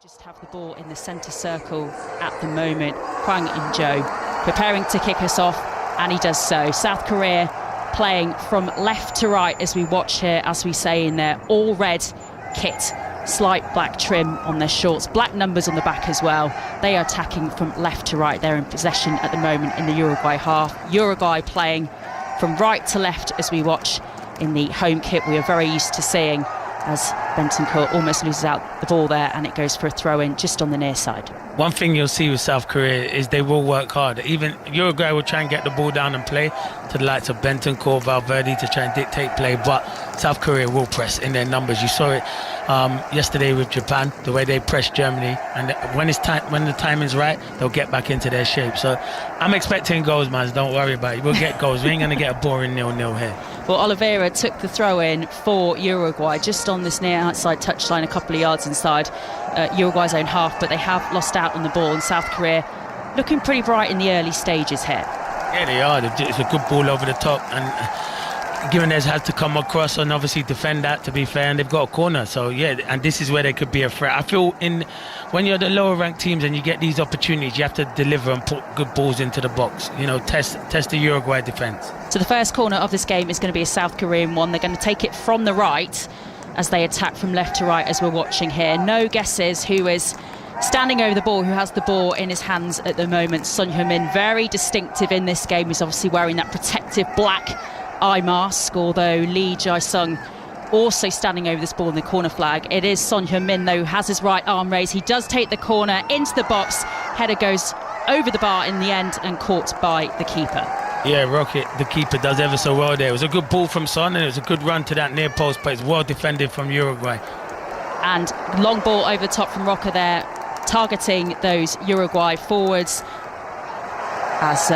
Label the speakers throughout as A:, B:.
A: Just have the ball in the centre circle at the moment. Hwang In-jo preparing to kick us off, and he does so. South Korea playing from left to right as we watch here, as we say, in their all-red kit. Slight black trim on their shorts, black numbers on the back as well. They are attacking from left to right. They're in possession at the moment in the Uruguay half. Uruguay playing from right to left as we watch in the home kit we are very used to seeing, as Bentancur almost loses out the ball there, and it goes for a throw-in just on the near side.
B: One thing you'll see with South Korea is they will work hard. Even Uruguay will try and get the ball down and play to the likes of Bentancur, Valverde to try and dictate play, but South Korea will press in their numbers. You saw it yesterday with Japan, the way they pressed Germany, and when the time is right, they'll get back into their shape. So I'm expecting goals, man. Don't worry about it. We'll get goals. We ain't going to get a boring 0-0 here.
A: Well, Oliveira took the throw-in for Uruguay just on this near outside touchline, a couple of yards inside Uruguay's own half, but they have lost out on the ball, and South Korea looking pretty bright in the early stages here.
B: Yeah, they are. It's a good ball over the top, and Gimenez has to come across and obviously defend that, to be fair, and they've got a corner. So yeah, and this is where they could be a threat. I feel when you're the lower ranked teams and you get these opportunities, you have to deliver and put good balls into the box. You know, test the Uruguay defence.
A: So the first corner of this game is going to be a South Korean one. They're going to take it from the right as they attack from left to right, as we're watching here. No guesses who is standing over the ball, who has the ball in his hands at the moment. Son Heung-min, very distinctive in this game. He's obviously wearing that protective black eye mask, although Lee Jae-sung also standing over this ball in the corner flag. It is Son Heung-min, though, who has his right arm raised. He does take the corner into the box. Header goes over the bar in the end and caught by the keeper.
B: Yeah, Rocket, the keeper, does ever so well there. It was a good ball from Son, and it was a good run to that near post, but it's well defended from Uruguay.
A: And long ball over the top from Roca there, targeting those Uruguay forwards, as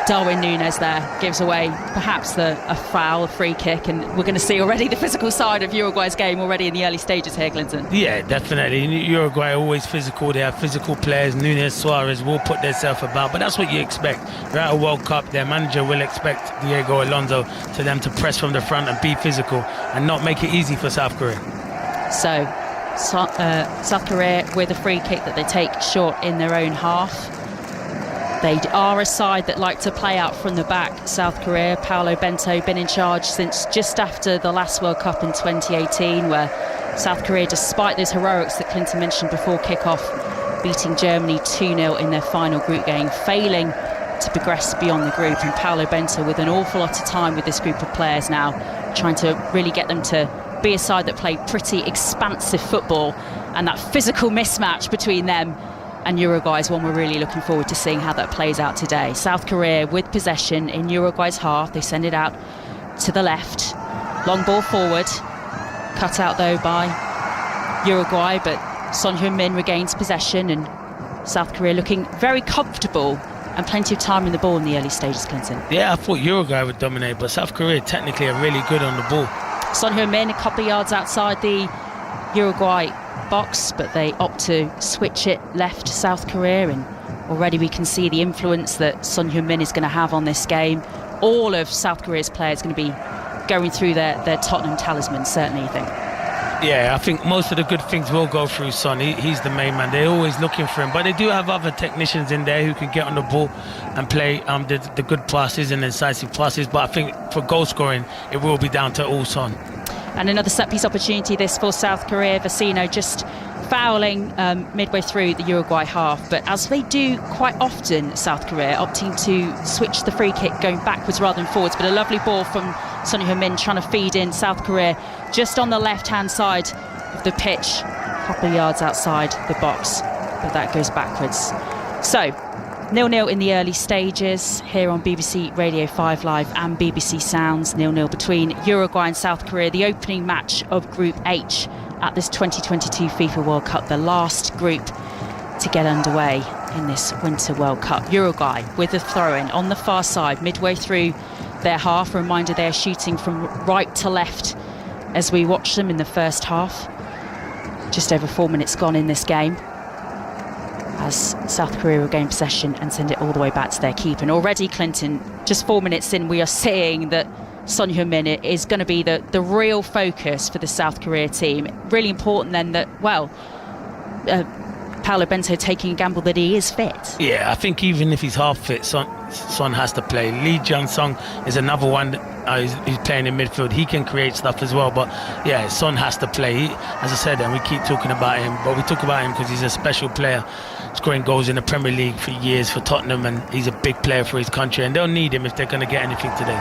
A: Darwin Núñez there gives away perhaps a foul, a free kick, and we're going to see already the physical side of Uruguay's game already in the early stages here, Clinton.
B: Yeah, definitely. Uruguay are always physical. They have physical players. Núñez, Suarez will put themselves about, but that's what you expect. They're at a World Cup. Their manager will expect Diego Alonso to them to press from the front and be physical and not make it easy for South Korea.
A: So South Korea with a free kick that they take short in their own half. They are a side that like to play out from the back, South Korea. Paulo Bento been in charge since just after the last World Cup in 2018, where South Korea, despite those heroics that Clinton mentioned before kick-off, beating Germany 2-0 in their final group game, failing to progress beyond the group. And Paulo Bento with an awful lot of time with this group of players now, trying to really get them to be a side that play pretty expansive football, and that physical mismatch between them and Uruguay is one we're really looking forward to seeing how that plays out today. South Korea with possession in Uruguay's half. They send it out to the left. Long ball forward. Cut out though by Uruguay, but Son Heung-min regains possession, and South Korea looking very comfortable and plenty of time in the ball in the early stages, Clinton.
B: Yeah, I thought Uruguay would dominate, but South Korea technically are really good on the ball.
A: Son Heung-min a couple of yards outside the Uruguay box, but they opt to switch it left, South Korea, and already we can see the influence that Son Heung-min is going to have on this game. All of South Korea's players going to be going through their Tottenham talisman, certainly, I think.
B: Yeah, I think most of the good things will go through Son. He's the main man. They're always looking for him, but they do have other technicians in there who can get on the ball and play the good passes and incisive passes, but I think for goal scoring it will be down to all Son.
A: And another set-piece opportunity this for South Korea. Vecino just fouling midway through the Uruguay half. But as they do quite often, South Korea, opting to switch the free kick, going backwards rather than forwards. But a lovely ball from Son Heung-min trying to feed in South Korea just on the left-hand side of the pitch, a couple of yards outside the box. But that goes backwards. So 0-0 in the early stages here on BBC Radio 5 Live and BBC Sounds. 0-0 between Uruguay and South Korea, the opening match of Group H at this 2022 FIFA World Cup, the last group to get underway in this Winter World Cup. Uruguay with a throw-in on the far side, midway through their half. A reminder, they're shooting from right to left as we watch them in the first half. Just over 4 minutes gone in this game, as South Korea regain possession and send it all the way back to their keeper. And already, Clinton, just 4 minutes in, we are seeing that Son Heung-min is going to be the real focus for the South Korea team. Really important then that, well, Paolo Bento taking a gamble that he is fit.
B: Yeah, I think even if he's half fit, Son has to play. Lee Jung-sung is another one who's playing in midfield. He can create stuff as well, but yeah, Son has to play. As I said, and we keep talking about him, but we talk about him because he's a special player, scoring goals in the Premier League for years for Tottenham, and he's a big player for his country, and they'll need him if they're going to get anything today.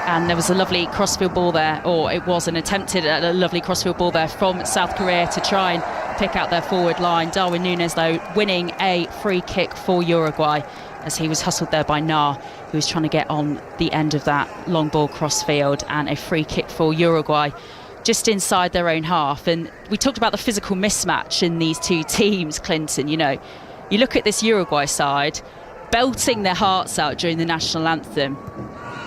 A: And there was a lovely crossfield ball there, or it was an attempted a lovely crossfield ball there from South Korea to try and pick out their forward line. Darwin Núñez, though, winning a free kick for Uruguay as he was hustled there by Na, who was trying to get on the end of that long ball crossfield, and a free kick for Uruguay just inside their own half. And we talked about the physical mismatch in these two teams, Clinton. You know, you look at this Uruguay side belting their hearts out during the national anthem.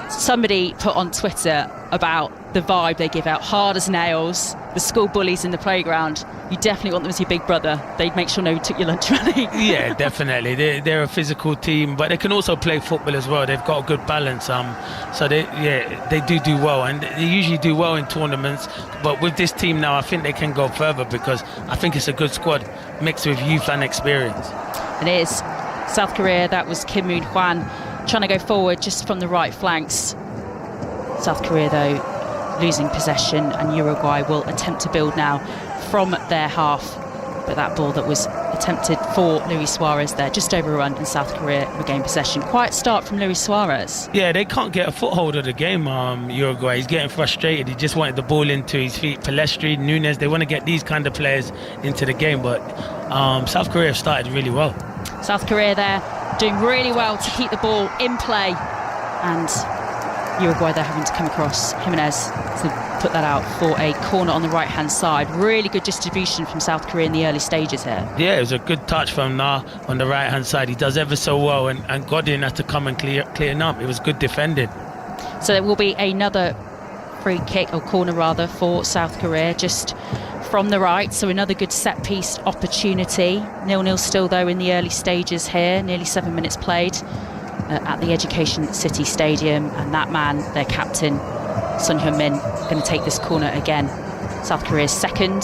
A: Somebody put on Twitter about the vibe they give out, hard as nails, the school bullies in the playground. You definitely want them as your big brother. They'd make sure nobody took your lunch money.
B: Yeah, definitely. They're a physical team, but they can also play football as well. They've got a good balance. So they do well, and they usually do well in tournaments. But with this team now, I think they can go further because I think it's a good squad mixed with youth and experience.
A: It is. South Korea, that was Kim Moon-hwan trying to go forward just from the right flanks. South Korea, though, losing possession, and Uruguay will attempt to build now from their half. But that ball that was attempted for Luis Suarez there, just overrun, and South Korea regain possession. Quiet start from Luis Suarez. Yeah,
B: they can't get a foothold of the game, Uruguay. He's getting frustrated. He just wanted the ball into his feet. Palestri, Núñez, they want to get these kind of players into the game, but South Korea have started really well.
A: South Korea there doing really well to keep the ball in play, and Uruguay they're having to come across. Jimenez to put that out for a corner on the right hand side. Really good distribution from South Korea in the early stages here.
B: Yeah, it was a good touch from Na on the right hand side. He does ever so well, and Godin had to come and clear him up. It was good defending.
A: So there will be another free kick, or corner rather, for South Korea just from the right. So another good set piece opportunity. 0-0 still though in the early stages here. Nearly 7 minutes played at the Education City Stadium, and that man, their captain, Son Heung-min, going to take this corner again. South Korea's second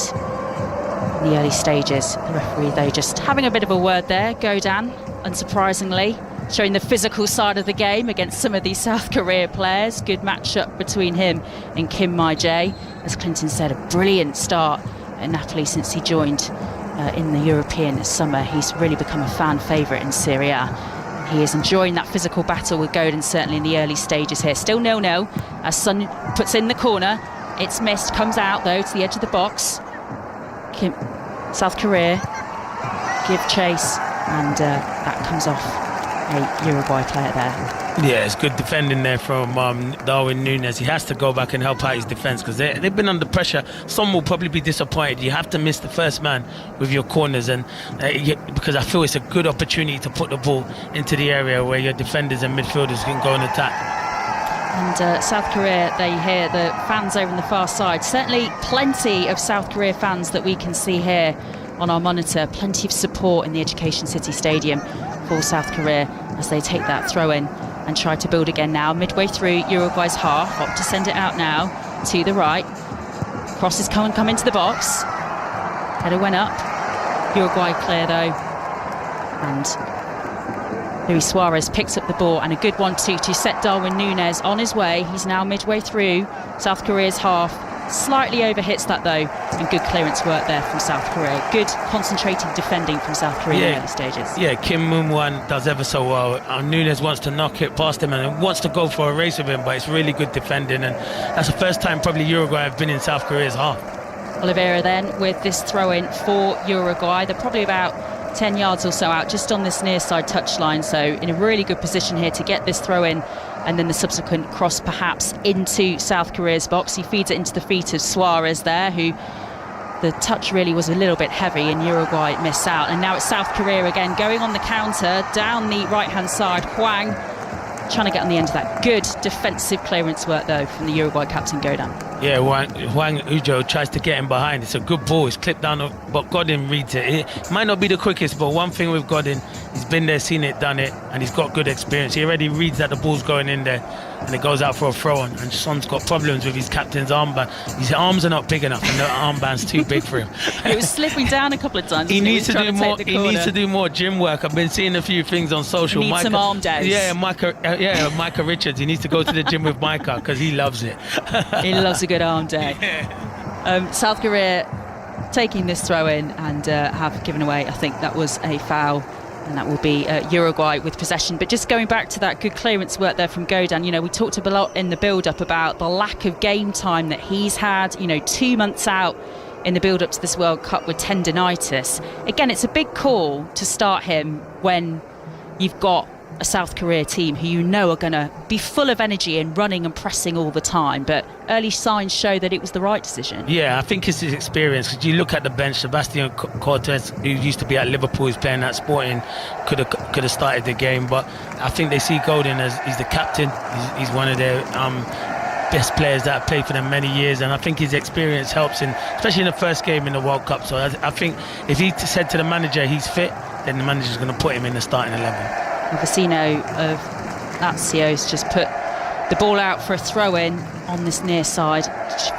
A: in the early stages. The referee though just having a bit of a word there. Godan, unsurprisingly, showing the physical side of the game against some of these South Korea players. Good matchup between him and Kim Mi-jae. As Clinton said, a brilliant start at Napoli since he joined in the European summer. He's really become a fan favourite in Serie A. He is enjoying that physical battle with Godin, certainly in the early stages here. Still 0-0 as Son puts in the corner. It's missed, comes out though to the edge of the box. South Korea give chase, and that comes off a Uruguay player there.
B: Yeah, it's good defending there from Darwin Núñez. He has to go back and help out his defence because they've been under pressure. Some will probably be disappointed. You have to miss the first man with your corners, and because I feel it's a good opportunity to put the ball into the area where your defenders and midfielders can go and attack.
A: And South Korea, they hear the fans over on the far side. Certainly plenty of South Korea fans that we can see here on our monitor. Plenty of support in the Education City Stadium for South Korea as they take that throw in and try to build again now. Midway through Uruguay's half, opt to send it out now to the right. Crosses come into the box. Header went up. Uruguay clear though. And Luis Suarez picks up the ball, and a good 1-2 to set Darwin Núñez on his way. He's now midway through South Korea's half. Slightly overhits that though, and good clearance work there from South Korea. Good concentrated defending from South Korea in early stages.
B: Yeah, Kim Moon-hwan does ever so well. Núñez wants to knock it past him and wants to go for a race with him, but it's really good defending, and that's the first time probably Uruguay have been in South Korea's half.
A: Oliveira then with this throw-in for Uruguay. They're probably about 10 yards or so out, just on this near side touchline, so in a really good position here to get this throw-in, and then the subsequent cross perhaps into South Korea's box. He feeds it into the feet of Suarez there, who the touch really was a little bit heavy, and Uruguay missed out. And now it's South Korea again going on the counter down the right hand side. Hwang trying to get on the end of that. Good defensive clearance work though from the Uruguay captain Godan.
B: Yeah, Huang Ujo tries to get him behind. It's a good ball. It's clipped down, but Godin reads it. It might not be the quickest, but one thing with Godin, he's been there, seen it, done it, and he's got good experience. He already reads that the ball's going in there, and it goes out for a throw-on. And Son's got problems with his captain's armband. His arms are not big enough, and the armband's too big for him.
A: It was slipping down a couple of times.
B: He needs to do more. He needs to do more gym work. I've been seeing a few things on social.
A: He needs some arm days.
B: Yeah, Micah Richards. He needs to go to the gym with Micah because he loves it.
A: He loves a good arm day.
B: Yeah.
A: South Korea taking this throw in and have given away, I think that was a foul, and that will be Uruguay with possession. But just going back to that good clearance work there from Godin, we talked a lot in the build-up about the lack of game time that he's had, 2 months out in the build-up to this World Cup with tendinitis. Again, it's a big call to start him when you've got a South Korea team who are going to be full of energy and running and pressing all the time, but early signs show that it was the right decision.
B: Yeah, I think it's his experience, because you look at the bench, Sebastian Cortez, who used to be at Liverpool, who's playing at Sporting, could have started the game, but I think they see Godin as he's the captain. He's one of their best players that have played for them many years, and I think his experience helps in, especially in the first game in the World Cup. So I think if he said to the manager he's fit, then the manager's going to put him in the starting 11.
A: Vecino of Lazio's just put the ball out for a throw-in on this near side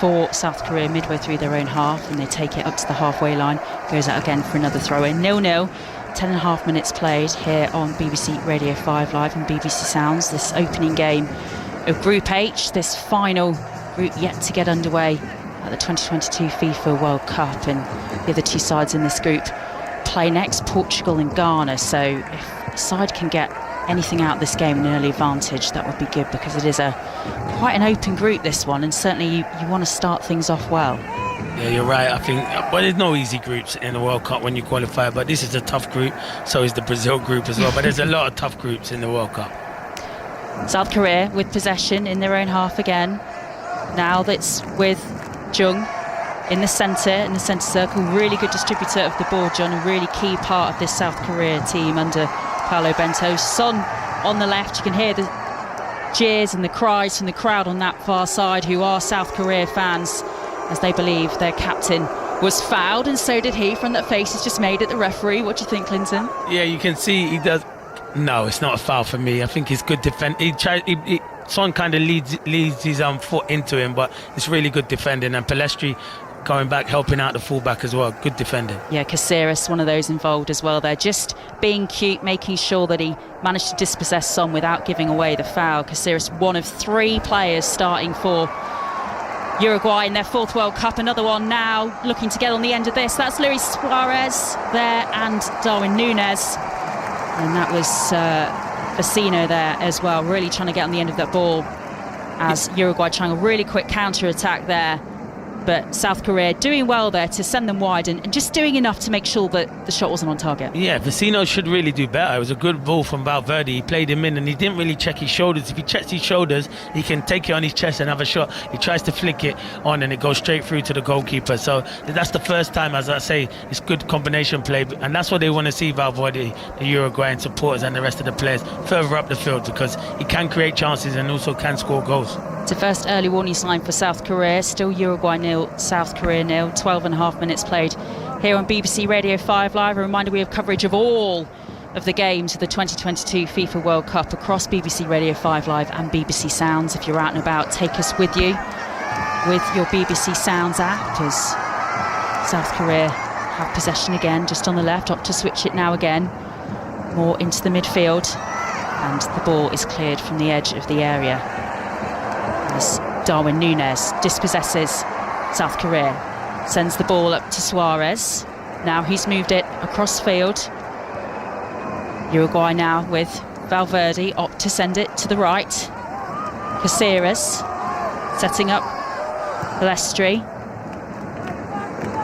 A: for South Korea midway through their own half, and they take it up to the halfway line. Goes out again for another throw-in. 0-0, 10.5 minutes played here on BBC Radio 5 Live and BBC Sounds. This opening game of Group H, this final group yet to get underway at the 2022 FIFA World Cup, and the other two sides in this group play next, Portugal and Ghana. So if the side can get anything out of this game, an early advantage, that would be good, because it is quite an open group, this one, and certainly you want to start things off well.
B: Yeah, you're right. I think, well, there's no easy groups in the World Cup when you qualify, but this is a tough group. So is the Brazil group as well, but there's a lot of tough groups in the World Cup.
A: South Korea with possession in their own half again. Now that's with Jung in the centre circle. Really good distributor of the ball, John, a really key part of this South Korea team under Paulo Bento. Son on the left, you can hear the jeers and the cries from the crowd on that far side, who are South Korea fans, as they believe their captain was fouled, and so did he, from that face he's just made at the referee. What do you think, Clinton?
B: Yeah, you can see he does. No, it's not a foul for me. I think he's good defend. Son kind of leads his foot into him, but it's really good defending, and Palestri going back, helping out the fullback as well. Good defending. Yeah,
A: Caceres, one of those involved as well there. Just being cute, making sure that he managed to dispossess Son without giving away the foul. Caceres, one of 3 players starting for Uruguay in their 4th World Cup. Another one now looking to get on the end of this. That's Luis Suarez there and Darwin Núñez. And that was Vecino there as well, really trying to get on the end of that ball, as Uruguay trying a really quick counter-attack there. But South Korea doing well there to send them wide, and just doing enough to make sure that the shot wasn't on target. Yeah,
B: Vecino should really do better. It was a good ball from Valverde. He played him in, and he didn't really check his shoulders. If he checks his shoulders, he can take it on his chest and have a shot. He tries to flick it on, and it goes straight through to the goalkeeper. So that's the first time, as I say, it's good combination play, and that's what they want to see Valverde, the Uruguayan supporters and the rest of the players, further up the field, because he can create chances and also can score goals.
A: It's a first early warning sign for South Korea. Still Uruguay 0, South Korea 0. 12.5 minutes played here on BBC Radio 5 Live. A reminder, we have coverage of all of the games of the 2022 FIFA World Cup across BBC Radio 5 Live and BBC Sounds. If you're out and about, take us with you with your BBC Sounds app, as South Korea have possession again just on the left. Opt to switch it now again, more into the midfield, and the ball is cleared from the edge of the area as Darwin Núñez dispossesses South Korea, sends the ball up to Suarez. Now he's moved it across field. Uruguay now with Valverde, opt to send it to the right. Caceres setting up Palestri.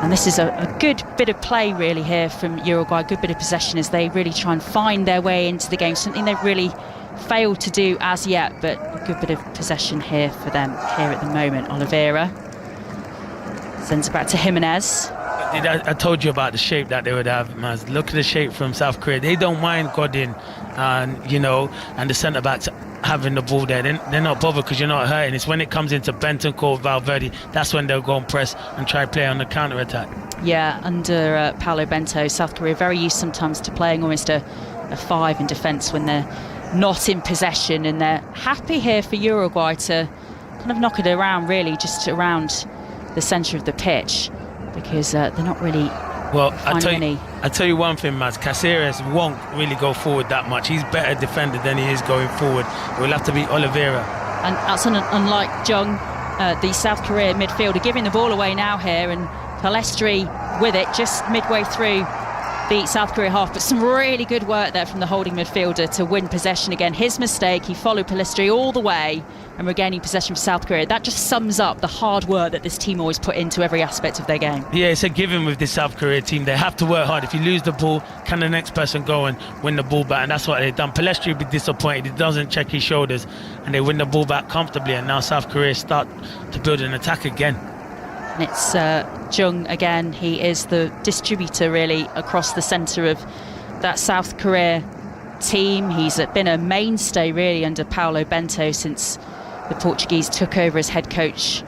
A: And this is a good bit of play really here from Uruguay, good bit of possession as they really try and find their way into the game, something they've really failed to do as yet, but a good bit of possession here for them here at the moment. Oliveira sends it back to Jimenez.
B: I told you about the shape that they would have, man. Look at the shape from South Korea. They don't mind Godin and the centre backs having the ball there. They're not bothered because you're not hurting. It's when it comes into Bentancur, Valverde, that's when they'll go and press and try to play on the counter attack.
A: Yeah, under Paulo Bento, South Korea very used sometimes to playing almost a 5 in defence when they're not in possession, and they're happy here for Uruguay to kind of knock it around, really just around the centre of the pitch, because they're not really.
B: Well, I tell you one thing, Maz. Caceres won't really go forward that much. He's better defender than he is going forward. It will have to be Oliveira.
A: And that's unlike Jung, the South Korea midfielder, giving the ball away now here, and Palestri with it just midway through the South Korea half. But some really good work there from the holding midfielder to win possession again. His mistake, he followed Palestri all the way and regaining possession for South Korea. That just sums up the hard work that this team always put into every aspect of their game.
B: Yeah, it's a given with this South Korea team. They have to work hard. If you lose the ball, can the next person go and win the ball back? And that's what they've done. Palestri will be disappointed. He doesn't check his shoulders, and they win the ball back comfortably. And now South Korea start to build an attack again.
A: And it's Jung again. He is the distributor really across the centre of that South Korea team. He's been a mainstay really under Paulo Bento since the Portuguese took over as head coach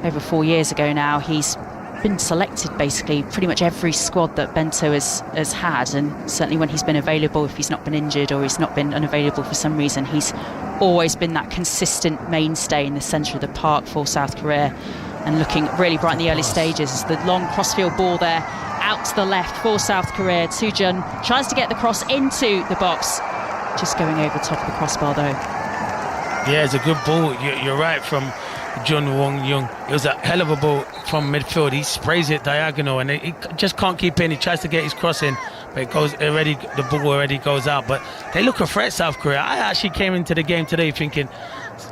A: over 4 years ago now. He's been selected basically pretty much every squad that Bento has had, and certainly when he's been available, if he's not been injured or he's not been unavailable for some reason, he's always been that consistent mainstay in the centre of the park for South Korea, and looking really bright in the early stages as the long crossfield ball there out to the left for South Korea. Soo-jun tries to get the cross into the box, just going over top of the crossbar though.
B: Yeah, it's a good ball. You're right from Jun Wong-young. It was a hell of a ball from midfield. He sprays it diagonal and he just can't keep in. He tries to get his cross in, but the ball already goes out. But they look a threat, South Korea. I actually came into the game today thinking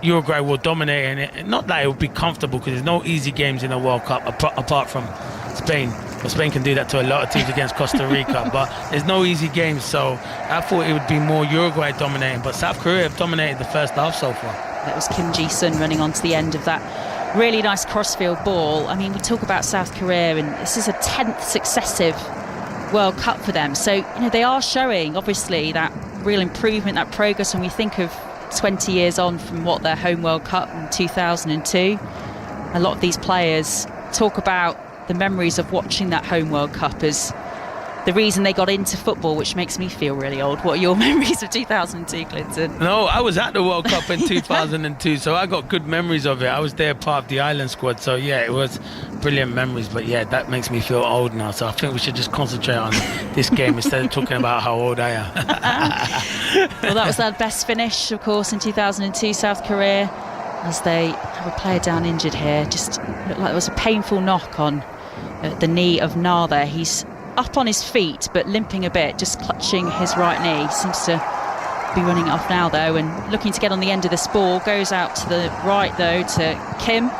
B: Uruguay will dominate, and not that it will be comfortable, because there's no easy games in the World Cup apart from Spain. But Spain can do that to a lot of teams against Costa Rica, but there's no easy games, so I thought it would be more Uruguay dominating, but South Korea have dominated the first half so far.
A: That was Kim Ji-sun running onto the end of that really nice crossfield ball. I mean, we talk about South Korea, and this is a 10th successive World Cup for them, so they are showing obviously that real improvement, that progress. When we think of 20 years on from their home World Cup in 2002, a lot of these players talk about the memories of watching that home World Cup as the reason they got into football, which makes me feel really old. What are your memories of 2002, Clinton?
B: No, I was at the World Cup in 2002, so I got good memories of it. I was there part of the Island squad, so yeah, it was brilliant memories. But yeah, that makes me feel old now, so I think we should just concentrate on this game instead of talking about how old I am.
A: Well, that was their best finish, of course, in 2002, South Korea, as they have a player down injured here. Just looked like there was a painful knock on the knee of Na there. He's up on his feet but limping a bit, just clutching his right knee. Seems to be running off now though, and looking to get on the end of this ball. Goes out to the right though to Kim.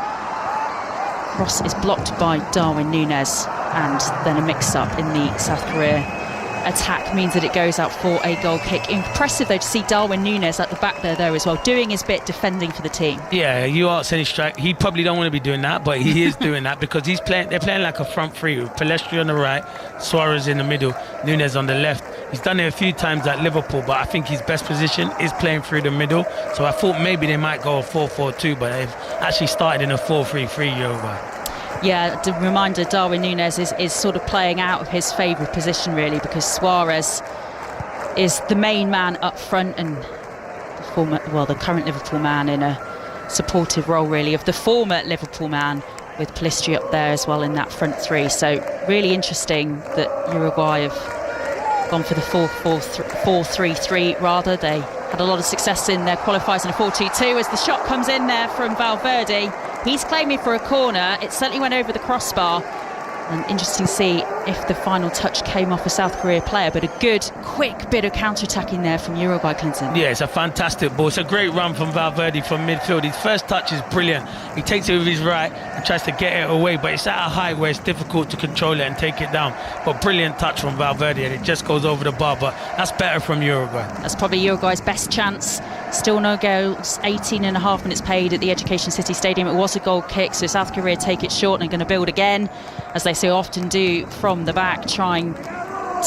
A: Cross is blocked by Darwin Núñez, and then a mix-up in the South Korea attack means that it goes out for a goal kick. Impressive though to see Darwin Núñez at the back there though as well, doing his bit defending for the team. Yeah,
B: you ask any strike, he probably don't want to be doing that, but he is doing that because they're playing like a front three with Palestri on the right, Suarez in the middle, Núñez on the left. He's done it a few times at Liverpool, but I think his best position is playing through the middle, so I thought maybe they might go a 4-4-2, but they've actually started in a 4-3-3 Uruguay.
A: Yeah, the reminder, Darwin Núñez is sort of playing out of his favourite position really, because Suarez is the main man up front and the current Liverpool man in a supportive role really of the former Liverpool man, with Palestri up there as well in that front three. So really interesting that Uruguay have gone for the 4-3-3 rather. They had a lot of success in their qualifiers in a 4-2-2 as the shot comes in there from Valverde. He's claiming for a corner. It certainly went over the crossbar. And interesting to see if the final touch came off a South Korea player, but a good, quick bit of counter-attacking there from Uruguay, Clinton. Yeah,
B: it's a fantastic ball. It's a great run from Valverde from midfield. His first touch is brilliant. He takes it with his right and tries to get it away, but it's at a height where it's difficult to control it and take it down. But brilliant touch from Valverde, and it just goes over the bar, but that's better from Uruguay.
A: That's probably Uruguay's best chance Still no goals, 18.5 minutes played at the Education City Stadium. It was a goal kick, so South Korea take it short and are going to build again, as they so often do from the back, trying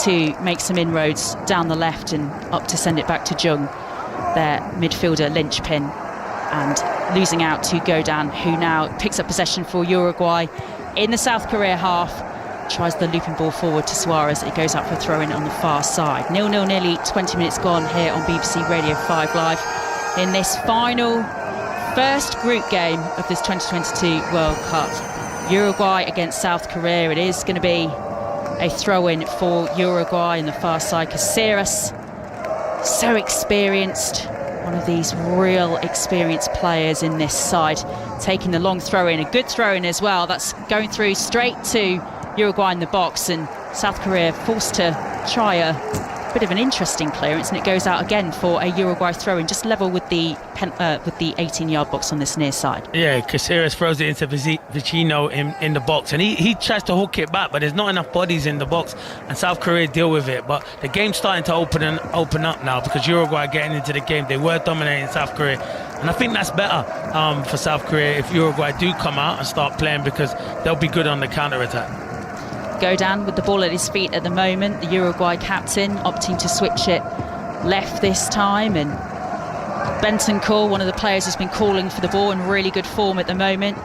A: to make some inroads down the left and up to send it back to Jung, their midfielder linchpin, and losing out to Godan, who now picks up possession for Uruguay in the South Korea half. Tries the looping ball forward to Suarez. It goes out for a throw-in on the far side. 0-0 nearly 20 minutes gone here on BBC Radio 5 Live in this final first group game of this 2022 World Cup. Uruguay against South Korea. It is going to be a throw-in for Uruguay in the far side. Caceres, so experienced, one of these real experienced players in this side, taking the long throw-in. A good throw-in as well. That's going through straight to Uruguay in the box, and South Korea forced to try a bit of an interesting clearance, and it goes out again for a Uruguay throw-in, just level with the 18-yard box on this near side.
B: Yeah, Caceres throws it into Vicino in the box, and he tries to hook it back, but there's not enough bodies in the box, and South Korea deal with it. But the game's starting to open up now, because Uruguay are getting into the game. They were dominating South Korea, and I think that's better for South Korea if Uruguay do come out and start playing, because they'll be good on the counter-attack.
A: Godan with the ball at his feet at the moment, the Uruguay captain, opting to switch it left this time, and Bentancur, one of the players who's been calling for the ball, in really good form at the moment,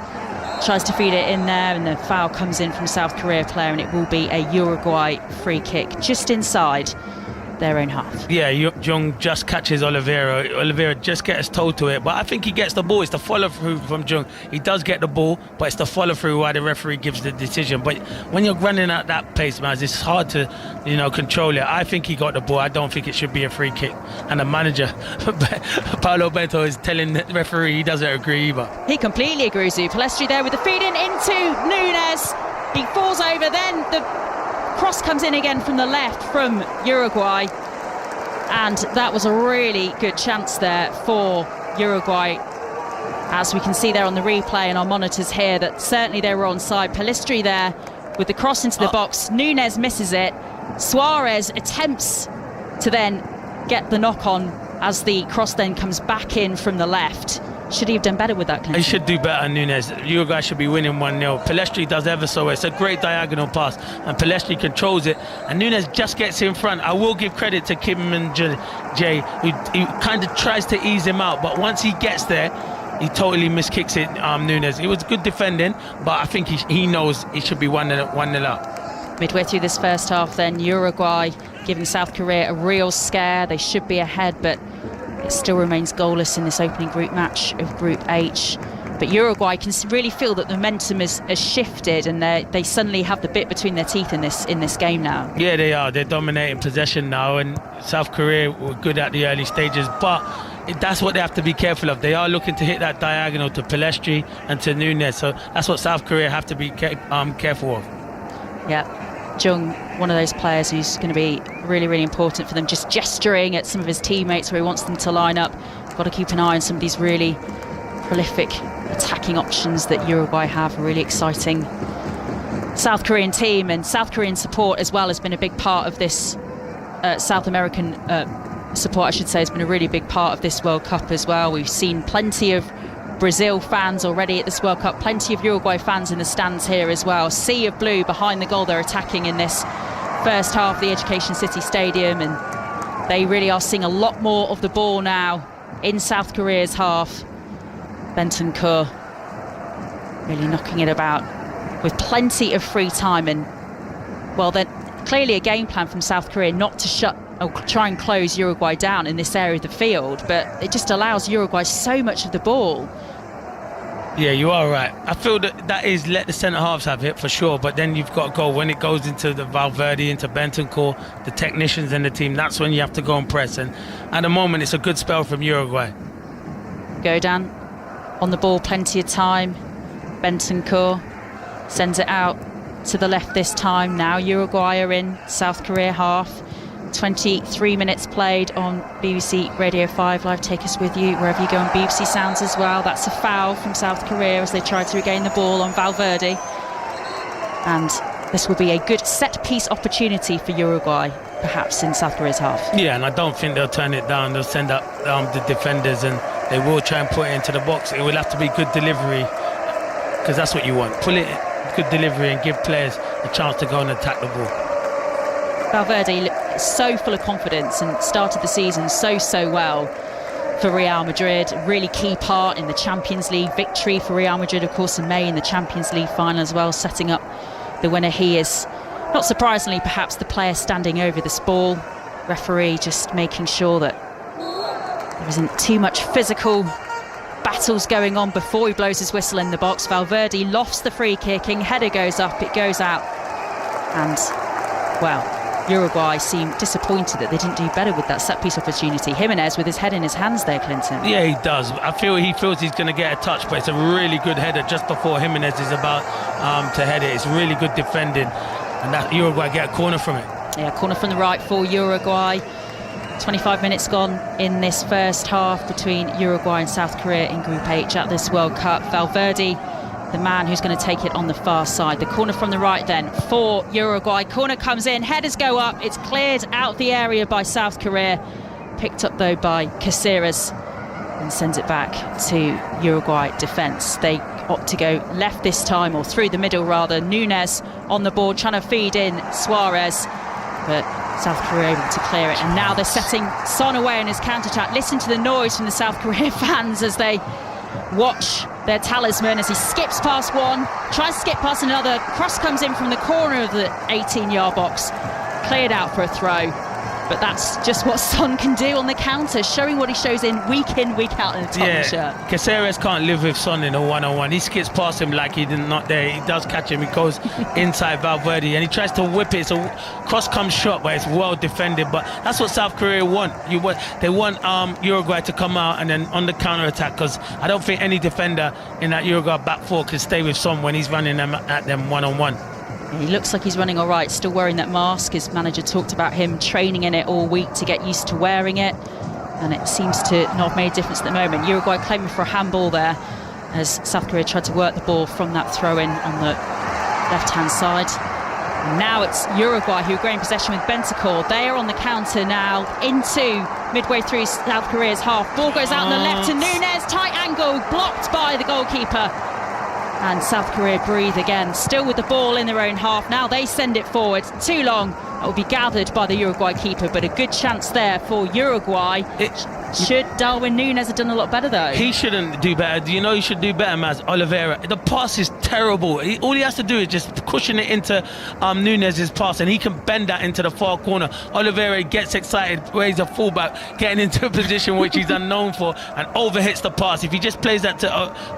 A: tries to feed it in there, and the foul comes in from South Korea player, and it will be a Uruguay free kick just inside their own half. Yeah,
B: Jung just catches Oliveira just gets told to it, but I think he gets the ball. It's the follow through from Jung. He does get the ball, but it's the follow through why the referee gives the decision. But when you're running at that pace, man, it's hard to control it. I think he got the ball. I don't think it should be a free kick, and the manager Paulo Bento is telling the referee he doesn't agree either. He
A: completely agrees with you. Palestri there with the feed in into Nunes. He falls over, then the cross comes in again from the left from Uruguay, and that was a really good chance there for Uruguay, as we can see there on the replay and our monitors here, that certainly they were onside. Palestri there with the cross into the box. Nunes misses it. Suarez attempts to then get the knock on as the cross then comes back in from the left. Should he have done better with that, Clinton?
B: He should do better, Nunes. Uruguay should be winning 1-0. Palestri does ever so well. It's a great diagonal pass, and Palestri controls it, and Nunes just gets in front. I will give credit to Kim and Jay, who kind of tries to ease him out, but once he gets there, he totally miskicks it, Nunes. It was good defending, but I think he knows he should be 1-0 up.
A: Midway through this first half then, Uruguay giving South Korea a real scare. They should be ahead, but it still remains goalless in this opening group match of Group H. But Uruguay can really feel that the momentum has shifted, and they suddenly have the bit between their teeth in this game now.
B: Yeah, they are. They're dominating possession now, and South Korea were good at the early stages, but that's what they have to be careful of. They are looking to hit that diagonal to Palestri and to Nunes, so that's what South Korea have to be careful of.
A: Yeah. Jung, one of those players who's going to be really, really important for them, just gesturing at some of his teammates where he wants them to line up. Got to keep an eye on some of these really prolific attacking options that Uruguay have. A really exciting South Korean team, and South Korean support as well has been a big part of this. South American support, I should say, has been a really big part of this World Cup as well. We've seen plenty of Brazil fans already at this World Cup, plenty of Uruguay fans in the stands here as well. Sea of blue behind the goal they're attacking in this first half of the Education City Stadium, and they really are seeing a lot more of the ball now in South Korea's half. Bentancur really knocking it about with plenty of free time, and well, then clearly a game plan from South Korea not to shut or try and close Uruguay down in this area of the field, but it just allows Uruguay so much of the ball.
B: Yeah, you are right. I feel that is let the centre-halves have it for sure, but then you've got to go, when it goes into the Valverde, into Bentancur, the technicians in the team, that's when you have to go and press, and at the moment it's a good spell from Uruguay.
A: Godan on the ball, plenty of time. Bentancur sends it out to the left this time. Now Uruguay are in South Korea half. 23 minutes played on BBC Radio 5 Live. Take us with you wherever you go on BBC Sounds as well. That's a foul from South Korea as they try to regain the ball on Valverde. And this will be a good set-piece opportunity for Uruguay. perhaps in South Korea's half.
B: Yeah, and I don't think they'll turn it down. They'll send up the defenders, and they will try and put it into the box. It will have to be good delivery, because that's what you want. Pull it, good delivery, and give players a chance to go and attack the ball.
A: Valverde looked so full of confidence and started the season so well for Real Madrid. Really key part in the Champions League victory for Real Madrid, of course, in May in the Champions League final as well, setting up the winner. He is, not surprisingly, perhaps the player standing over this ball. Referee just making sure that there isn't too much physical battles going on before he blows his whistle in the box. Valverde lofts the free kicking, header goes up, it goes out, and well, Uruguay seemed disappointed that they didn't do better with that set-piece opportunity. Jimenez with his head in his hands there, Clinton.
B: Yeah, he does. I feel he feels he's going to get a touch, but it's a really good header just before Jimenez is about to head it. It's really good defending, and that Uruguay get a corner from it.
A: Yeah, corner from the right for Uruguay. 25 minutes gone in this first half between Uruguay and South Korea in Group H at this World Cup. Valverde, the man who's going to take it on the far side. The corner from the right then for Uruguay. Corner comes in, headers go up. It's cleared out the area by South Korea. Picked up though by Caceres and sends it back to Uruguay defence. They opt to go left this time, or through the middle rather. Núñez on the board trying to feed in Suarez, but South Korea able to clear it. And now they're setting Son away in his counter-attack. Listen to the noise from the South Korea fans as they watch their talisman as he skips past one, tries to skip past another. Cross comes in from the corner of the 18-yard box, cleared out for a throw. But that's just what Son can do on the counter, showing what he shows in, week week out in the Tottenham shirt.
B: Caceres can't live with Son in a one-on-one. He skips past him like he did not there. He does catch him. He goes inside Valverde and he tries to whip it. So cross comes short, but it's well defended. But that's what South Korea want. They want Uruguay to come out and then on the counter-attack, because I don't think any defender in that Uruguay back four can stay with Son when he's running them at them one-on-one.
A: He looks like he's running all right, still wearing that mask. His manager talked about him training in it all week to get used to wearing it, and it seems to not have made a difference at the moment. Uruguay claiming for a handball there as South Korea tried to work the ball from that throw-in on the left-hand side. And now it's Uruguay who are growing possession with Bentancur. They are on the counter now into midway through South Korea's half. Ball goes out on the left to Núñez, tight angle, blocked by the goalkeeper. And South Korea breathe again, still with the ball in their own half. Now they send it forward. Too long. That will be gathered by the Uruguay keeper, but a good chance there for Uruguay. Should Darwin Núñez have done a lot better though?
B: He shouldn't do better. Do you know he should do better, Maz? Oliveira. The pass is terrible. All he has to do is just cushion it into Núñez's pass, and he can bend that into the far corner. Oliveira gets excited, where he's a fullback, getting into a position which he's unknown for, and overhits the pass. If he just plays that to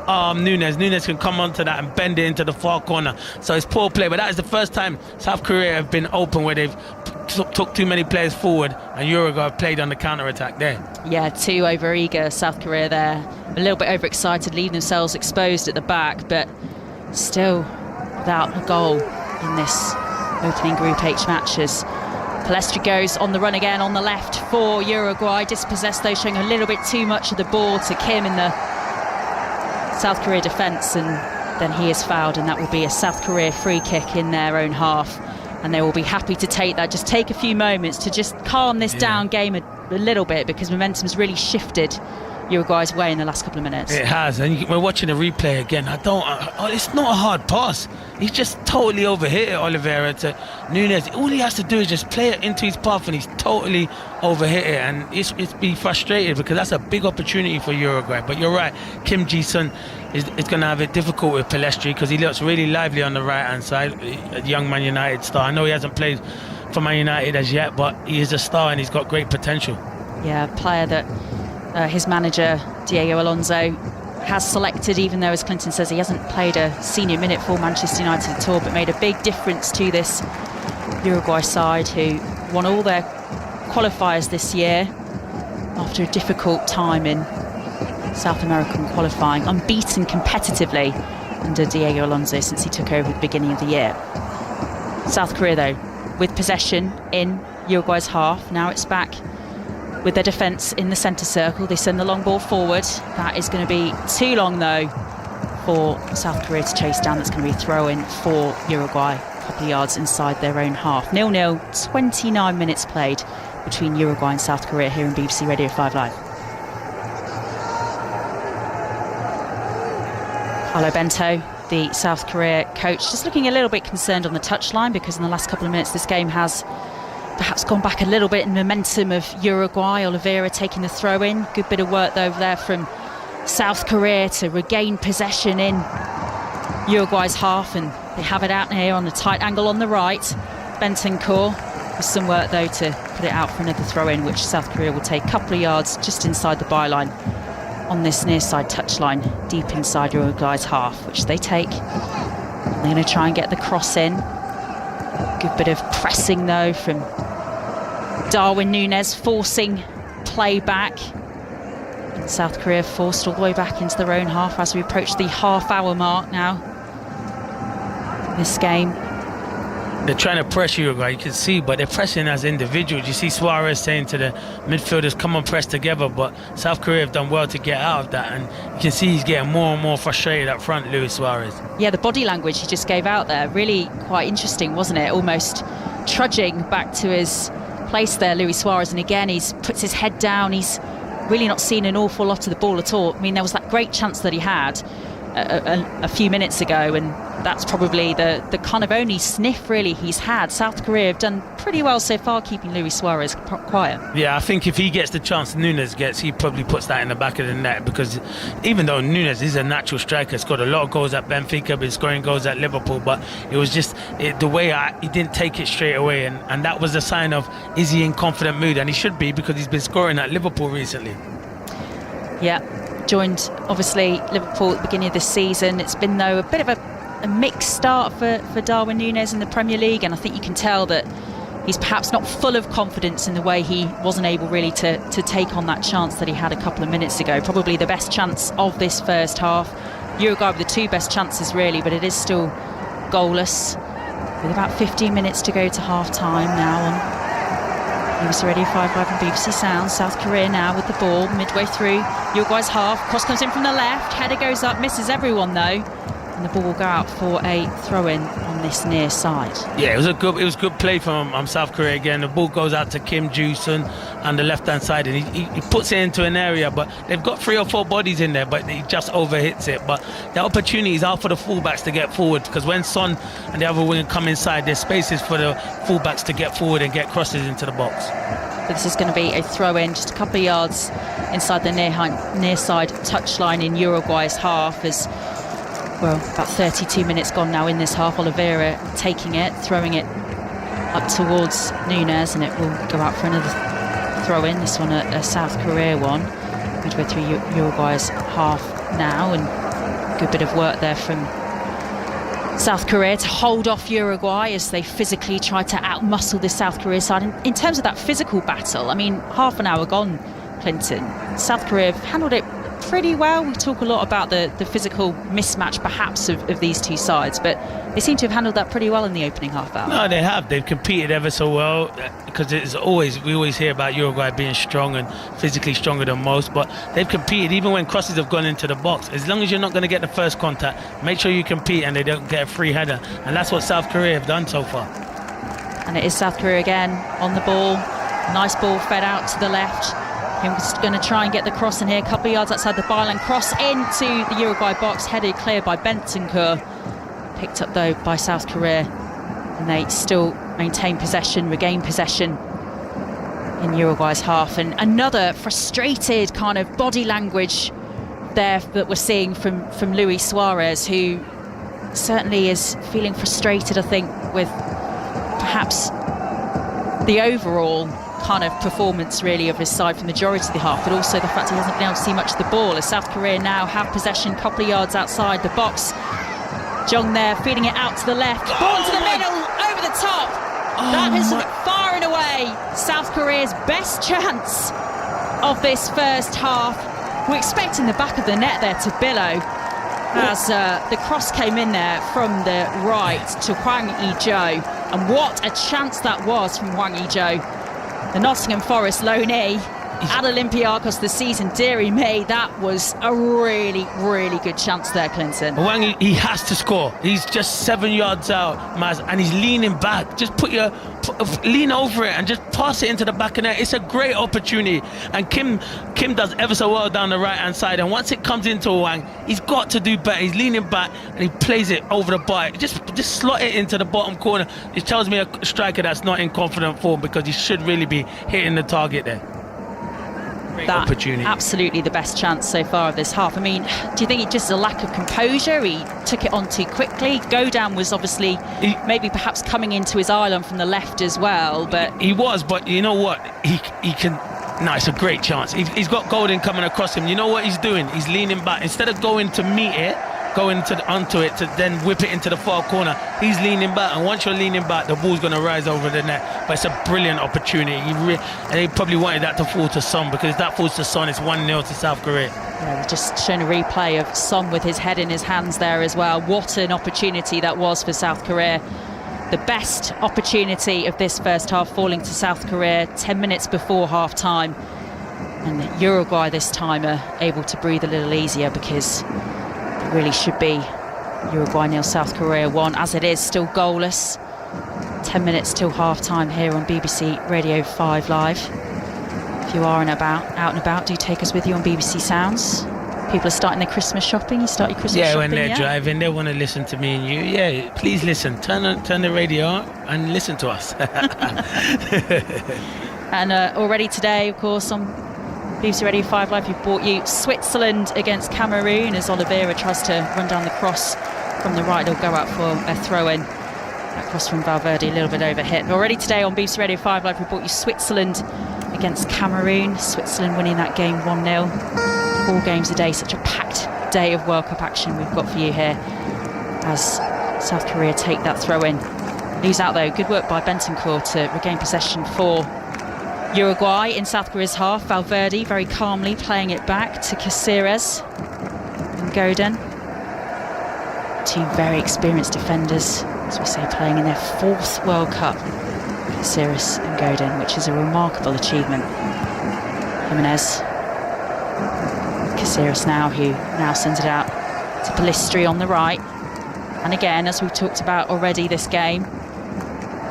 B: Núñez can come onto that and bend it into the far corner. So it's poor play, but that is the first time South Korea have been open where they've took too many players forward, and Uruguay played on the counter-attack there.
A: Yeah, too over-eager, South Korea there. A little bit overexcited, leaving themselves exposed at the back, but still without a goal in this opening Group H matches. Palestra goes on the run again on the left for Uruguay. Dispossessed though, showing a little bit too much of the ball to Kim in the South Korea defence, and then he is fouled, and that will be a South Korea free kick in their own half. And they will be happy to take that. Just take a few moments to just calm this down game a little bit, because momentum's really shifted Uruguay's way in the last couple of minutes. It
B: has, and we're watching the replay again. It's not a hard pass. He's just totally overhit it, Oliveira, to Núñez. All he has to do is just play it into his path, and he's totally overhit it. And it's be frustrated, because that's a big opportunity for Uruguay. But you're right, Kim Ji-sun is going to have it difficult with Palestra, because he looks really lively on the right-hand side, a young Man United star. I know he hasn't played for Man United as yet, but he is a star and he's got great potential. Yeah, a player that his manager, Diego Alonso, has selected, even though, as Clinton says, he hasn't played a senior minute for Manchester United at all, but made a big difference to this Uruguay side, who won all their qualifiers this year after a difficult time in South American qualifying, unbeaten competitively under Diego Alonso since he took over at the beginning of the year. South Korea, though, with possession in Uruguay's half. Now it's back with their defence in the centre circle. They send the long ball forward. That is going to be too long, though, for South Korea to chase down. That's going to be a throw-in for Uruguay.
A: couple of yards inside their own half. 0-0, 29 minutes played between Uruguay and South Korea here on BBC Radio 5 Live. Paulo Bento, the South Korea coach, just looking a little bit concerned on the touchline, because in the last couple of minutes this game has perhaps gone back a little bit in momentum of Uruguay. Oliveira taking the throw in. Good bit of work over there from South Korea to regain possession in Uruguay's half, and they have it out here on a tight angle on the right. Bentancur with some work though to put it out for another throw in, which South Korea will take a couple of yards just inside the byline on this near side touchline, deep inside Uruguay's half, which they take. They're going to try and get the cross in. Good bit of pressing though from Darwin Núñez, forcing play back. And South Korea forced all the way back into their own half as we approach the half-hour mark now. This game.
B: They're trying to press Uruguay, you can see, but they're pressing as individuals. You see Suarez saying to the midfielders, come on, press together, but South Korea have done well to get out of that, and you can see he's getting more and more frustrated up front, Luis Suarez.
A: Yeah, the body language he just gave out there, really quite interesting, wasn't it? Almost trudging back to his place there, Luis Suarez, and again, he puts his head down, he's really not seen an awful lot of the ball at all. I mean, there was that great chance that he had a few minutes ago, and that's probably the kind of only sniff really he's had. South Korea have done pretty well so far keeping Luis Suarez quiet.
B: Yeah, I think if he gets the chance Núñez gets, he probably puts that in the back of the net, because even though Núñez is a natural striker, scored a lot of goals at Benfica, been scoring goals at Liverpool, but it was just the way he didn't take it straight away, and that was a sign of, is he in confident mood? And he should be, because he's been scoring at Liverpool recently.
A: Yeah, joined obviously Liverpool at the beginning of this season. It's been though a bit of a mixed start for Darwin Núñez in the Premier League, and I think you can tell that he's perhaps not full of confidence in the way he wasn't able really to take on that chance that he had a couple of minutes ago. Probably the best chance of this first half. Uruguay with the two best chances really, but it is still goalless with about 15 minutes to go to half time now on BBC Radio 5 Live and BBC Sound. South Korea now with the ball midway through Uruguay's half. Cross comes in from the left, header goes up, misses everyone though, and the ball will go out for a throw-in on this near side. Yeah,
B: it was good play from South Korea again. The ball goes out to Kim Joo-sun on the left-hand side, and he puts it into an area, but they've got 3 or 4 bodies in there, but he just overhits it. But the opportunities are for the fullbacks to get forward, because when Son and the other winger come inside, there's spaces for the fullbacks to get forward and get crosses into the box.
A: But this is going to be a throw-in just a couple of yards inside the near side touchline in Uruguay's half, as well, about 32 minutes gone now in this half. Oliveira taking it, throwing it up towards Núñez, and it will go out for another throw-in. This one a South Korea one, midway through Uruguay's half now, and good bit of work there from South Korea to hold off Uruguay as they physically try to outmuscle this South Korea side. And in terms of that physical battle, I mean, half an hour gone, Clinton, South Korea have handled it pretty well. We talk a lot about the physical mismatch perhaps of these two sides, but they seem to have handled that pretty well in the opening half hour.
B: No, they have. They've competed ever so well, because we always hear about Uruguay being strong and physically stronger than most, but they've competed even when crosses have gone into the box. As long as you're not going to get the first contact, make sure you compete and they don't get a free header, and that's what South Korea have done so far.
A: And it is South Korea again on the ball. Nice ball fed out to the left. He's going to try and get the cross in here, a couple of yards outside the byline. Cross into the Uruguay box, headed clear by Bentancur. Picked up though by South Korea, and they still maintain possession, regain possession in Uruguay's half. And another frustrated kind of body language there that we're seeing from Luis Suarez, who certainly is feeling frustrated, I think, with perhaps the overall kind of performance really of his side for the majority of the half, but also the fact he hasn't been able to see much of the ball, as South Korea now have possession a couple of yards outside the box. Jung there feeding it out to the left, ball into the middle, over the top. That is far and away South Korea's best chance of this first half. We're expecting the back of the net there to billow as the cross came in there from the right to Hwang Ui-jo, and what a chance that was from Hwang Ui-jo, the Nottingham Forest loanee. at Olympiacos this season. Deary me, that was a really, really good chance there, Clinton.
B: Wang, he has to score. He's just 7 yards out, Maz, and he's leaning back. Just lean over it and just pass it into the back of net. It's a great opportunity, and Kim does ever so well down the right hand side, and once it comes into Wang, he's got to do better. He's leaning back and he plays it over the bar. Just slot it into the bottom corner. It tells me a striker that's not in confident form, because he should really be hitting the target there. Great opportunity.
A: Absolutely the best chance so far of this half. I mean, do you think it just a lack of composure? He took it on too quickly. Godan was obviously maybe perhaps coming into his island from the left as well, but
B: he was. But you know what? He can. No, it's a great chance. He's got Golden coming across him. You know what he's doing? He's leaning back instead of going to meet it, going onto it to then whip it into the far corner. He's leaning back, and once you're leaning back, the ball's going to rise over the net. But it's a brilliant opportunity. And he probably wanted that to fall to Son, because if that falls to Son, it's 1-0 to South Korea.
A: Yeah, we've just shown a replay of Son with his head in his hands there as well. What an opportunity that was for South Korea. The best opportunity of this first half falling to South Korea 10 minutes before half-time. And Uruguay this time are able to breathe a little easier, because it really should be Uruguay 0, South Korea 1. As it is, still goalless. 10 minutes till half-time here on BBC Radio 5 Live. If you are out and about, do take us with you on BBC Sounds. People are starting their Christmas shopping. You start your Christmas shopping,
B: when they're driving, they want to listen to me and you. Yeah, please listen. Turn the radio on and listen to us.
A: And already today, of course, on BBC Radio 5 Live, we brought you Switzerland against Cameroon, as Oliveira tries to run down the cross from the right. He'll go out for a throw-in. That cross from Valverde, a little bit overhit. But already today on BBC Radio 5 Live, we brought you Switzerland against Cameroon. Switzerland winning that game 1-0. 4 games a day, such a packed day of World Cup action we've got for you here, as South Korea take that throw-in. Lose out though. Good work by Bentancur to regain possession for Uruguay in South Korea's half. Valverde very calmly playing it back to Caceres and Godin. 2 very experienced defenders, as we say, playing in their 4th World Cup. Caceres and Godin, which is a remarkable achievement. Jimenez. Caceres now, who now sends it out to Pellistri on the right. And again, as we've talked about already this game,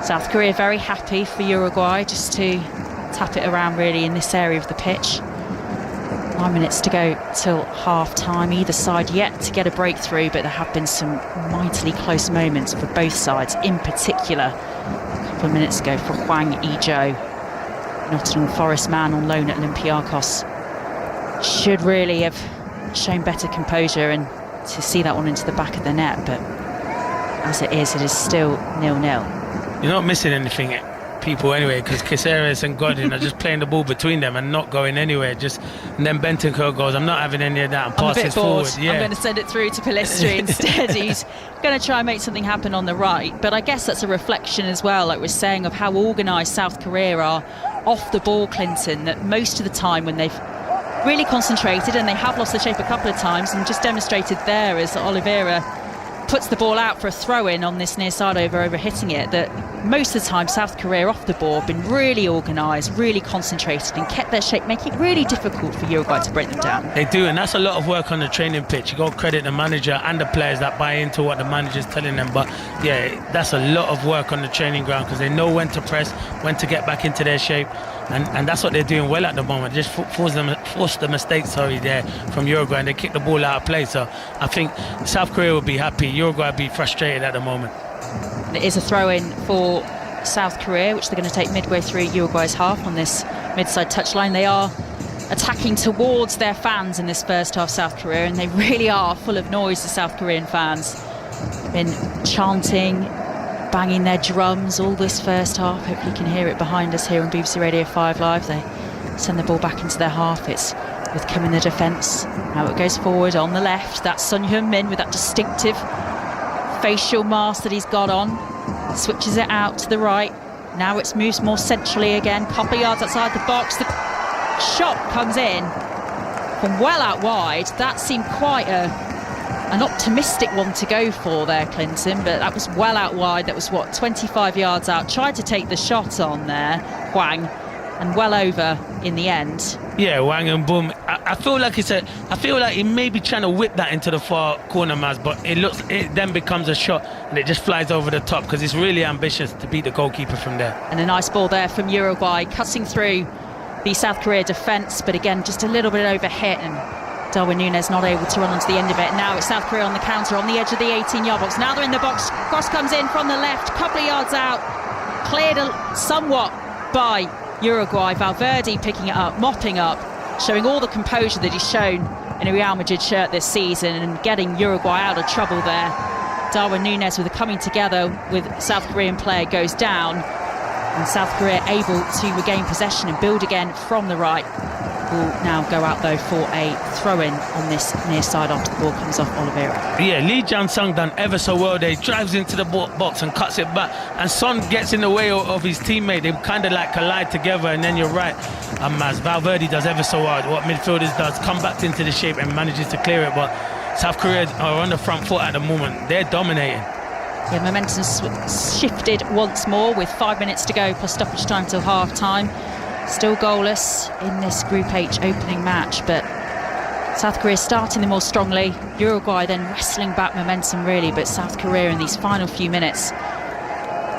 A: South Korea very happy for Uruguay just to tap it around really in this area of the pitch. 9 minutes to go till half-time. Either side yet to get a breakthrough, but there have been some mightily close moments for both sides, in particular a couple of minutes ago for Hwang Ee-jo, Nottingham Forest man on loan at Olympiacos. Should really have shown better composure and to see that one into the back of the net, but as it is still 0-0.
B: You're not missing anything, people, anyway, because Caceres and Godin are just playing the ball between them and not going anywhere. And then Bentancur goes, I'm not having any of that, and passes forward. Yeah.
A: I'm going to send it through to Pellistri instead. He's going to try and make something happen on the right, but I guess that's a reflection as well, like we're saying, of how organised South Korea are off the ball, Clinton, that most of the time when they've really concentrated, and they have lost the shape a couple of times, and just demonstrated there as Oliveira puts the ball out for a throw-in on this near side over hitting it, that most of the time South Korea off the ball have been really organised, really concentrated, and kept their shape, making it really difficult for Uruguay to break them down.
B: They do, and that's a lot of work on the training pitch. You got to credit the manager and the players that buy into what the manager's telling them, but yeah, that's a lot of work on the training ground, because they know when to press, when to get back into their shape. And that's what they're doing well at the moment. Just force the mistakes, there from Uruguay, and they kick the ball out of play. So I think South Korea will be happy. Uruguay will be frustrated at the moment.
A: It is a throw-in for South Korea, which they're going to take midway through Uruguay's half on this mid-side touchline. They are attacking towards their fans in this first half, South Korea, and they really are full of noise, the South Korean fans. Been chanting, banging their drums all this first half. Hopefully you can hear it behind us here on BBC Radio 5 Live. They send the ball back into their half. It's with Kim in the defence. Now it goes forward on the left. That's Son Heung-min with that distinctive facial mask that he's got on. Switches it out to the right. Now it's moves more centrally again. Couple of yards outside the box. The shot comes in from well out wide. That seemed quite an optimistic one to go for there, Clinton, but that was well out wide. That was 25 yards out. Tried to take the shot on there, Hwang, and well over in the end.
B: Yeah, Wang and boom. I feel like he may be trying to whip that into the far corner, Maz, but it then becomes a shot and it just flies over the top because it's really ambitious to beat the goalkeeper from there.
A: And a nice ball there from Uruguay, cutting through the South Korea defence, but again, just a little bit overhit, and Darwin Núñez not able to run onto the end of it. Now it's South Korea on the counter on the edge of the 18-yard box. Now they're in the box. Cross comes in from the left, couple of yards out, cleared somewhat by Uruguay. Valverde picking it up, mopping up, showing all the composure that he's shown in a Real Madrid shirt this season and getting Uruguay out of trouble there. Darwin Núñez with the coming together with South Korean player goes down, and South Korea able to regain possession and build again from the right. Will now go out though for a throw-in on this near side after the ball comes off Oliveira.
B: Yeah, Lee Jansung done ever so well there. He drives into the box and cuts it back, and Son gets in the way of his teammate. They kind of like collide together, and then you're right, as Valverde does ever so well what midfielders does, come back into the shape and manages to clear it. But South Korea are on the front foot at the moment. They're dominating.
A: Yeah, momentum shifted once more with 5 minutes to go plus stoppage time till half time. Still goalless in this Group H opening match, but South Korea starting the more strongly. Uruguay then wrestling back momentum really, but South Korea in these final few minutes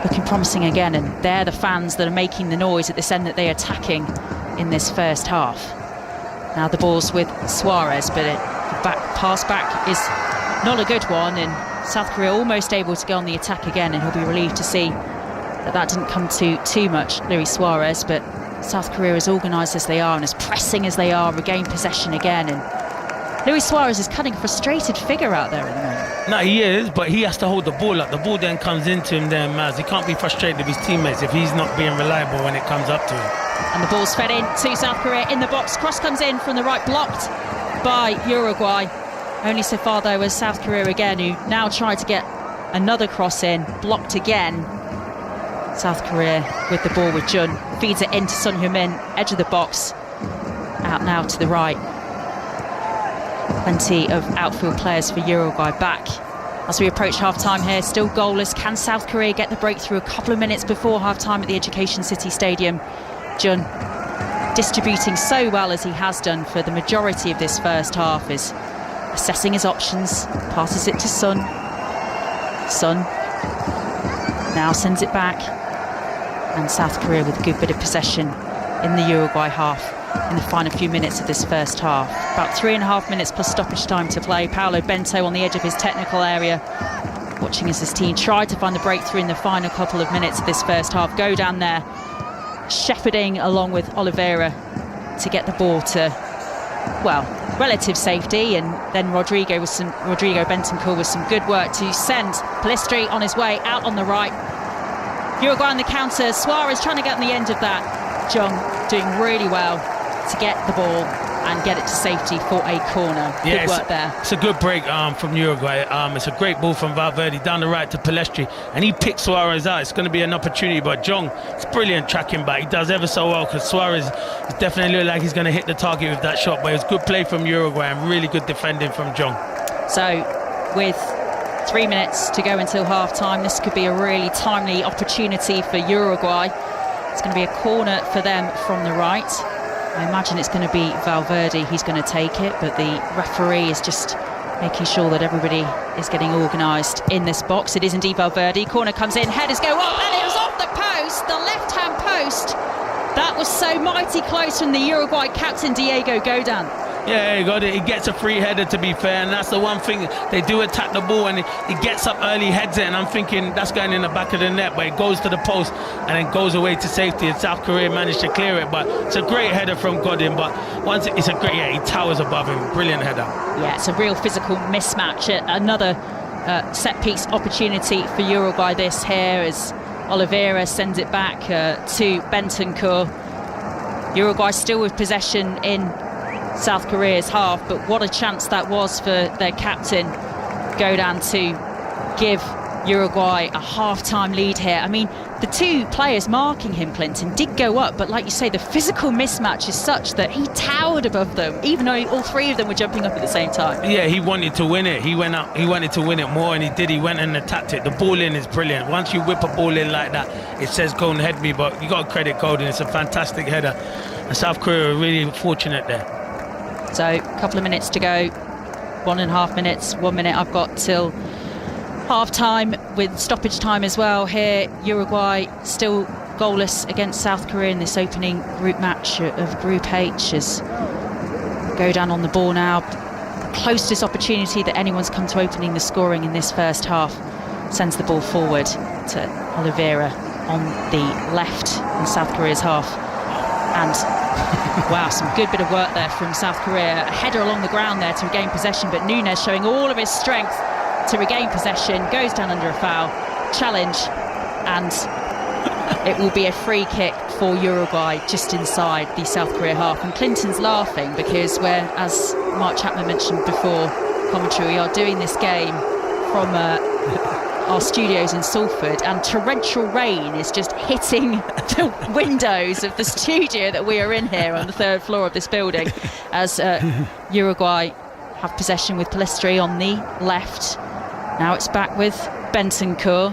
A: looking promising again, and they're the fans that are making the noise at this end that they're attacking in this first half. Now the ball's with Suarez, but the pass back is not a good one, and South Korea almost able to go on the attack again, and he'll be relieved to see that didn't come to too much Luis Suarez. But South Korea, as organised as they are and as pressing as they are, regain possession again, and Luis Suarez is cutting a frustrated figure out there at the moment.
B: No, he is, but he has to hold the ball up. The ball then comes into him there, Maz. He can't be frustrated with his teammates if he's not being reliable when it comes up to him.
A: And the ball's fed in to South Korea in the box. Cross comes in from the right, blocked by Uruguay. Only so far though as South Korea again, who now try to get another cross in, blocked again. South Korea with the ball with Jun, feeds it into Son Heung-min, edge of the box, out now to the right. Plenty of outfield players for Uruguay back. As we approach half-time here, still goalless. Can South Korea get the breakthrough a couple of minutes before half-time at the Education City Stadium? Jun, distributing so well as he has done for the majority of this first half, is assessing his options, passes it to Son. Son now sends it back, and South Korea with a good bit of possession in the Uruguay half in the final few minutes of this first half. About 3.5 minutes plus stoppage time to play. Paolo Bento on the edge of his technical area, watching as his team tried to find the breakthrough in the final couple of minutes of this first half. Go down there, shepherding along with Oliveira to get the ball to, well, relative safety, and then Rodrigo Bentancur with some good work to send Pellistri on his way out on the right. Uruguay on the counter, Suarez trying to get on the end of that. Jung doing really well to get the ball and get it to safety for a corner. Good work there.
B: It's a good break from Uruguay. It's a great ball from Valverde down the right to Pellistri, and he picks Suarez out. It's going to be an opportunity, but Jung, it's brilliant tracking back. He does ever so well, because Suarez definitely look like he's going to hit the target with that shot, but it was good play from Uruguay and really good defending from Jung.
A: So with 3 minutes to go until half-time, this could be a really timely opportunity for Uruguay. It's going to be a corner for them from the right. I imagine it's going to be Valverde, he's going to take it, but the referee is just making sure that everybody is getting organised in this box. It is indeed Valverde. Corner comes in, headers go up, and it was off the post, the left-hand post. That was so mighty close from the Uruguay captain, Diego Godin.
B: Yeah, he got it. He gets a free header, to be fair, and that's the one thing. They do attack the ball, and he gets up early, heads it, and I'm thinking that's going in the back of the net, but it goes to the post and then goes away to safety, and South Korea managed to clear it. But it's a great header from Godin, but once it's a great, he towers above him. Brilliant header. Yeah,
A: it's a real physical mismatch. Another set-piece opportunity for Uruguay this here, as Oliveira sends it back to Bentancur. Uruguay still with possession in South Korea's half, but what a chance that was for their captain Godin to give Uruguay a half-time lead here. I mean, the two players marking him, Clinton, did go up, but like you say, the physical mismatch is such that he towered above them, even though all three of them were jumping up at the same time.
B: Yeah, he wanted to win it. He went up, he wanted to win it more, and he did. He went and attacked it. The ball in is brilliant. Once you whip a ball in like that, it says go and head me, but you got to credit Golden. It's a fantastic header. And South Korea are really fortunate there.
A: So, a couple of minutes to go. 1.5 minutes, 1 minute I've got till half-time with stoppage time as well here. Uruguay still goalless against South Korea in this opening group match of Group H as go down on the ball now. Closest opportunity that anyone's come to opening the scoring in this first half. Sends the ball forward to Oliveira on the left in South Korea's half. And wow, some good bit of work there from South Korea. A header along the ground there to regain possession, but Nunes showing all of his strength to regain possession, goes down under a foul, challenge, and it will be a free kick for Uruguay just inside the South Korea half. And Clinton's laughing because we're, as Mark Chapman mentioned before commentary, we are doing this game from our studios in Salford, and torrential rain is just hitting the windows of the studio that we are in here on the third floor of this building as Uruguay have possession with Palestri on the left. Now it's back with Bentancur.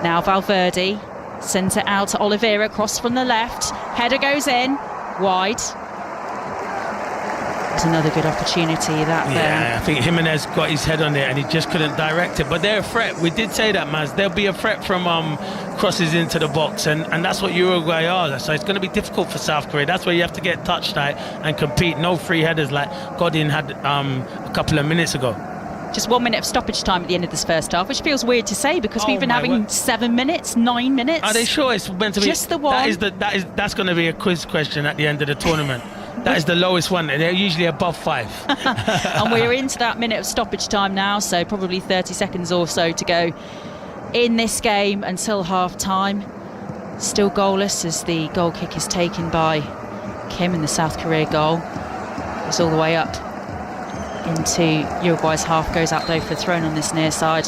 A: Now Valverde sends it out to Oliveira, cross from the left. Header goes in, wide. It's another good opportunity that there.
B: Yeah, I think Jimenez got his head on it and he just couldn't direct it. But they're a threat. We did say that, Maz. There'll be a threat from crosses into the box, and that's what Uruguay are. So it's going to be difficult for South Korea. That's where you have to get touch tight and compete. No free headers like Godin had a couple of minutes ago.
A: Just 1 minute of stoppage time at the end of this first half, which feels weird to say because we've been having 7 minutes, 9 minutes.
B: Are they sure it's meant to be?
A: Just the one.
B: That's going to be a quiz question at the end of the tournament. That is the lowest one. They're usually above 5.
A: And we're into that minute of stoppage time now, so probably 30 seconds or so to go in this game until half time. Still goalless as the goal kick is taken by Kim, and the South Korea goal goes all the way up into Uruguay's half, goes out though for a thrown on this near side.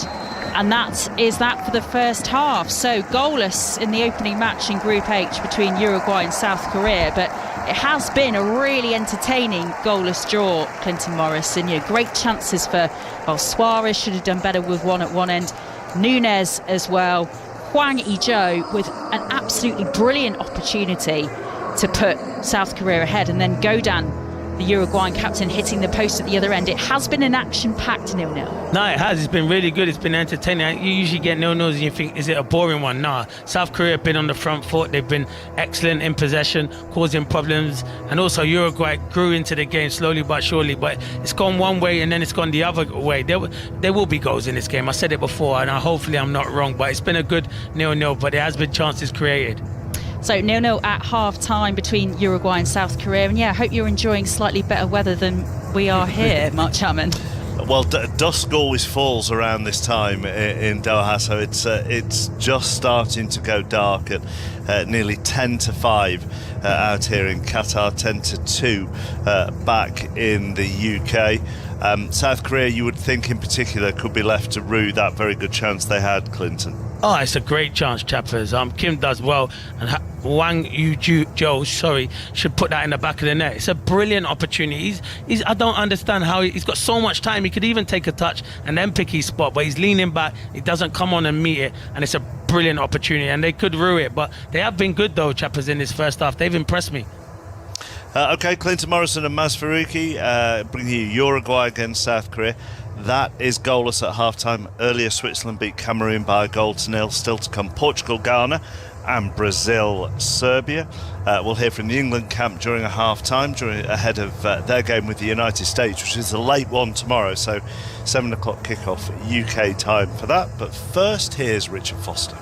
A: And that is that for the first half. So goalless in the opening match in Group H between Uruguay and South Korea, but it has been a really entertaining goalless draw, Clinton Morris, and great chances for, well, Suarez should have done better with one at one end, Nunes as well, Hwang Ee-jo with an absolutely brilliant opportunity to put South Korea ahead, and then Godan, the Uruguayan captain, hitting the post at the other end. It has been an action-packed 0-0.
B: No, it has. It's been really good. It's been entertaining. You usually get 0-0s and you think, is it a boring one? Nah. South Korea have been on the front foot. They've been excellent in possession, causing problems. And also Uruguay grew into the game slowly but surely. But it's gone one way and then it's gone the other way. There will be goals in this game. I said it before, and hopefully I'm not wrong. But it's been a good 0-0, but there has been chances created.
A: So 0-0 at half-time between Uruguay and South Korea. And I hope you're enjoying slightly better weather than we are here, Mark Chapman.
C: Well, dusk always falls around this time in Doha, so it's just starting to go dark at nearly 10 to 5 out here in Qatar, 10 to 2 back in the UK. South Korea, you would think in particular, could be left to rue that very good chance they had, Clinton.
B: Oh, it's a great chance, chappers. Kim does well, and Hwang Ee-jo, should put that in the back of the net. It's a brilliant opportunity. I don't understand how he's got so much time. He could even take a touch and then pick his spot, but he's leaning back. He doesn't come on and meet it, and it's a brilliant opportunity. And they could rue it, but they have been good though, chappers, in this first half. They've impressed me.
C: Okay, Clinton Morrison and Maz Faruqi bringing you Uruguay against South Korea. That is goalless at half-time. Earlier, Switzerland beat Cameroon by 1-0. Still to come, Portugal, Ghana, and Brazil, Serbia. We'll hear from the England camp during a half-time, ahead of their game with the United States, which is a late one tomorrow. So 7 o'clock kickoff UK time for that. But first, here's Richard Foster.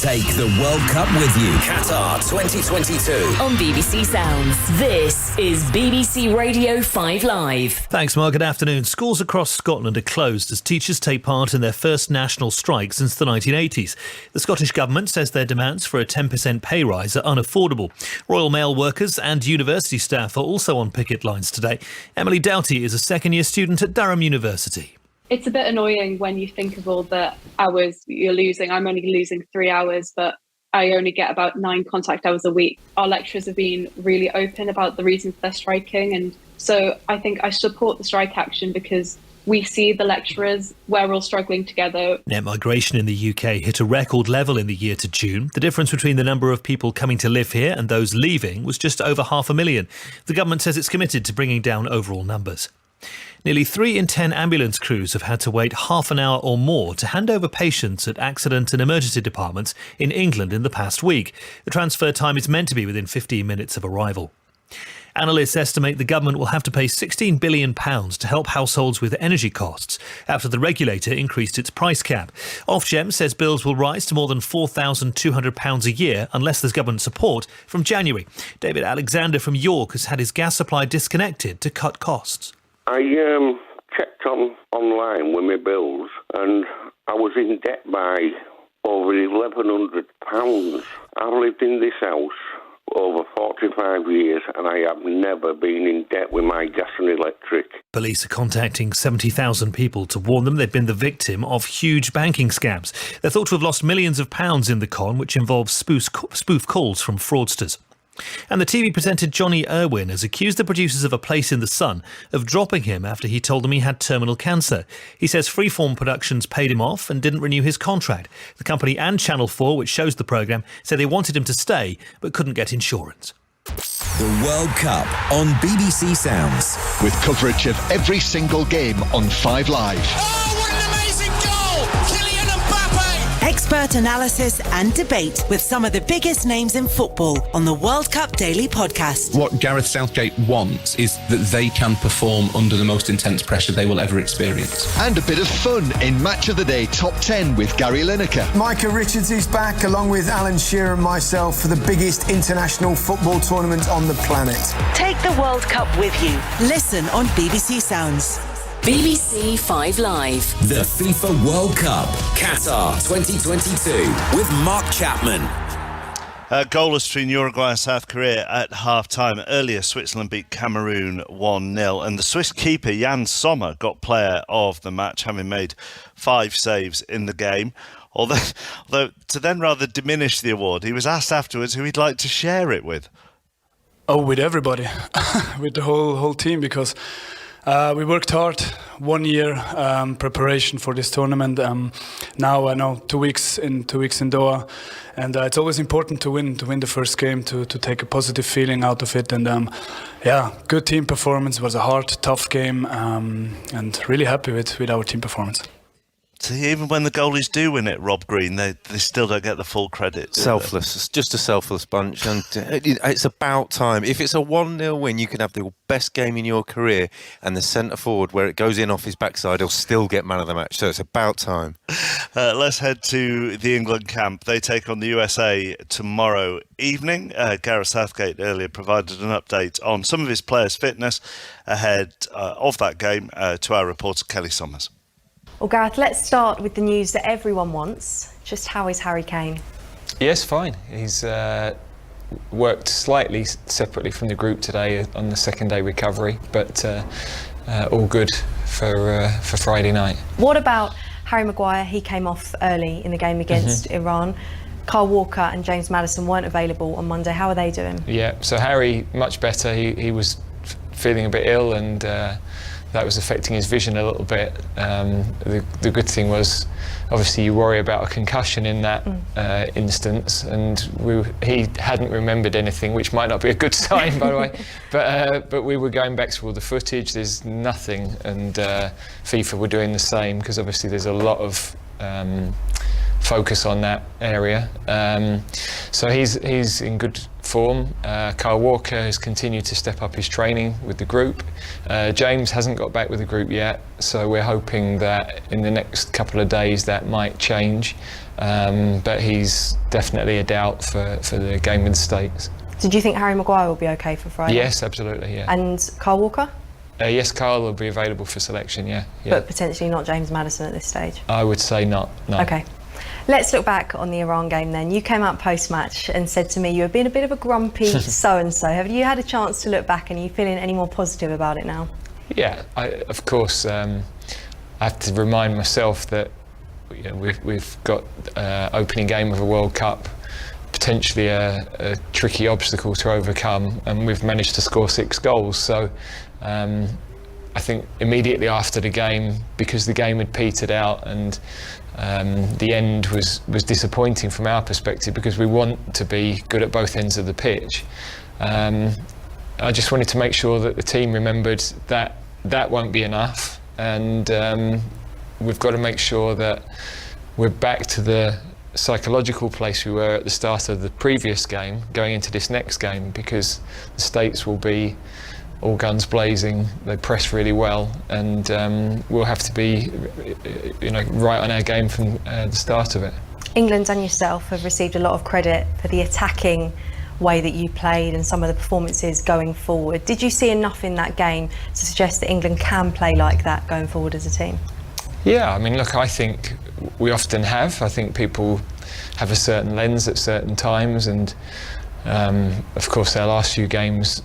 D: Take the World Cup with you. Qatar 2022.
E: On BBC Sounds, this is BBC Radio 5 Live.
F: Thanks, Mark. Good afternoon. Schools across Scotland are closed as teachers take part in their first national strike since the 1980s. The Scottish Government says their demands for a 10% pay rise are unaffordable. Royal Mail workers and university staff are also on picket lines today. Emily Doughty is a second-year student at Durham University.
G: It's a bit annoying when you think of all the hours you're losing. I'm only losing 3 hours, but I only get about 9 contact hours a week. Our lecturers have been really open about the reasons they're striking. And so I think I support the strike action because we see the lecturers, we're all struggling together.
F: Net migration in the UK hit a record level in the year to June. The difference between the number of people coming to live here and those leaving was just over 500,000. The government says it's committed to bringing down overall numbers. Nearly 3 in 10 ambulance crews have had to wait half an hour or more to hand over patients at accident and emergency departments in England in the past week. The transfer time is meant to be within 15 minutes of arrival. Analysts estimate the government will have to pay £16 billion to help households with energy costs after the regulator increased its price cap. Ofgem says bills will rise to more than £4,200 a year unless there's government support from January. David Alexander from York has had his gas supply disconnected to cut costs.
H: I checked online with my bills and I was in debt by over £1,100. I've lived in this house over 45 years and I have never been in debt with my gas and electric.
F: Police are contacting 70,000 people to warn them they've been the victim of huge banking scams. They're thought to have lost millions of pounds in the con, which involves spoof calls from fraudsters. And the TV presenter Johnny Irwin has accused the producers of A Place in the Sun of dropping him after he told them he had terminal cancer. He says Freeform Productions paid him off and didn't renew his contract. The company and Channel 4, which shows the programme, said they wanted him to stay but couldn't get insurance.
D: The World Cup on BBC Sounds.
I: With coverage of every single game on 5 Live.
J: Oh, what an amazing goal! Kylian Mbappe!
K: Expert analysis and debate with some of the biggest names in football on the World Cup Daily podcast.
L: What Gareth Southgate wants is that they can perform under the most intense pressure they will ever experience.
I: And a bit of fun in Match of the Day Top 10 with Gary Lineker.
M: Micah Richards is back along with Alan Shearer and myself for the biggest international football tournament on the planet.
K: Take the World Cup with you. Listen on BBC Sounds.
E: BBC 5 Live.
D: The FIFA World Cup, Qatar 2022 with Mark Chapman.
C: Goalless between Uruguay and South Korea at half-time. Earlier, Switzerland beat Cameroon 1-0. And the Swiss keeper, Jan Sommer, got player of the match, having made 5 saves in the game. Although to then rather diminish the award, he was asked afterwards who he'd like to share it with.
N: Oh, with everybody. With the whole team, because we worked hard 1 year preparation for this tournament. Now I know 2 weeks in Doha, and it's always important to win the first game to take a positive feeling out of it. And good team performance. It was a hard, tough game, and really happy with our team performance.
C: So even when the goalies do win it, Rob Green, they still don't get the full credit.
O: Selfless. It's just a selfless bunch. And it's about time. If it's a 1-0 win, you can have the best game in your career, and the centre forward, where it goes in off his backside, he'll still get man of the match. So it's about time.
C: Let's head to the England camp. They take on the USA tomorrow evening. Gareth Southgate earlier provided an update on some of his players' fitness ahead of that game to our reporter Kelly Summers.
P: Well, Gareth, let's start with the news that everyone wants. Just how is Harry Kane?
Q: Yes, fine. He's worked slightly separately from the group today on the second day recovery, but all good for Friday night.
P: What about Harry Maguire? He came off early in the game against Iran. Kyle Walker and James Maddison weren't available on Monday. How are they doing? Yeah, so Harry, much better. He was feeling a bit ill, and that was affecting his vision a little bit. The good thing was, obviously you worry about a concussion in that instance, and he hadn't remembered anything, which might not be a good sign, by the way. But we were going back through all the footage. There's nothing, and FIFA were doing the same, because obviously there's a lot of focus on that area. So he's in good form. Kyle Walker has continued to step up his training with the group. James hasn't got back with the group yet, so we're hoping that in the next couple of days that might change. But he's definitely a doubt for the game with the States. Did you think Harry Maguire will be okay for Friday? Yes, absolutely, yeah. And Kyle Walker? Yes, Kyle will be available for selection, yeah. But potentially not James Maddison at this stage? I would say not, no. Okay. Let's look back on the Iran game then. You came out post-match and said to me you were being a bit of a grumpy so-and-so. Have you had a chance to look back, and are you feeling any more positive about it now? Yeah, of course.
Q: I have to remind myself that we've got opening game of a World Cup, potentially a tricky obstacle to overcome, and we've managed to score 6 goals. So I think immediately after the game, because the game had petered out and the end was disappointing from our perspective, because we want to be good at both ends of the pitch, I just wanted to make sure that the team remembered that that won't be enough, and we've got to make sure that we're back to the psychological place we were at the start of the previous game going into this next game, because the States will be all guns blazing. They press really well, and we'll have to be right on our game from the start of it.
P: England and yourself have received a lot of credit for the attacking way that you played and some of the performances going forward. Did you see enough in that game to suggest that England can play like that going forward as a team?
Q: Yeah, I mean, look, I think we often have. I think people have a certain lens at certain times, and of course our last few games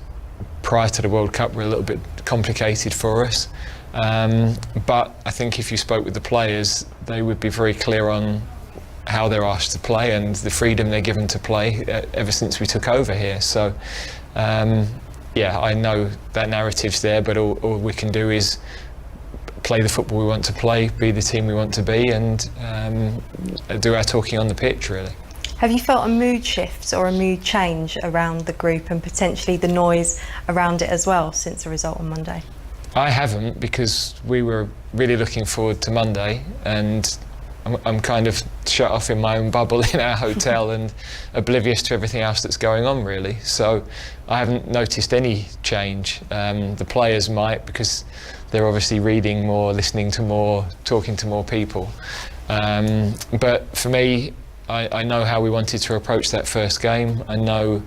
Q: prior to the World Cup were a little bit complicated for us. But I think if you spoke with the players, they would be very clear on how they're asked to play and the freedom they're given to play ever since we took over here. So, yeah, I know that narrative's there, but all we can do is play the football we want to play, be the team we want to be, and do our talking on the pitch, really.
P: Have you felt a mood shift or a mood change around the group and potentially the noise around it as well since the result on Monday?
Q: I haven't, because we were really looking forward to Monday, and I'm kind of shut off in my own bubble in our hotel and oblivious to everything else that's going on, really. So I haven't noticed any change. The players might, because they're obviously reading more, listening to more, talking to more people. But for me, I know how we wanted to approach that first game. I know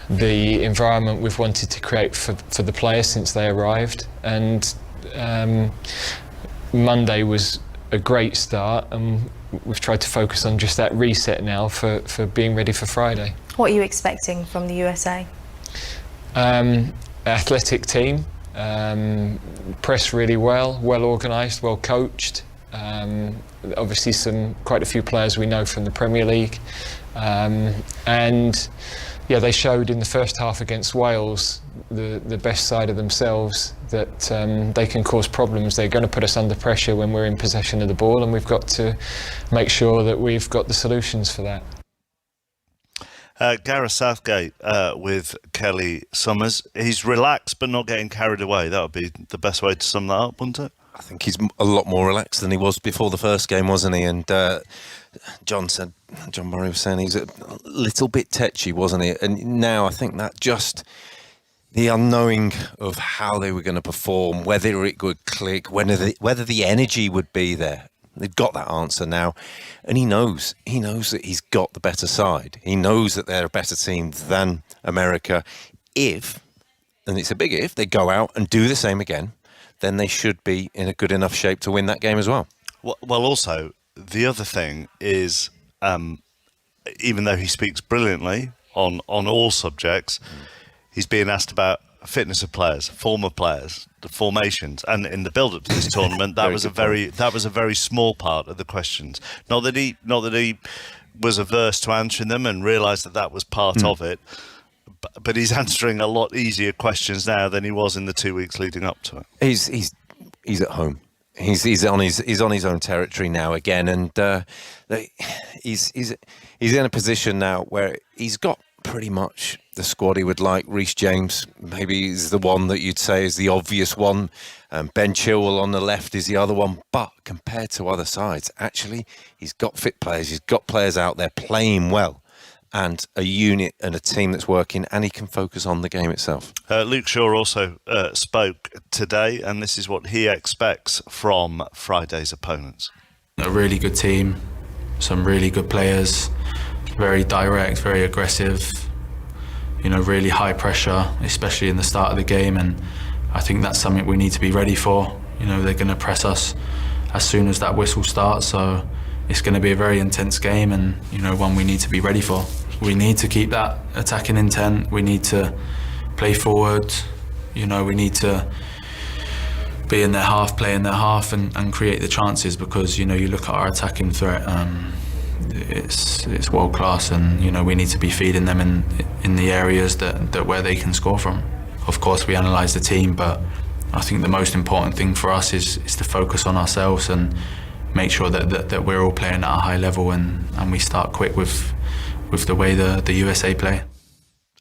Q: the environment we've wanted to create for the players since they arrived, and Monday was a great start, and we've tried to focus on just that reset now for being ready for Friday.
P: What are you expecting from the USA?
Q: Athletic team, press really well organised, well coached. Obviously quite a few players we know from the Premier League, and yeah, they showed in the first half against Wales the best side of themselves, that they can cause problems. They're going to put us under pressure when we're in possession of the ball, and we've got to make sure that we've got the solutions for that.
C: Gareth Southgate with Kelly Summers. He's relaxed but not getting carried away. That would be the best way to sum that up, wouldn't it?
O: I think he's a lot more relaxed than he was before the first game, wasn't he? And John Murray was saying he's a little bit tetchy, wasn't he? And now I think that just the unknowing of how they were going to perform, whether it would click, whether the energy would be there. They've got that answer now, and he knows that he's got the better side. He knows that they're a better team than America. If, and it's a big if, they go out and do the same again, then they should be in a good enough shape to win that game as well.
C: Well, also, the other thing is, even though he speaks brilliantly on all subjects, he's being asked about fitness of players, form of players, the formations, and in the build-up to this tournament, that was a very small part of the questions. Not that he was averse to answering them and realised that was part of it, but he's answering a lot easier questions now than he was in the 2 weeks leading up to it.
O: He's at home. He's on his own territory now again, and he's in a position now where he's got pretty much the squad he would like. Reece James maybe is the one that you'd say is the obvious one. Ben Chilwell on the left is the other one. But compared to other sides, actually, he's got fit players. He's got players out there playing well, and a unit and a team that's working, and he can focus on the game itself.
C: Luke Shaw also spoke today, and this is what he expects from Friday's opponents.
R: A really good team, some really good players, very direct, very aggressive, really high pressure, especially in the start of the game, and I think that's something we need to be ready for. They're going to press us as soon as that whistle starts, so it's going to be a very intense game, and one we need to be ready for. We need to keep that attacking intent. We need to play forward. We need to be in their half, play in their half, and create the chances, because you look at our attacking threat, it's world class, and we need to be feeding them in the areas that where they can score from. Of course, we analyse the team, but I think the most important thing for us is to focus on ourselves and make sure that we're all playing at a high level, and we start quick with the way the USA play.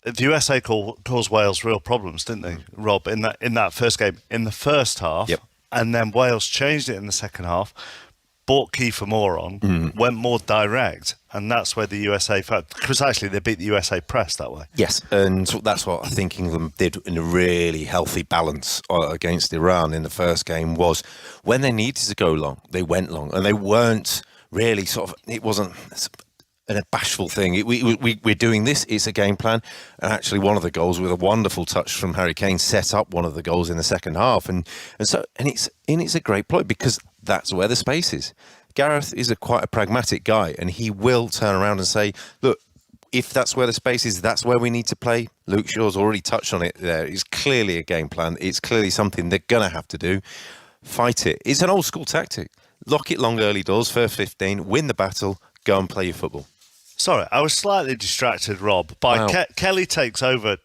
C: The USA caused Wales real problems, didn't they, Rob, in that first game, in the first half.
O: Yep.
C: And then Wales changed it in the second half, brought Kiefer Moore on, went more direct, and that's where the USA because actually they beat the USA press that way.
O: Yes, and that's what I think England did in a really healthy balance against Iran in the first game, was when they needed to go long, they went long, and they weren't really it wasn't a bashful thing. We're doing this, it's a game plan, and actually one of the goals, with a wonderful touch from Harry Kane, set up one of the goals in the second half, and it's a great ploy, because that's where the space is. Gareth is quite a pragmatic guy, and he will turn around and say, look, if that's where the space is, that's where we need to play. Luke Shaw's already touched on it there. It's clearly a game plan. It's clearly something they're going to have to do. Fight it. It's an old school tactic. Lock it long early doors, first 15, win the battle, go and play your football.
C: Sorry, I was slightly distracted, Rob, by Kelly takes over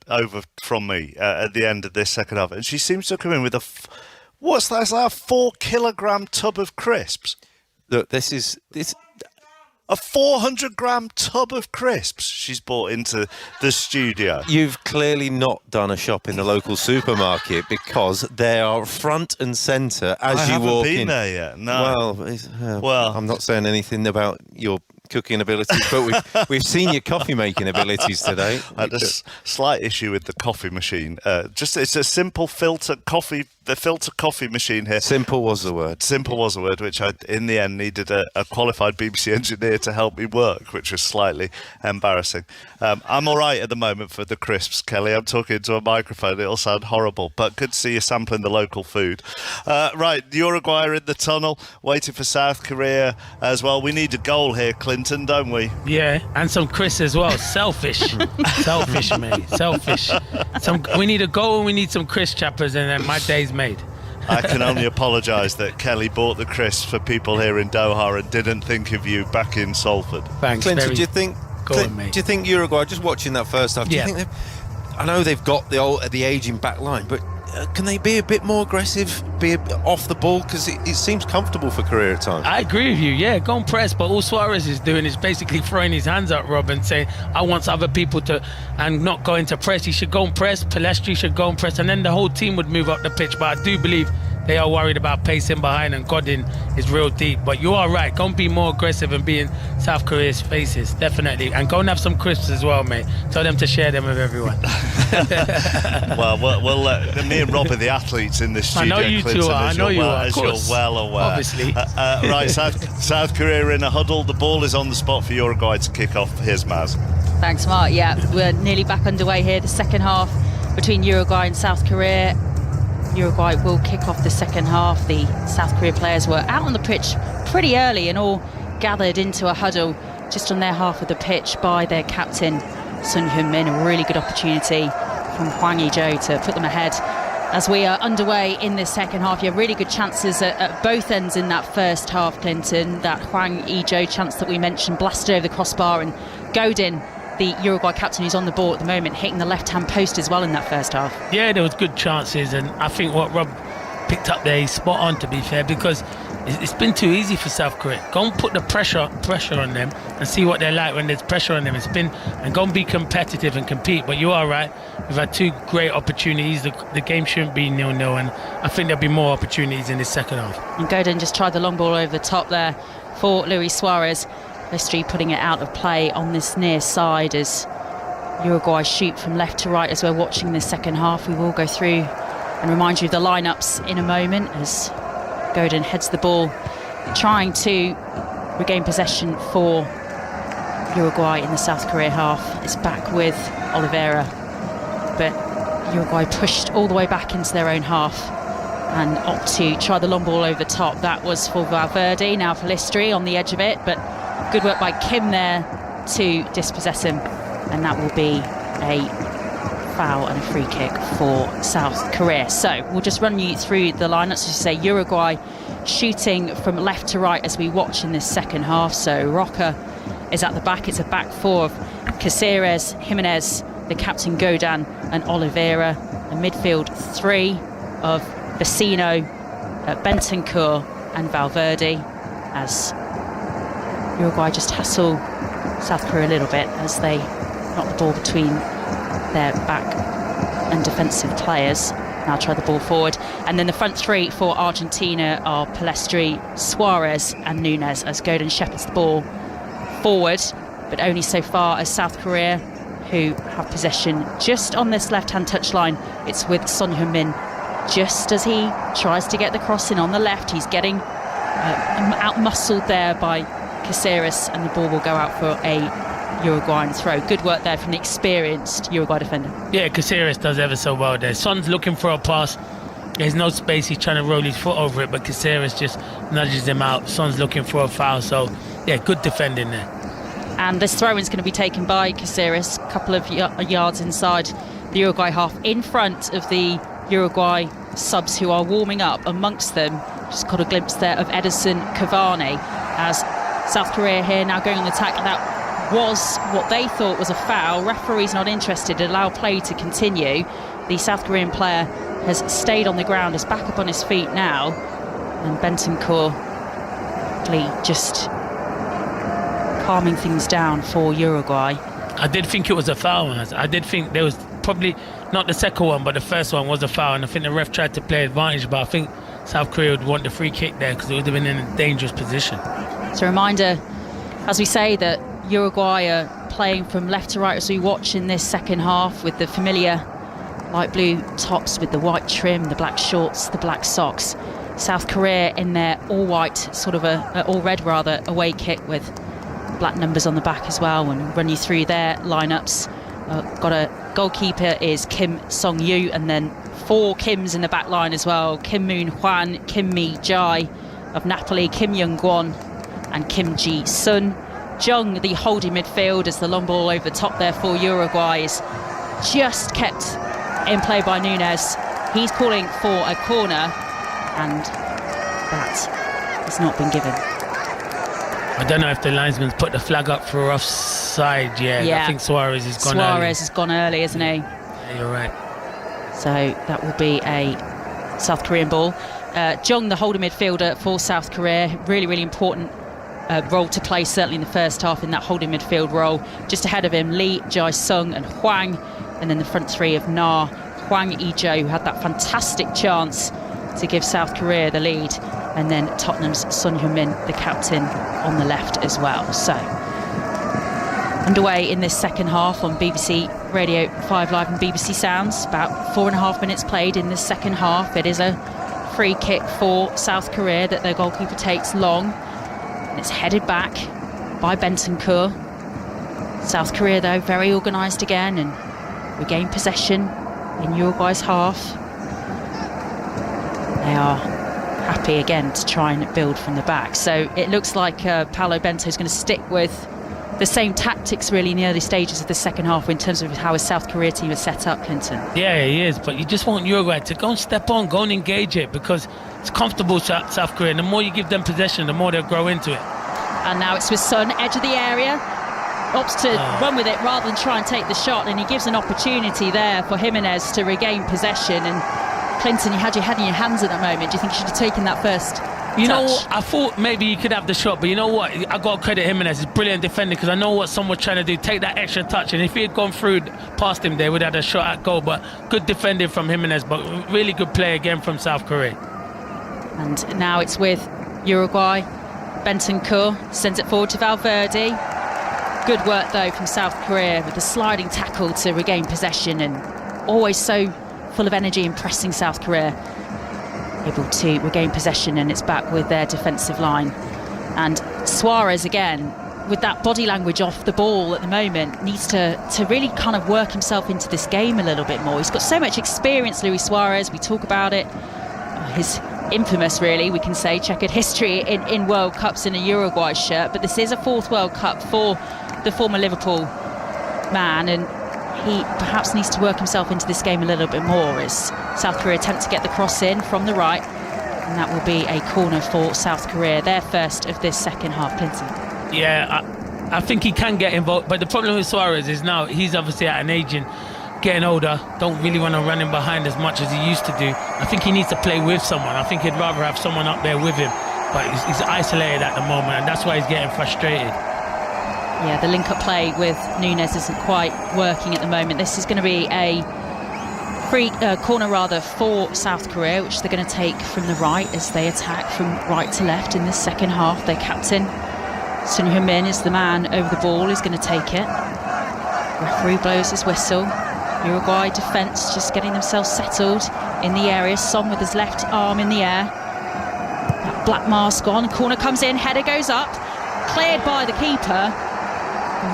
C: from me at the end of this second half, and she seems to come in with what's that? Is that a 4 kilogram tub of crisps?
O: Look, this
C: a 400-gram tub of crisps she's brought into the studio.
O: You've clearly not done a shop in the local supermarket, because they are front and centre as you walk in.
C: I haven't been there yet, no.
O: Well, I'm not saying anything about your cooking abilities, but we've seen your coffee making abilities today.
C: I had a slight issue with the coffee machine. It's a simple filter coffee machine here.
O: Simple was the word.
C: Simple was the word, which I, in the end, needed a qualified BBC engineer to help me work, which was slightly embarrassing. I'm all right at the moment for the crisps, Kelly. I'm talking to a microphone. It'll sound horrible, but good to see you sampling the local food. Right, Uruguay are in the tunnel, waiting for South Korea as well. We need a goal here, Clinton, don't we?
B: Yeah, and some crisps as well. Selfish, mate. Selfish. We need a goal, and we need some crisp chappers, and then my day's made.
C: I can only apologise that Kelly bought the crisps for people here in Doha and didn't think of you back in Salford.
B: Thanks.
O: Clinton, do you think Uruguay, just watching that first half, do you think I know they've got the ageing back line, but can they be a bit more aggressive, be off the ball? Because it seems comfortable for Korea at times.
B: I agree with you, yeah, go and press, but all Suarez is doing is basically throwing his hands up, Rob, and saying, I want other people to, and not going to press. He should go and press, Palestri should go and press, and then the whole team would move up the pitch. But I do believe they are worried about pacing behind, and Godin is real deep. But you are right, go and be more aggressive and be in South Korea's faces, definitely. And go and have some crisps as well, mate. Tell them to share them with everyone.
C: Well, we'll let me and Rob are the athletes in this studio.
B: I know you
C: Clinton,
B: two are. I know you are.
C: As you're well aware.
B: Obviously.
C: Right, South Korea in a huddle. The ball is on the spot for Uruguay to kick off. Here's Maz.
A: Thanks, Mark. Yeah, we're nearly back underway here. The second half between Uruguay and South Korea. Uruguay will kick off the second half. The South Korea players were out on the pitch pretty early and all gathered into a huddle just on their half of the pitch by their captain, Son Heung-min. A really good opportunity from Hwang Ui-jo to put them ahead. As we are underway in this second half, you have really good chances at both ends in that first half, Clinton. That Hwang Ui-jo chance that we mentioned, blasted over the crossbar, and Godin, the Uruguay captain who's on the ball at the moment, hitting the left-hand post as well in that first half.
B: Yeah, there was good chances, and I think what Rob picked up there, he's spot on, to be fair, because it's been too easy for South Korea. Go and put the pressure on them and see what they're like when there's pressure on them. And go and be competitive and compete. But you are right, we've had two great opportunities. The game shouldn't be 0-0, and I think there'll be more opportunities in this second half.
A: And Godin just tried the long ball over the top there for Luis Suarez. History putting it out of play on this near side as Uruguay shoot from left to right as we're watching this second half. We will go through and remind you of the lineups in a moment as Godin heads the ball, trying to regain possession for Uruguay in the South Korea half. It's back with Oliveira, but Uruguay pushed all the way back into their own half and opt to try the long ball over the top. That was for Valverde, now for Palestri on the edge of it, but good work by Kim there to dispossess him, and that will be a foul and a free kick for South Korea. So we'll just run you through the lineups. As you say, Uruguay shooting from left to right as we watch in this second half. So Roca is at the back. It's a back four of Caceres, Jimenez, the captain Godin and Oliveira. A midfield three of Vecino, Bentancur and Valverde, as Uruguay just hassle South Korea a little bit as they knock the ball between their back and defensive players. Now try the ball forward. And then the front three for Argentina are Palestri, Suarez and Nunez, as Godin shepherds the ball forward, but only so far as South Korea, who have possession just on this left-hand touchline. It's with Son Heung-min. Just as he tries to get the cross in on the left, he's getting out-muscled there by Caceres, and the ball will go out for a Uruguayan throw. Good work there from the experienced Uruguay defender.
B: Yeah, Caceres does ever so well there. Son's looking for a pass. There's no space. He's trying to roll his foot over it, but Caceres just nudges him out. Son's looking for a foul. So, yeah, good defending there.
A: And this throw is going to be taken by Caceres, a couple of yards inside the Uruguay half, in front of the Uruguay subs who are warming up. Amongst them, just got a glimpse there of Edison Cavani, as South Korea here now going on the attack. That was what they thought was a foul. Referee's not interested, allow play to continue. The South Korean player has stayed on the ground, is back up on his feet now, and Bentancur just calming things down for Uruguay.
B: I did think it was a foul. I did think there was probably not the second one, but the first one was a foul, and I think the ref tried to play advantage, but I think South Korea would want the free kick there because it would have been in a dangerous position.
A: It's a reminder, as we say, that Uruguay are playing from left to right as we watch in this second half, with the familiar light blue tops with the white trim, the black shorts, the black socks. South Korea in their all white, sort of all red rather, away kit with black numbers on the back as well, and run you through their lineups. Got a goalkeeper is Kim Song-yu, and then four Kims in the back line as well. Kim Moon-hwan, Kim Mi-jae of Napoli, Kim Young-gwon and Kim Ji-sun. Jung, the holding midfield, as the long ball over the top there for Uruguay is just kept in play by Nunez. He's calling for a corner, and that has not been given.
B: I don't know if the linesman's put the flag up for offside. Yeah. I think Suarez has gone early.
A: Suarez has gone early, isn't he?
B: Yeah, you're right.
A: So that will be a South Korean ball. Jung, the holding midfielder for South Korea, really, really important role to play, certainly in the first half, in that holding midfield role. Just ahead of him, Lee, Jae-sung and Hwang, and then the front three of Na, Hwang Lee-jae, who had that fantastic chance to give South Korea the lead, and then Tottenham's Son Heung-min, the captain, on the left as well. So underway in this second half on BBC Radio 5 Live and BBC Sounds. About 4.5 minutes played in this second half. It is a free kick for South Korea that their goalkeeper takes long, and it's headed back by Bentancur. South Korea, though, very organised again and regain possession in Uruguay's half. They are happy again to try and build from the back. So it looks like Paolo Bento is going to stick with the same tactics really in the early stages of the second half in terms of how his South Korea team is set up, Clinton.
B: Yeah, he is, but you just want Uruguay to go and step on, go and engage it, because it's comfortable South Korea. The more you give them possession, the more they'll grow into it.
A: And now it's with Son, edge of the area, opts to run with it rather than try and take the shot, and he gives an opportunity there for Jimenez to regain possession. And Clinton, you had your head in your hands at that moment. Do you think you should have taken that first
B: You
A: touch?
B: know what? I thought maybe you could have the shot, but you know what? I got to credit Jimenez. He's brilliant defender, because I know what Son was trying to do, take that extra touch. And if he had gone through past him, they would have had a shot at goal. But good defending from Jimenez, but really good play again from South Korea.
A: And now it's with Uruguay. Bentancur sends it forward to Valverde. Good work, though, from South Korea with the sliding tackle to regain possession, and always so full of energy and pressing South Korea. Able to regain possession, and it's back with their defensive line. And Suarez, again, with that body language off the ball at the moment, needs to really kind of work himself into this game a little bit more. He's got so much experience, Luis Suarez. We talk about it. His infamous, really, we can say, checkered history in World Cups in a Uruguay shirt. But this is a fourth World Cup for the former Liverpool man, and he perhaps needs to work himself into this game a little bit more as South Korea attempt to get the cross in from the right, and that will be a corner for South Korea, their first of this second half. Clinton.
B: Yeah, I think he can get involved, but the problem with Suarez is now he's obviously at an age and getting older, don't really want to run him behind as much as he used to do. I think he needs to play with someone. I think he'd rather have someone up there with him, but he's isolated at the moment, and that's why he's getting frustrated.
A: Yeah, the link-up play with Nunes isn't quite working at the moment. This is going to be a free corner rather for South Korea, which they're going to take from the right as they attack from right to left in the second half. Their captain, Son Heung-min, is the man over the ball, is going to take it. Referee blows his whistle. Uruguay defence just getting themselves settled in the area. Son with his left arm in the air. That black mask on. Corner comes in, header goes up. Cleared by the keeper.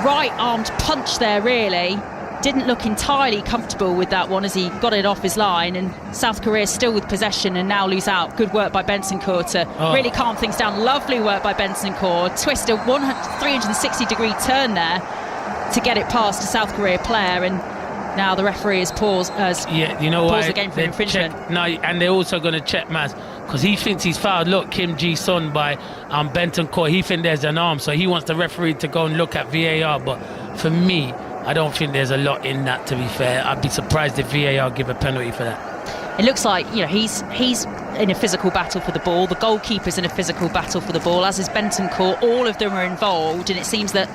A: Right-armed punch there, really. Didn't look entirely comfortable with that one as he got it off his line, and South Korea still with possession and now lose out. Good work by Bentancur to really calm things down. Lovely work by Bentancur. Twist a 360-degree turn there to get it past a South Korea player, and now the referee has paused the game for infringement.
B: And they're also going to check Maz because he thinks he's fouled. Look, Kim Ji-sun by Bentancur, he thinks there's an arm, so he wants the referee to go and look at VAR. But for me, I don't think there's a lot in that, to be fair. I'd be surprised if VAR give a penalty for that.
A: It looks like, he's in a physical battle for the ball. The goalkeeper's in a physical battle for the ball, as is Bentancur. All of them are involved, and it seems that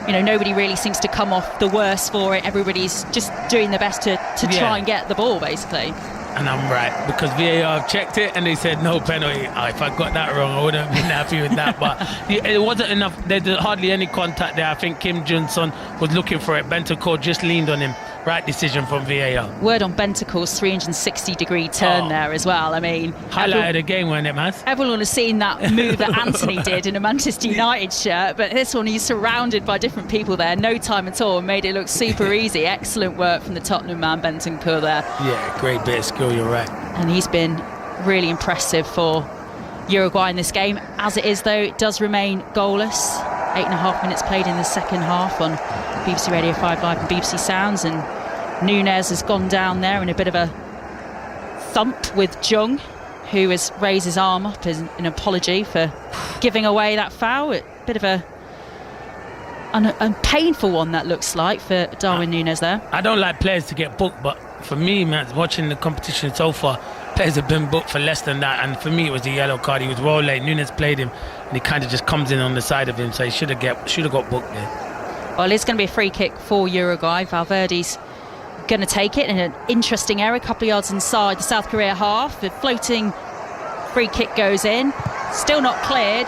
A: nobody really seems to come off the worse for it. Everybody's just doing their best to try and get the ball, basically.
B: And I'm right, because VAR have checked it and they said no penalty. If I got that wrong, I wouldn't have been happy with that. But it wasn't enough. There's hardly any contact there. I think Kim Ji-sun was looking for it. Bentancur just leaned on him. Right decision from VAR.
A: Word on Bentancur's 360-degree turn there as well. I mean,
B: highlight of the game, wasn't it, Maz?
A: Everyone has seen that move that Anthony did in a Manchester United shirt, but this one, he's surrounded by different people there. No time at all, and made it look super easy. Excellent work from the Tottenham man, Bentancur there.
B: Yeah, great bit of skill, you're right.
A: And he's been really impressive for Uruguay in this game. As it is, though, it does remain goalless. 8.5 minutes played in the second half on BBC Radio 5 Live and BBC Sounds, and Nunes has gone down there in a bit of a thump with Jung, who has raised his arm up as an apology for giving away that foul. A bit of a painful one, that looks like, for Darwin Nunes there.
B: I don't like players to get booked, but for me, man, watching the competition so far, players have been booked for less than that, and for me it was a yellow card. He was well late. Nunes played him and he kind of just comes in on the side of him, so he should have got booked there.
A: Well, it's going to be a free kick for Uruguay. Valverde's going to take it in an interesting area, a couple of yards inside the South Korea half. The floating free kick goes in, still not cleared.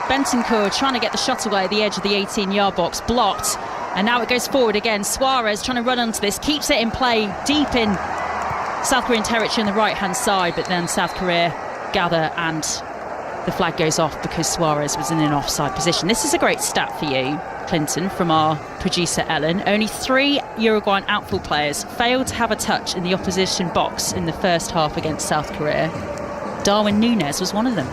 A: Bentancur trying to get the shot away at the edge of the 18-yard box, blocked, and now it goes forward again. Suarez trying to run onto this, keeps it in play deep in South Korean territory on the right-hand side, but then South Korea gather and the flag goes off because Suarez was in an offside position. This is a great stat for you, Clinton, from our producer Ellen. Only 3 Uruguayan outfield players failed to have a touch in the opposition box in the first half against South Korea. Darwin Nunes was one of them.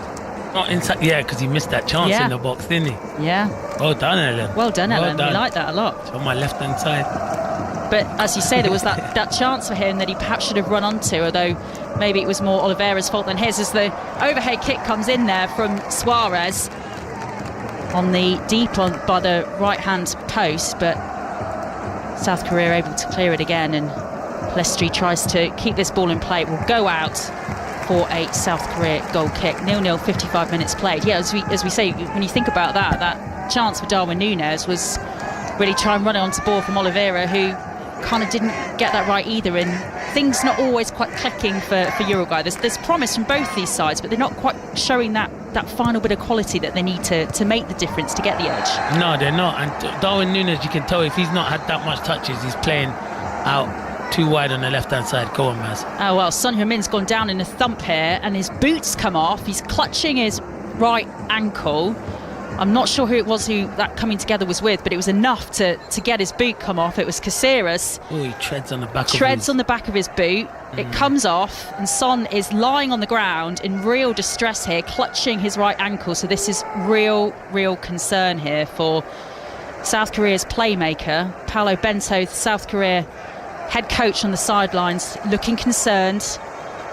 B: Not inside, yeah, because he missed that chance in the box, didn't he?
A: Yeah.
B: Well done, Ellen.
A: Well done, Ellen. We like that a lot.
B: It's on my left-hand side.
A: But as you say, there was that chance for him that he perhaps should have run onto, although maybe it was more Oliveira's fault than his, as the overhead kick comes in there from Suarez on the deep by the right-hand post, but South Korea able to clear it again, and Lestri tries to keep this ball in play. It will go out for a South Korea goal kick. 0-0, 55 minutes played. Yeah, as we say, when you think about that chance for Darwin Nunes was really try and run it onto ball from Oliveira, who kind of didn't get that right either, and things not always quite clicking for Uruguay. There's promise from both these sides, but they're not quite showing that final bit of quality that they need to make the difference, to get the edge.
B: No, they're not. And Darwin Nunes, you can tell if he's not had that much touches, he's playing out too wide on the left-hand side. Go on, Maz.
A: Oh, well, Son Heung-min's gone down in a thump here, and his boots come off. He's clutching his right ankle. I'm not sure who it was who that coming together was with, but it was enough to get his boot come off. It was Caceres.
B: Oh, he treads on the back
A: of his boot. It comes off, and Son is lying on the ground in real distress here, clutching his right ankle. So this is real concern here for South Korea's playmaker. Paolo Bento, South Korea head coach, on the sidelines, looking concerned,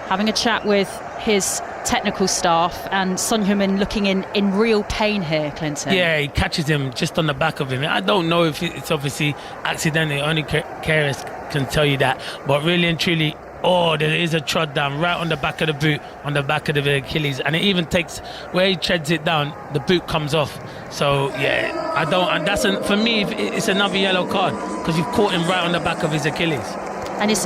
A: having a chat with his technical staff, and Son Heung-min looking in real pain here, Clinton.
B: Yeah, he catches him just on the back of him. I don't know if it's obviously accidentally, only carers can tell you that, but really and truly, there is a trod down right on the back of the boot, on the back of the Achilles, and it even takes, where he treads it down, the boot comes off. So yeah, I don't, and for me, it's another yellow card, because you've caught him right on the back of his Achilles.
A: And his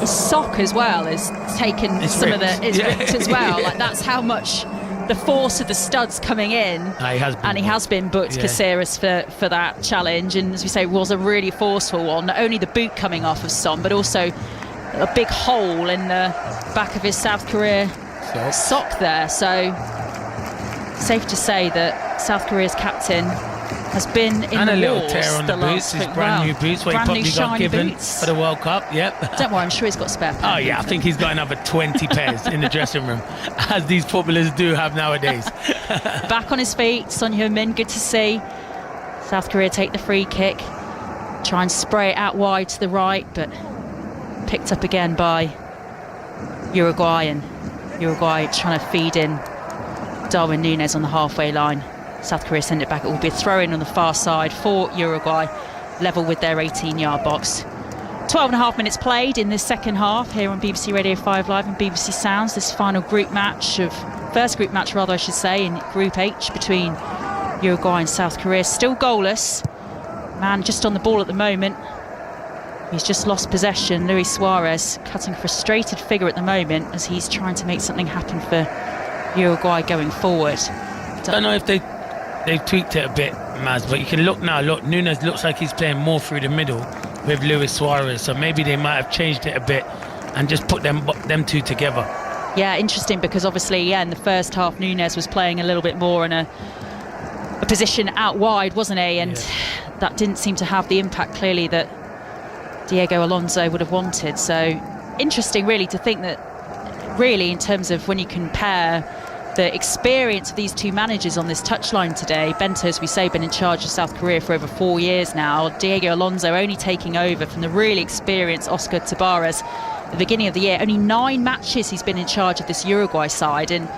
A: sock as well is taken, ripped as well. Like, that's how much the force of the studs coming in.
B: He
A: has been booked, Caceres, for that challenge. And as we say, it was a really forceful one. Not only the boot coming off of Son, but also a big hole in the back of his South Korea sock there. So safe to say that South Korea's captain has been in
B: and
A: the
B: a little
A: wars
B: tear on the boots, his brand new boots, where he probably got given for the World Cup. Yep.
A: Don't worry, I'm sure he's got spare pairs.
B: Oh yeah, I think he's got another 20 pairs in the dressing room, as these footballers do have nowadays.
A: Back on his feet, Son Heung-min, good to see. South Korea take the free kick, try and spray it out wide to the right, but picked up again by Uruguay, and Uruguay trying to feed in Darwin Núñez on the halfway line. South Korea send it back. It will be a throw-in on the far side for Uruguay, level with their 18-yard box. 12 and a half minutes played in this second half here on BBC Radio 5 Live and BBC Sounds. This final first group match, I should say, in Group H between Uruguay and South Korea. Still goalless. Man just on the ball at the moment. He's just lost possession. Luis Suarez cutting a frustrated figure at the moment as he's trying to make something happen for Uruguay going forward.
B: I don't know if they've tweaked it a bit, Maz, but you can look now. Look, Núñez looks like he's playing more through the middle with Luis Suarez, so maybe they might have changed it a bit and just put them two together.
A: Yeah, interesting, because obviously, in the first half, Núñez was playing a little bit more in a position out wide, wasn't he? And that didn't seem to have the impact, clearly, that Diego Alonso would have wanted. So interesting, really, to think that, really, in terms of when you compare the experience of these two managers on this touchline today, Bento, as we say, been in charge of South Korea for over 4 years now. Diego Alonso only taking over from the really experienced Oscar Tabarez at the beginning of the year. Only 9 matches he's been in charge of this Uruguay side, and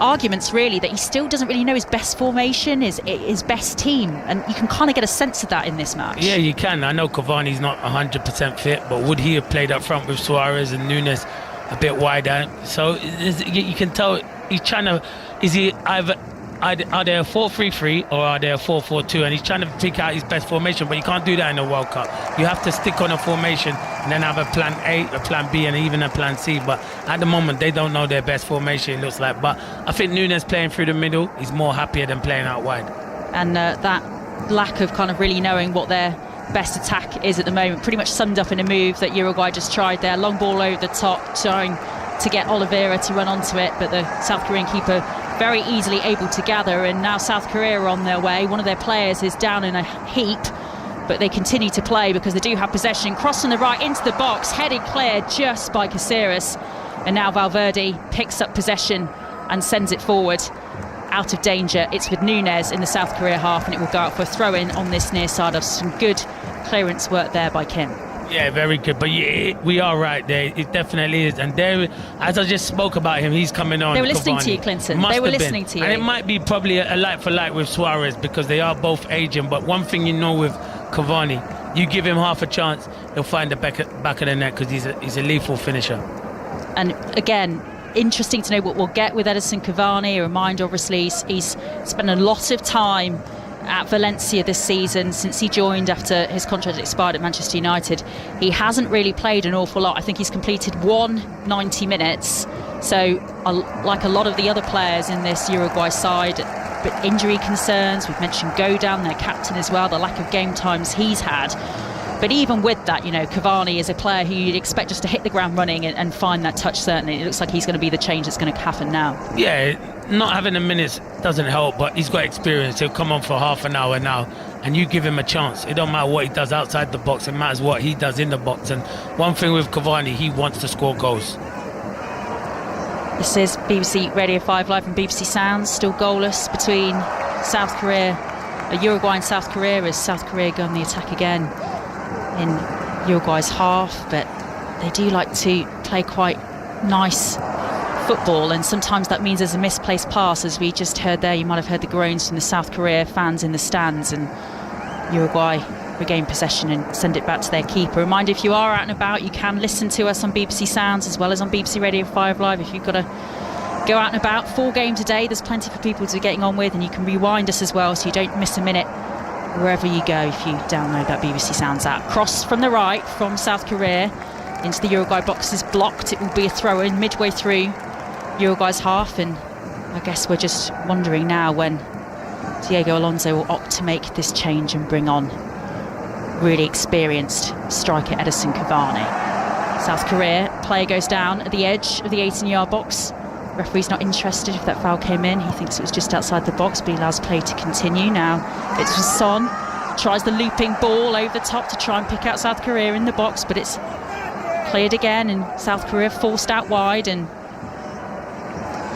A: arguments really that he still doesn't really know his best formation, his best team, and you can kind of get a sense of that in this match.
B: Yeah, you can. I know Cavani's not 100% fit, but would he have played up front with Suarez and Núñez a bit wider? So you can tell he's trying to, are they a 4-3-3 or are they a 4-4-2? And he's trying to pick out his best formation, but you can't do that in the World Cup. You have to stick on a formation and then have a plan A, a plan B, and even a plan C. But at the moment, they don't know their best formation, it looks like. But I think Núñez playing through the middle, he's more happier than playing out wide.
A: And that lack of kind of really knowing what their best attack is at the moment, pretty much summed up in a move that Uruguay just tried there. Long ball over the top, trying to get Oliveira to run onto it, but the South Korean keeper very easily able to gather, and now South Korea are on their way. One of their players is down in a heap, but they continue to play because they do have possession. Cross on the right into the box, headed clear just by Caceres, and now Valverde picks up possession and sends it forward out of danger. It's with Núñez in the South Korea half, and it will go out for a throw-in on this near side. Of some good clearance work there by Kim.
B: Yeah, very good. But we are right there. It definitely is. And there, as I just spoke about him, he's coming on.
A: They were listening to you, Clinton. They were listening to you.
B: And it might be probably a like for like with Suarez, because they are both aging. But one thing you know with Cavani, you give him half a chance, he'll find the back of the net, because he's a lethal finisher.
A: And again, interesting to know what we'll get with Edison Cavani. A reminder, obviously, he's spent a lot of time at Valencia this season since he joined after his contract expired at Manchester United. He hasn't really played an awful lot. I think he's completed 90 minutes. So like a lot of the other players in this Uruguay side, but injury concerns, we've mentioned Godin, their captain as well, the lack of game times he's had. But even with that, Cavani is a player who you'd expect just to hit the ground running and find that touch, certainly. It looks like he's going to be the change that's going to happen now.
B: Yeah, not having the minutes doesn't help, but he's got experience. He'll come on for half an hour now, and you give him a chance. It don't matter what he does outside the box, it matters what he does in the box. And one thing with Cavani, he wants to score goals.
A: This is BBC Radio 5 Live and BBC Sounds, still goalless between South Korea Uruguay and South Korea, as South Korea go on the attack again in Uruguay's half, but they do like to play quite nice football, and sometimes that means there's a misplaced pass, as we just heard there. You might have heard the groans from the South Korea fans in the stands, and Uruguay regain possession and send it back to their keeper. Reminder, if you are out and about, you can listen to us on BBC Sounds as well as on BBC Radio 5 Live. If you've got to go out and about, 4 games a day, there's plenty for people to be getting on with, and you can rewind us as well so you don't miss a minute wherever you go if you download that BBC Sounds app. Cross from the right from South Korea into the Uruguay box is blocked. It will be a throw-in midway through Uruguay's half, and I guess we're just wondering now when Diego Alonso will opt to make this change and bring on really experienced striker Edison Cavani. South Korea, player goes down at the edge of the 18-yard box. Referee's not interested if that foul came in. He thinks it was just outside the box, but he allows play to continue. Now it's Son, tries the looping ball over the top to try and pick out South Korea in the box, but it's cleared again, and South Korea forced out wide, and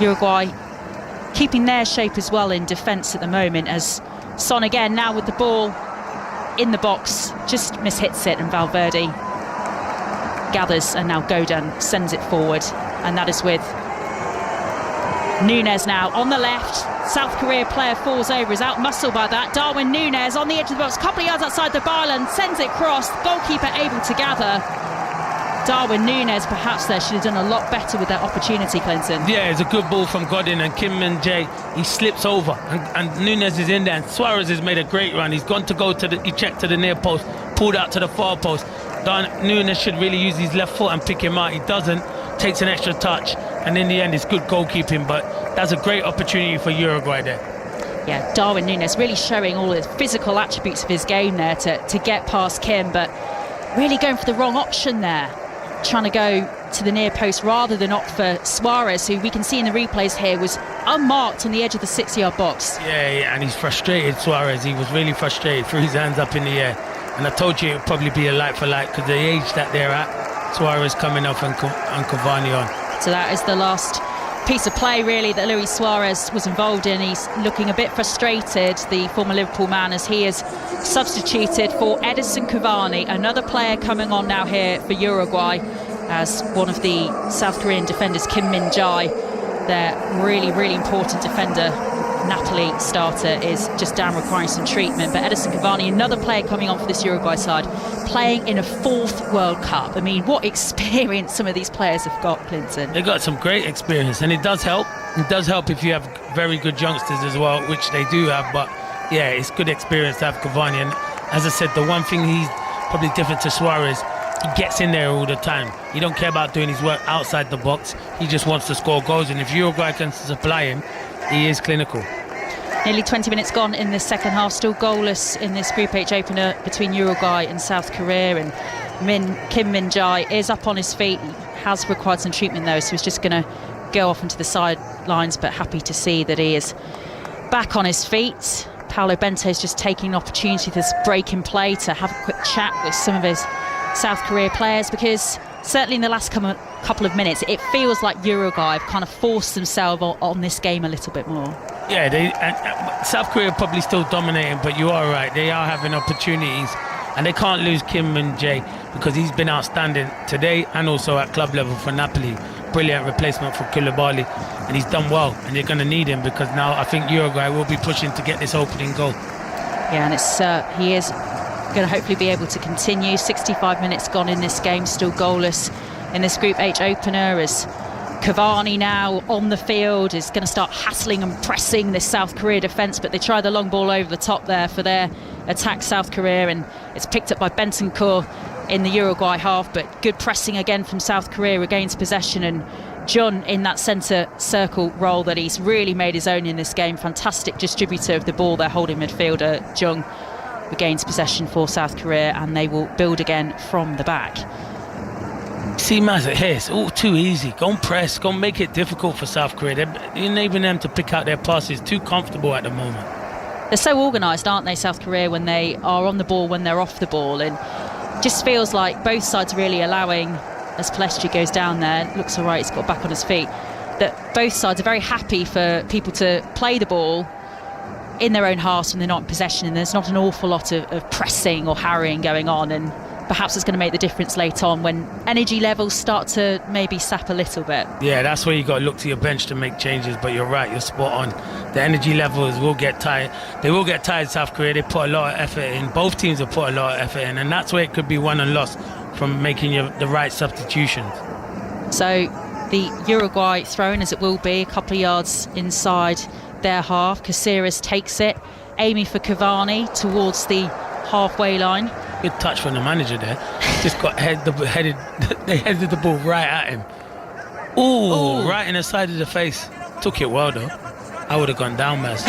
A: Uruguay keeping their shape as well in defence at the moment, as Son again now with the ball in the box just mishits it, and Valverde gathers, and now Godin sends it forward, and that is with Nunes now on the left. South Korea player falls over, is out muscled by that. Darwin Nunes on the edge of the box, a couple of yards outside the byline, sends it cross, goalkeeper able to gather. Darwin Nunes perhaps there should have done a lot better with that opportunity, Clinton.
B: Yeah, it's a good ball from Godin, and Kim Min-jae, he slips over, and Nunes is in there, and Suarez has made a great run. He's gone to go to he checked to the near post, pulled out to the far post. Nunes should really use his left foot and pick him out. He doesn't, takes an extra touch, and in the end it's good goalkeeping, but that's a great opportunity for Uruguay there.
A: Yeah, Darwin Nunes really showing all the physical attributes of his game there to get past Kim, but really going for the wrong option there, trying to go to the near post rather than opt for Suarez, who we can see in the replays here was unmarked on the edge of the 6-yard box.
B: Yeah, and he's frustrated, Suarez. He was really frustrated, threw his hands up in the air, and I told you it would probably be a like for like because the age that they're at, Suarez coming off and Cavani on.
A: So that is the last piece of play really that Luis Suarez was involved in. He's looking a bit frustrated, the former Liverpool man, as he is substituted for Edison Cavani, another player coming on now here for Uruguay, as one of the South Korean defenders, Kim Min-jae, their really, really important defender, Napoli starter, is just down requiring some treatment. But Edison Cavani, another player coming on for this Uruguay side, playing in a 4th World Cup. I mean, what experience some of these players have got, Clinton.
B: They've got some great experience, and it does help. It does help if you have very good youngsters as well, which they do have. But yeah, it's good experience to have Cavani. And as I said, the one thing he's probably different to Suarez, he gets in there all the time. He don't care about doing his work outside the box. He just wants to score goals, and if Uruguay can supply him, he is clinical.
A: Nearly 20 minutes gone in this second half, still goalless in this Group H opener between Uruguay and South Korea, and Kim Min-jae is up on his feet. He has required some treatment though, so he's just going to go off into the sidelines, but happy to see that he is back on his feet. Paolo Bento is just taking an opportunity, this break in play, to have a quick chat with some of his South Korea players, because certainly in the last couple of minutes it feels like Uruguay have kind of forced themselves on this game a little bit more.
B: Yeah, South Korea probably still dominating, but you are right, they are having opportunities, and they can't lose Kim Min-jae because he's been outstanding today and also at club level for Napoli. Brilliant replacement for Koulibaly, and he's done well, and they're going to need him because now I think Uruguay will be pushing to get this opening goal.
A: Yeah, and he is going to hopefully be able to continue. 65 minutes gone in this game, still goalless in this Group H opener, as Cavani now on the field is going to start hassling and pressing this South Korea defence, but they try the long ball over the top there for their attack, South Korea, and it's picked up by Bentancur in the Uruguay half, but good pressing again from South Korea, regains possession, and Jun in that centre circle role that he's really made his own in this game. Fantastic distributor of the ball, their holding midfielder Jung regains possession for South Korea, and they will build again from the back.
B: See, Maz, here it's all too easy. Go and press, go and make it difficult for South Korea. They're enabling them to pick out their passes. Too comfortable at the moment.
A: They're so organised, aren't they, South Korea, when they are on the ball, when they're off the ball, and just feels like both sides really allowing, as Palestri goes down there, looks all right, he's got back on his feet, that both sides are very happy for people to play the ball in their own halves when they're not in possession, and there's not an awful lot of pressing or harrying going on, and perhaps it's going to make the difference late on when energy levels start to maybe sap a little bit.
B: Yeah, that's where you got to look to your bench to make changes, but you're right, you're spot on. The energy levels will get tired. They will get tired, South Korea. They put a lot of effort in. Both teams have put a lot of effort in, and that's where it could be won and lost from making the right substitutions.
A: So the Uruguay throw-in, as it will be, a couple of yards inside their half. Caceres takes it, aiming for Cavani towards the halfway line.
B: Good touch from the manager there. Just got they headed the ball right at him. Ooh, right in the side of the face. Took it well though. I would have gone down, Maz.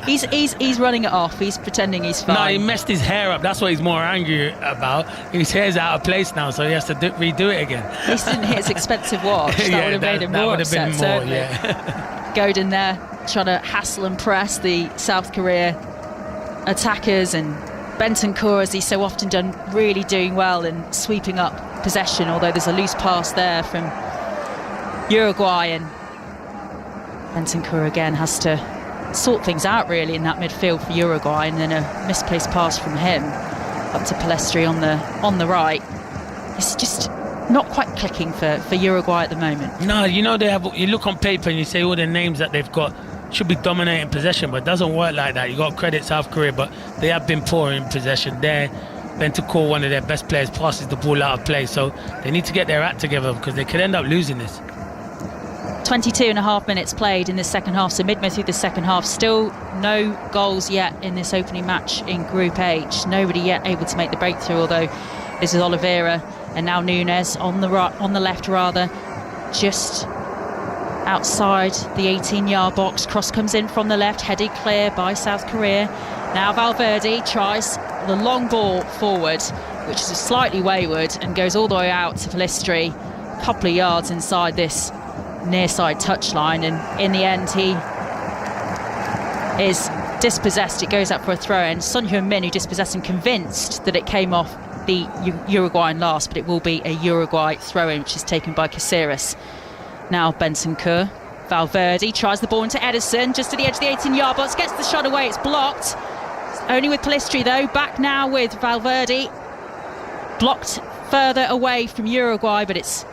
A: He's running it off. He's pretending he's fine.
B: No, he messed his hair up. That's what he's more angry about. His hair's out of place now, so he has to redo it again.
A: At least he didn't hit his expensive watch. That would have made him more upset, certainly. Godin there trying to hassle and press the South Korea attackers, and Bentancur, as he's so often done, really doing well and sweeping up possession, although there's a loose pass there from Uruguay, and Bentancur again has to sort things out really in that midfield for Uruguay, and then a misplaced pass from him up to Palestri on the right. It's just not quite clicking for Uruguay at the moment.
B: No, you know, you look on paper and you say all the names that they've got should be dominating possession, but it doesn't work like that. You got to credit South Korea, but they have been poor in possession there. Bentancur, one of their best players, passes the ball out of play, so they need to get their act together because they could end up losing this.
A: 22 and a half minutes played in the second half, so midway through the second half, still no goals yet in this opening match in Group H. Nobody yet able to make the breakthrough, although this is Oliveira and now Nunes on the left, just outside the 18-yard box. Cross comes in from the left, headed clear by South Korea. Now Valverde tries the long ball forward, which is slightly wayward, and goes all the way out to Palestri, a couple of yards inside this near side touchline, and in the end he is dispossessed. It goes up for a throw, and Son Heung-min, who dispossessed him, convinced that it came off the Uruguayan last, but it will be a Uruguay throw-in, which is taken by Caceres. Now Bentancur, Valverde tries the ball into Ederson, just to the edge of the 18-yard box, gets the shot away, it's blocked. Only with Palestri though, back now with Valverde. Blocked further away from Uruguay, but it's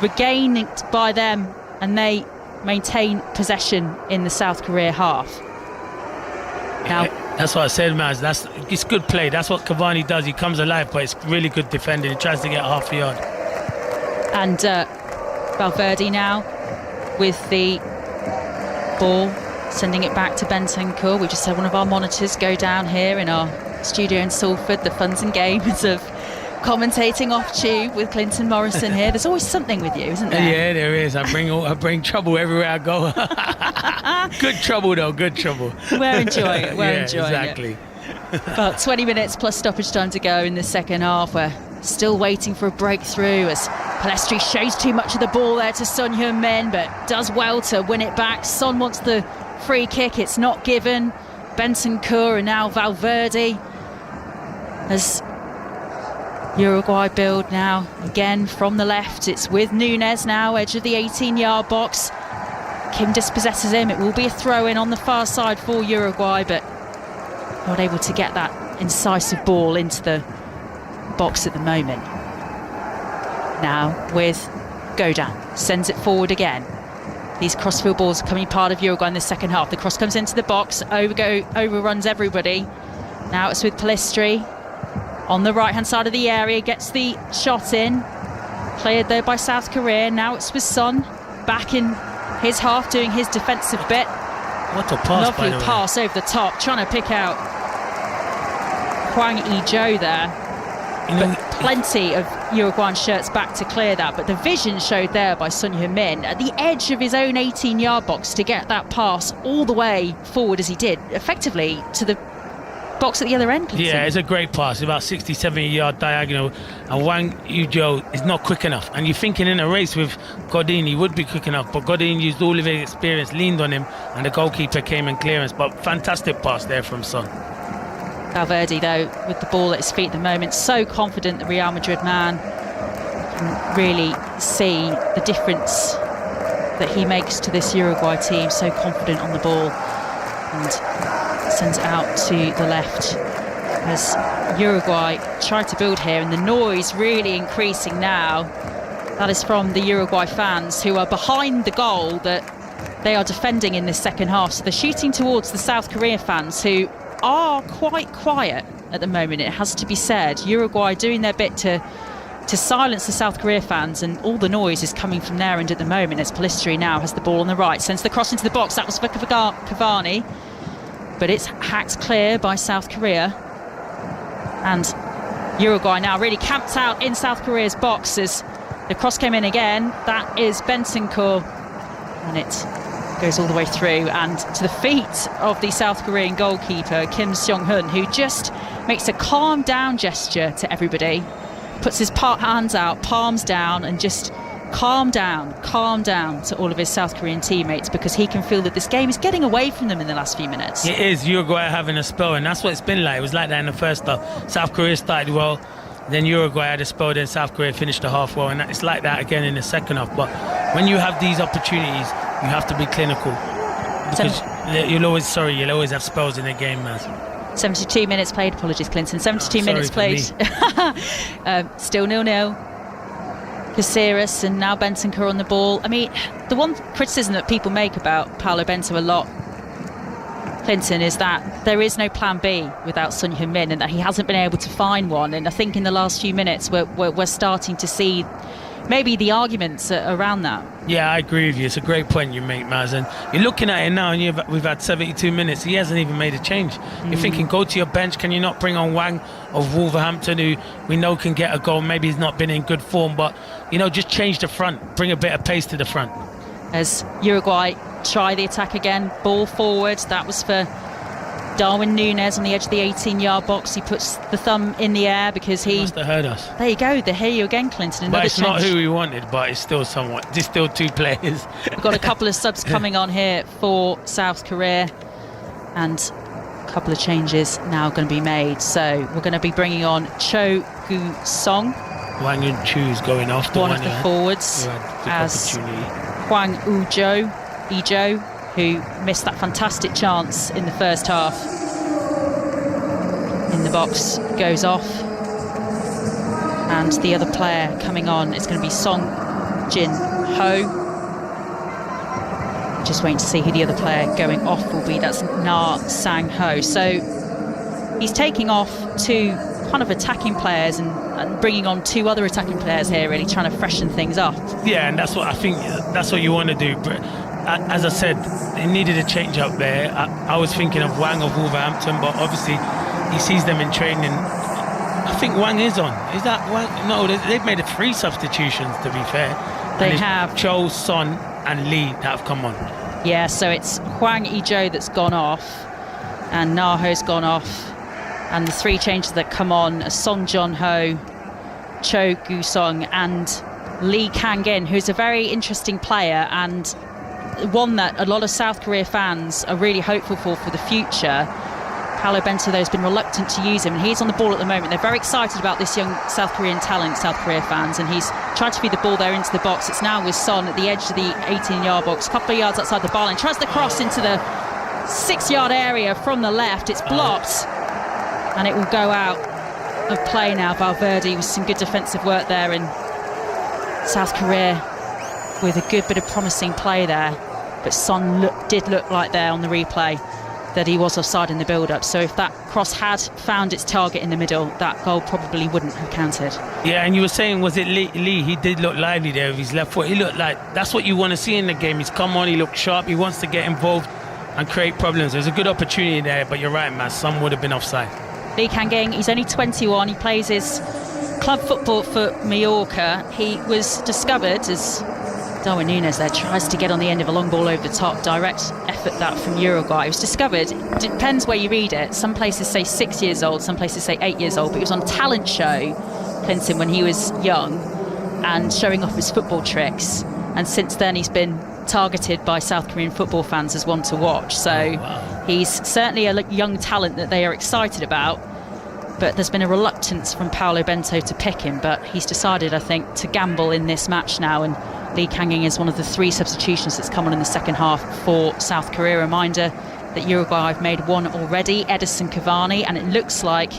A: regained by them, and they maintain possession in the South Korea half. Now,
B: that's what I said, Maz. It's good play. That's what Cavani does. He comes alive, but it's really good defending. He tries to get half a yard.
A: And Valverde now with the ball, sending it back to Bentancur. We just had one of our monitors go down here in our studio in Salford. The funs and games of commentating off tube with Clinton Morrison here. There's always something with you, isn't there?
B: Yeah, there is. I bring trouble everywhere I go. Good trouble though, good trouble.
A: We're enjoying it. We're enjoying
B: exactly.
A: it. About 20 minutes plus stoppage time to go in the second half. We're still waiting for a breakthrough as Palestri shows too much of the ball there to Son Heung-min, but does well to win it back. Son wants the free kick. It's not given. Bentancur and now Valverde as Uruguay build now again from the left. It's with Nunes now, edge of the 18-yard box. Kim dispossesses him. It will be a throw-in on the far side for Uruguay, but not able to get that incisive ball into the box at the moment. Now with Godin, sends it forward again. These crossfield balls are coming part of Uruguay in the second half. The cross comes into the box, overruns everybody. Now it's with Palestri on the right-hand side of the area, gets the shot in. Cleared there by South Korea. Now it's with Son, back in his half, doing his defensive bit.
B: What a pass,
A: lovely pass over the top, trying to pick out Hwang Yi-jo there. But plenty of Uruguayan shirts back to clear that, but the vision showed there by Son Heung-min at the edge of his own 18-yard box to get that pass all the way forward as he did, effectively to the box at the other end.
B: Yeah, it's a great pass, about 60, 70-yard diagonal, and Hwang Yi-jo is not quick enough. And you're thinking in a race with Godin, he would be quick enough, but Godin used all of his experience, leaned on him, and the goalkeeper came in clearance. But fantastic pass there from Son.
A: Valverde, though, with the ball at his feet at the moment, so confident the Real Madrid man can really see the difference that he makes to this Uruguay team, so confident on the ball. and sends it out to the left as Uruguay try to build here, and the noise really increasing now. That is from the Uruguay fans who are behind the goal that they are defending in this second half. So they're shooting towards the South Korea fans, who are quite quiet at the moment, it has to be said. Uruguay doing their bit to silence the South Korea fans, and all the noise is coming from their end at the moment as Pellistri now has the ball on the right, sends the cross into the box. That was for Cavani, but it's hacked clear by South Korea, and Uruguay now really camped out in South Korea's box as the cross came in again. That is Bentancur, and it goes all the way through and to the feet of the South Korean goalkeeper Kim Seong-hun, who just makes a calm down gesture to everybody, puts his hands out, palms down, and just calm down to all of his South Korean teammates, because he can feel that this game is getting away from them in the last few minutes.
B: It is. Uruguay having a spell, and that's what it's been like. It was like that in the first half. South Korea started well, then Uruguay had a spell, then South Korea finished the half well, and it's like that again in the second half. But when you have these opportunities, you have to be clinical, because you'll always have spells in the game, man.
A: 72 minutes played, apologies Clinton, 72 minutes played. Still 0-0. Caceres and now Bentancur on the ball. I mean, the one criticism that people make about Paulo Bento a lot, Clinton, is that there is no plan B without Son Heung-min, and that he hasn't been able to find one. And I think in the last few minutes we're starting to see maybe the arguments around that.
B: Yeah, I agree with you. It's a great point you make, Maz. And you're looking at it now, and we've had 72 minutes. He hasn't even made a change. You're thinking, go to your bench. Can you not bring on Wang of Wolverhampton, who we know can get a goal? Maybe he's not been in good form, but, just change the front. Bring a bit of pace to the front. As
A: Uruguay try the attack again, ball forward. That was for Darwin Núñez on the edge of the 18-yard box. He puts the thumb in the air because he
B: must have heard us.
A: There you go. They hear you again, Clinton. Another
B: but it's
A: change.
B: Not who we wanted, but it's still somewhat. There's still two players.
A: We've got a couple of subs coming on here for South Korea, and a couple of changes now going to be made. So we're going to be bringing on Cho Gu-song.
B: Wang Yun-chu's going off
A: one of the forwards, as Hwang Ijo, who missed that fantastic chance in the first half in the box, goes off, and the other player coming on is going to be Song Jin Ho. Just waiting to see who the other player going off will be. That's Na Sang Ho. So he's taking off two kind of attacking players and bringing on two other attacking players here, really trying to freshen things up.
B: Yeah, and that's what I think, that's what you want to do. But as I said, they needed a change up there. I was thinking of Wang of Wolverhampton, but obviously he sees them in training. I think Wang is on. Is that Wang? No, they've made 3 substitutions, to be fair.
A: They have
B: Cho, Son and Lee that have come on.
A: Yeah, so it's Hwang Ijo that's gone off, and Na Ho's gone off, and the 3 changes that come on are Song Jin Ho, Cho Gu-song and Lee Kang-in, who's a very interesting player and one that a lot of South Korea fans are really hopeful for the future. Paulo Bento, though, has been reluctant to use him, and he's on the ball at the moment. They're very excited about this young South Korean talent, South Korea fans, and he's trying to feed the ball there into the box. It's now with Son at the edge of the 18-yard box, a couple of yards outside the byline, tries the cross into the 6-yard area from the left. It's blocked, and it will go out of play now. Valverde with some good defensive work there, and South Korea with a good bit of promising play there, but Son did look like there on the replay that he was offside in the build-up. So if that cross had found its target in the middle, that goal probably wouldn't have counted.
B: Yeah, and you were saying, was it Lee? He did look lively there with his left foot. He looked like that's what you want to see in the game. He's come on, he looked sharp, he wants to get involved and create problems. There's a good opportunity there, but you're right, man, Son would have been offside.
A: Lee Kang-in, he's only 21. He plays his club football for Mallorca. He was discovered as Darwin Núñez there tries to get on the end of a long ball over the top. Direct effort that from Uruguay. He was discovered, depends where you read it. Some places say 6 years old, some places say 8 years old, but he was on a talent show, Clinton, when he was young and showing off his football tricks. And since then he's been targeted by South Korean football fans as one to watch. So he's certainly a young talent that they are excited about. But there's been a reluctance from Paulo Bento to pick him, but he's decided, I think, to gamble in this match now, and Lee Kang-in is one of the 3 substitutions that's come on in the second half for South Korea. Reminder, that Uruguay have made one already, Edison Cavani, and it looks like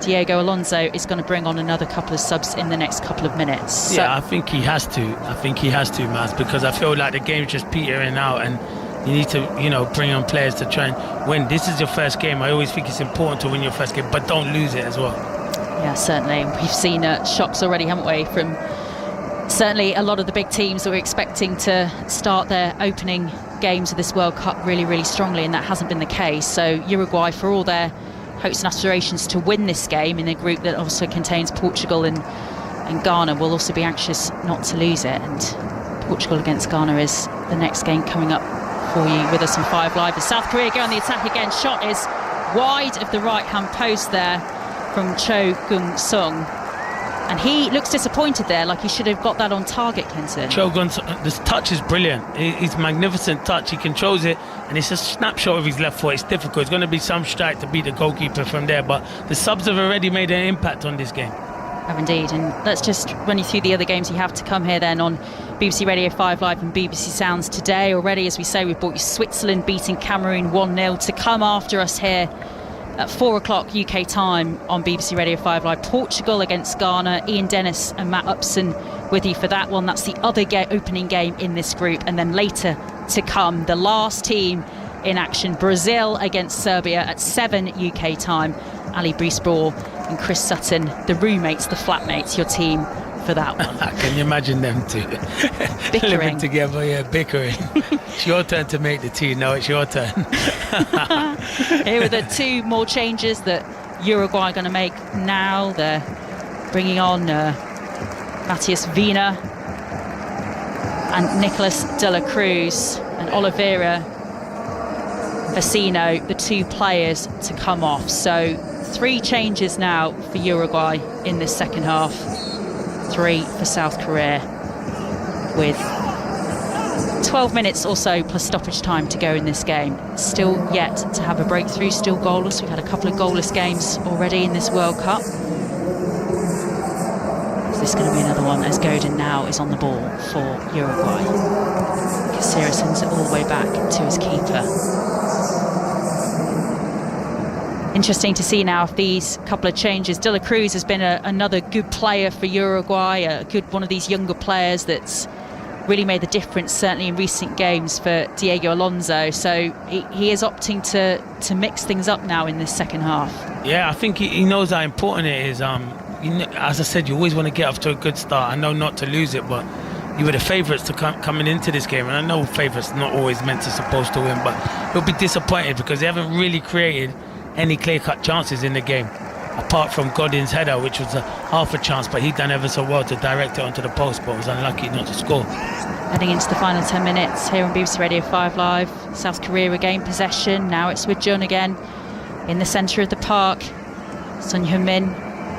A: Diego Alonso is going to bring on another couple of subs in the next couple of minutes.
B: Yeah, I think he has to. Maz, because I feel like the game's just petering out and you need to, bring on players to try and win. This is your first game. I always think it's important to win your first game, but don't lose it as well.
A: Yeah, certainly. We've seen shocks already, haven't we, from certainly a lot of the big teams that were expecting to start their opening games of this World Cup really, really strongly, and that hasn't been the case. So Uruguay, for all their hopes and aspirations to win this game in a group that also contains Portugal and Ghana, will also be anxious not to lose it. And Portugal against Ghana is the next game coming up for you with us on 5 Live. As South Korea go on the attack again. Shot is wide of the right-hand post there from Cho Gung-sung. And he looks disappointed there, like he should have got that on target, Clinton.
B: Cho Gung-sung, this touch is brilliant. It's magnificent touch. He controls it, and it's a snapshot of his left foot. It's difficult. It's going to be some strike to beat the goalkeeper from there, but the subs have already made an impact on this game.
A: Have indeed. And let's just run you through the other games you have to come here then on BBC Radio 5 Live and BBC Sounds today. Already, as we say, we've brought you Switzerland beating Cameroon 1-0. To come after us here at 4 o'clock UK time on BBC Radio 5 Live, Portugal against Ghana. Ian Dennis and Matt Upson with you for that one. That's the other opening game in this group. And then later to come, the last team in action, Brazil against Serbia at 7 UK time. Ali Briesbaugh and Chris Sutton, the roommates, the flatmates, your team for that one.
B: Can you imagine them two living together? Bickering. It's your turn to make the tea. No, it's your turn.
A: Here are the two more changes that Uruguay are going to make now. They're bringing on Matias Vina and Nicolas de la Cruz and Oliveira Vecino, the two players to come off. So 3 changes now for Uruguay in this second half, 3 for South Korea, with 12 minutes or so plus stoppage time to go in this game. Still yet to have a breakthrough, still goalless. We've had a couple of goalless games already in this World Cup. Is this going to be another one, as Godin now is on the ball for Uruguay? Caceres sends it all the way back to his keeper. Interesting to see now if these couple of changes. De La Cruz has been another good player for Uruguay, a good one of these younger players that's really made the difference, certainly in recent games, for Diego Alonso. So he is opting to mix things up now in this second half.
B: Yeah, I think he knows how important it is. As I said, you always want to get off to a good start. I know not to lose it, but you were the favourites to coming into this game, and I know favourites not always meant to supposed to win, but he'll be disappointed because they haven't really created any clear-cut chances in the game, apart from Godin's header, which was a half a chance, but he done ever so well to direct it onto the post, but was unlucky not to score.
A: Heading into the final 10 minutes here on BBC Radio 5 Live. South Korea regain possession. Now it's with Jun again in the centre of the park. Son Heung-min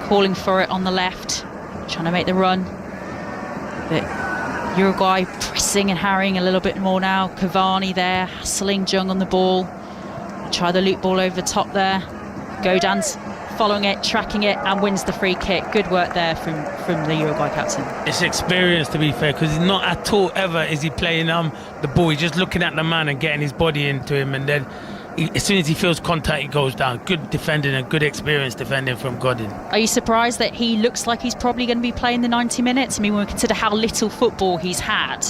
A: calling for it on the left, trying to make the run. But Uruguay pressing and harrying a little bit more now. Cavani there, hassling Jung on the ball. Try the loop ball over the top there. Godin's following it, tracking it, and wins the free kick. Good work there from the Uruguay captain.
B: It's experience, to be fair, because he's not at all ever is he playing the ball. He's just looking at the man and getting his body into him, and then as soon as he feels contact, he goes down. Good defending and good experience defending from Godin.
A: Are you surprised that he looks like he's probably going to be playing the 90 minutes? I mean, when we consider how little football he's had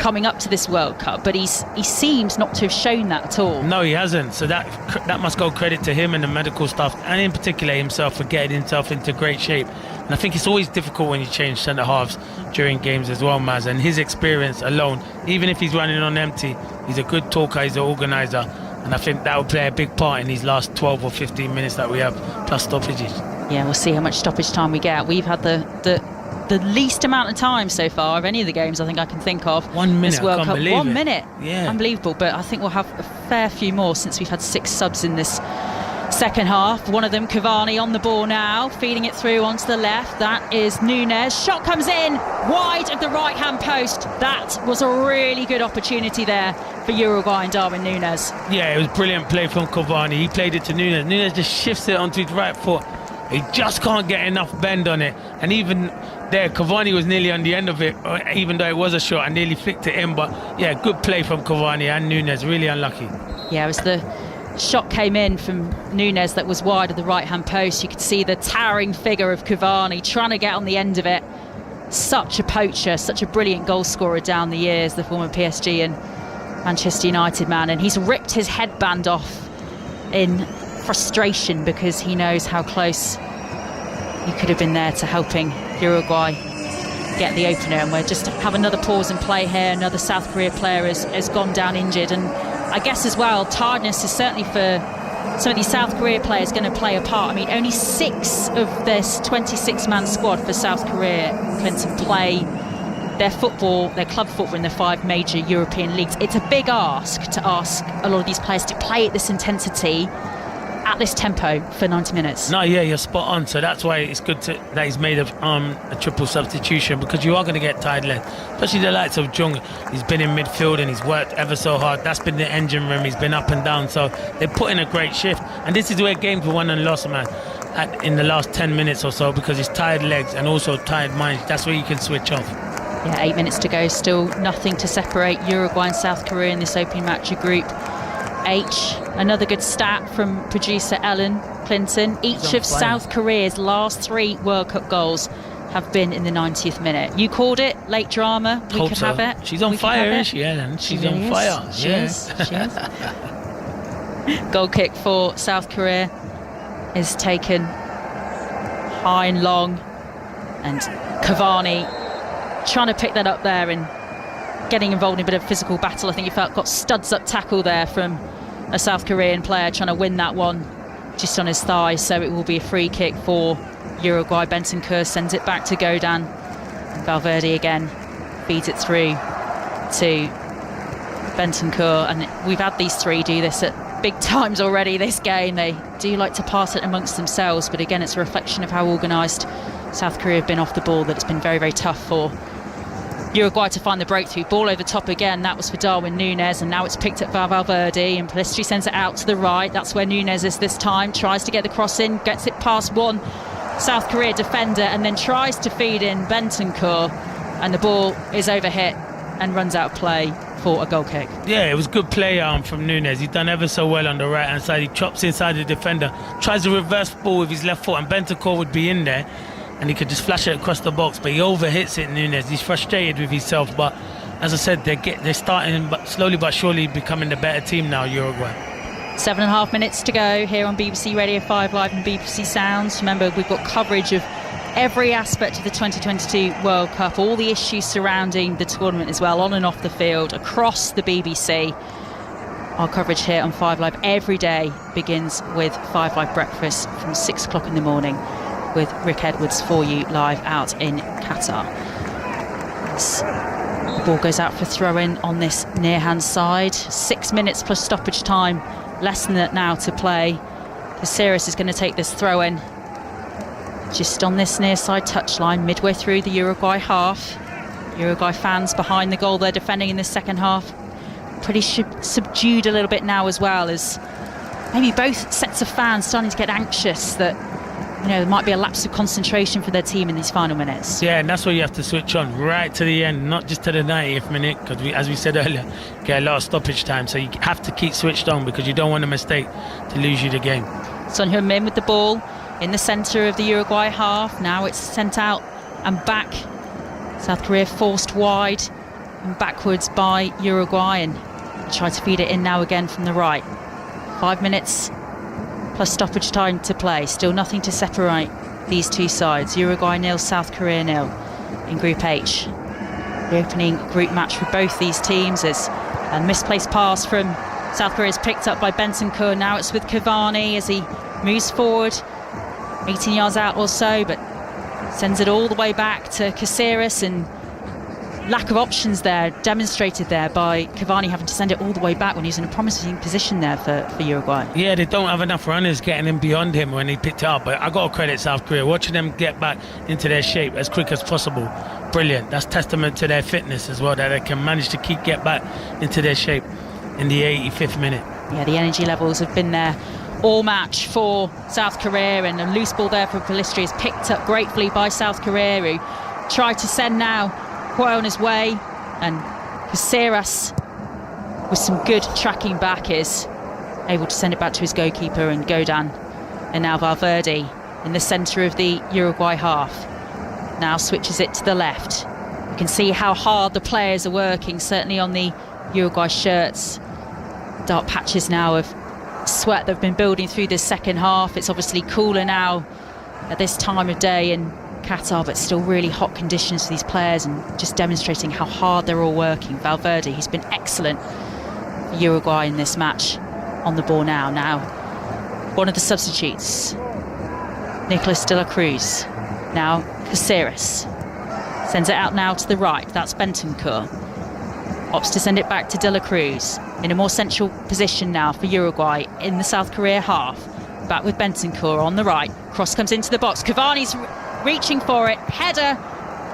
A: coming up to this World Cup, but he seems not to have shown that at all.
B: No, he hasn't. So that must go credit to him and the medical staff, and in particular himself, for getting himself into great shape. And I think it's always difficult when you change centre halves during games as well, Maz. And his experience alone, even if he's running on empty, he's a good talker, he's an organiser. And I think that will play a big part in these last 12 or 15 minutes that we have, plus stoppages.
A: Yeah, we'll see how much stoppage time we get. We've had the least amount of time so far of any of the games I think I can think of.
B: 1 minute,
A: this World
B: I can't
A: Cup.
B: believe
A: 1
B: it.
A: minute,
B: yeah,
A: unbelievable. But I think we'll have a fair few more since we've had 6 subs in this second half. One of them, Cavani, on the ball now, feeding it through onto the left. That is Nunes. Shot comes in wide of the right-hand post. That was a really good opportunity there for Uruguay and Darwin Nunes.
B: Yeah, it was brilliant play from Cavani. He played it to Nunes. Nunes just shifts it onto his right foot. He just can't get enough bend on it. And even there, Cavani was nearly on the end of it, even though it was a shot, and nearly flicked it in. But yeah, good play from Cavani and Nunes. Really unlucky.
A: Yeah, it was the shot came in from Nunes that was wide of the right-hand post. You could see the towering figure of Cavani trying to get on the end of it. Such a poacher, such a brilliant goal scorer down the years, the former PSG and Manchester United man, and he's ripped his headband off in frustration because he knows how close he could have been there to helping Uruguay get the opener. And we'll just have another pause in play here. Another South Korea player has gone down injured, and I guess as well, tiredness is certainly for some of these South Korea players going to play a part. I mean, only 6 of this 26-man squad for South Korea, Clinton, play their football, their club football in the 5 major European leagues. It's a big ask to ask a lot of these players to play at this intensity, at this tempo for 90 minutes.
B: No, yeah, you're spot on. So that's why it's good that he's made a triple substitution, because you are going to get tired legs, especially the likes of Jung. He's been in midfield and he's worked ever so hard. That's been the engine room. He's been up and down. So they put in a great shift. And this is where games were won and lost, man, in the last 10 minutes or so, because it's tired legs and also tired minds. That's where you can switch off.
A: Yeah, 8 minutes to go. Still nothing to separate Uruguay and South Korea in this opening match of Group H. Another good stat from producer Ellen Clinton. Each of South Korea's last 3 World Cup goals have been in the 90th minute. You called it late drama. We could have it.
B: She's on fire, isn't she, Ellen? She's on fire.
A: She is. Goal kick for South Korea is taken high and long, and Cavani trying to pick that up there and getting involved in a bit of physical battle. I think he got studs up tackle there from a South Korean player trying to win that one just on his thigh. So it will be a free kick for Uruguay. Bentancur sends it back to Godin. Valverde again feeds it through to Bentancur, and we've had these 3 do this at big times already this game. They do like to pass it amongst themselves, but again, it's a reflection of how organised South Korea have been off the ball, that it's been very, very tough for Uruguay to find the breakthrough. Ball over top again, that was for Darwin Nunes, and now it's picked up by Valverde, and Pellistri sends it out to the right. That's where Nunes is this time, tries to get the cross in, gets it past one South Korea defender, and then tries to feed in Bentancur, and the ball is overhit and runs out of play for a goal kick.
B: Yeah, it was good play from Nunes. He's done ever so well on the right hand side. He chops inside the defender, tries to reverse ball with his left foot, and Bentancur would be in there and he could just flash it across the box, but he overhits it, Nunes. He's frustrated with himself, but as I said, they're starting slowly but surely becoming the better team now, Uruguay.
A: 7.5 minutes to go here on BBC Radio 5 Live and BBC Sounds. Remember, we've got coverage of every aspect of the 2022 World Cup, all the issues surrounding the tournament as well, on and off the field, across the BBC. Our coverage here on 5 Live every day begins with 5 Live Breakfast from 6 o'clock in the morning, with Rick Edwards for you live out in Qatar. The ball goes out for throw-in on this near-hand side. 6 minutes plus stoppage time, less than that now to play. Caceres is going to take this throw-in just on this near side touchline, midway through the Uruguay half. Uruguay fans behind the goal they're defending in the second half, pretty subdued a little bit now as well, as maybe both sets of fans starting to get anxious that, you know, there might be a lapse of concentration for their team in these final minutes.
B: Yeah, and that's where you have to switch on right to the end, not just to the 90th minute, because as we said earlier, get a lot of stoppage time, so you have to keep switched on because you don't want a mistake to lose you the game.
A: Son Heung-min with the ball in the centre of the Uruguay half. Now it's sent out and back. South Korea forced wide and backwards by Uruguay, and try to feed it in now again from the right. 5 minutes plus stoppage time to play. Still nothing to separate these two sides. Uruguay 0, South Korea 0 in Group H. The opening group match for both these teams is a misplaced pass from South Korea is picked up by Bentancur. Now it's with Cavani as he moves forward 18 yards out or so, but sends it all the way back to Caceres, and lack of options there demonstrated there by Cavani having to send it all the way back when he's in a promising position there for Uruguay.
B: Yeah, they don't have enough runners getting in beyond him when he picked it up, but I got to credit South Korea, watching them get back into their shape as quick as possible. Brilliant. That's testament to their fitness as well, that they can manage to get back into their shape in the 85th minute.
A: Yeah, the energy levels have been there all match for South Korea, and a loose ball there from Pellistri is picked up gratefully by South Korea, who tried to send now Quay on his way, and Caceres with some good tracking back is able to send it back to his goalkeeper and Godin. And now Valverde in the centre of the Uruguay half. Now switches it to the left. You can see how hard the players are working, certainly on the Uruguay shirts. Dark patches now of sweat that have been building through this second half. It's obviously cooler now at this time of day in Qatar, but still really hot conditions for these players, and just demonstrating how hard they're all working. Valverde, he's been excellent for Uruguay in this match, on the ball now. Now, one of the substitutes, Nicolas de la Cruz. Now, Caceres sends it out now to the right. That's Bentancur. Opts to send it back to de la Cruz in a more central position now for Uruguay in the South Korea half. Back with Bentancur on the right. Cross comes into the box. Cavani's reaching for it. Header.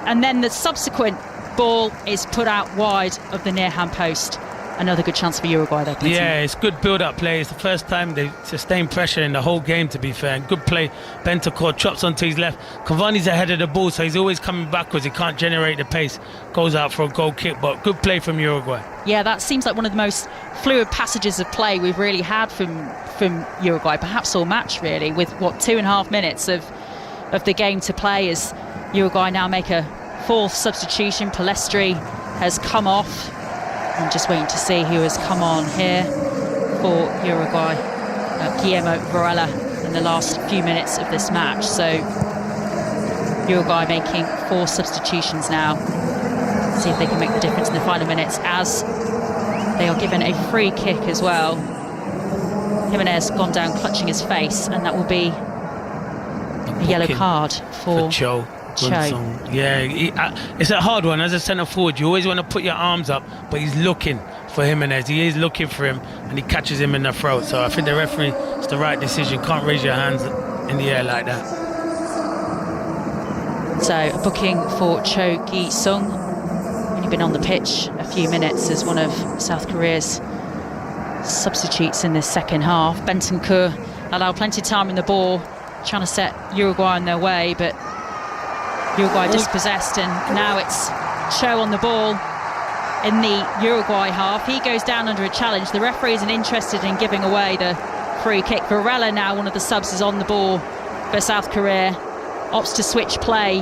A: And then the subsequent ball is put out wide of the near hand post. Another good chance for Uruguay there, Clinton.
B: Yeah, it's good build-up play. It's the first time they sustained pressure in the whole game, to be fair. And good play. Bentancur chops onto his left. Cavani's ahead of the ball, so he's always coming backwards. He can't generate the pace. Goes out for a goal kick, but good play from Uruguay.
A: Yeah, that seems like one of the most fluid passages of play we've really had from Uruguay, perhaps all match, really, with, 2.5 minutes of the game to play, as Uruguay now make a fourth substitution. Palestri has come off. I'm just waiting to see who has come on here for Uruguay. Guillermo Varela in the last few minutes of this match. So Uruguay making 4 substitutions now. See if they can make the difference in the final minutes, as they are given a free kick as well. Jimenez gone down clutching his face, and that will be a yellow card for
B: Cho. Yeah, it's a hard one. As a centre forward, you always want to put your arms up, but he's looking for Jimenez. He is looking for him, and he catches him in the throat. So I think the referee, it's the right decision. Can't raise your hands in the air like that.
A: So a booking for Cho Gi-sung. Only been on the pitch a few minutes as one of South Korea's substitutes in this second half. Bentancur allowed plenty of time in the ball, trying to set Uruguay on their way, but Uruguay dispossessed, and now it's Cho on the ball in the Uruguay half. He goes down under a challenge. The referee isn't interested in giving away the free kick. Varela, now one of the subs, is on the ball for South Korea. Opts to switch play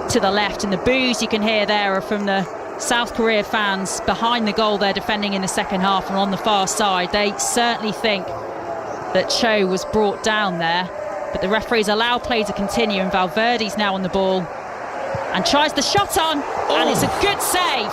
A: to the left, and the boos you can hear there are from the South Korea fans behind the goal they're defending in the second half and on the far side. They certainly think that Cho was brought down there, but the referees allow play to continue, and Valverde's now on the ball and tries the shot on, and it's a good save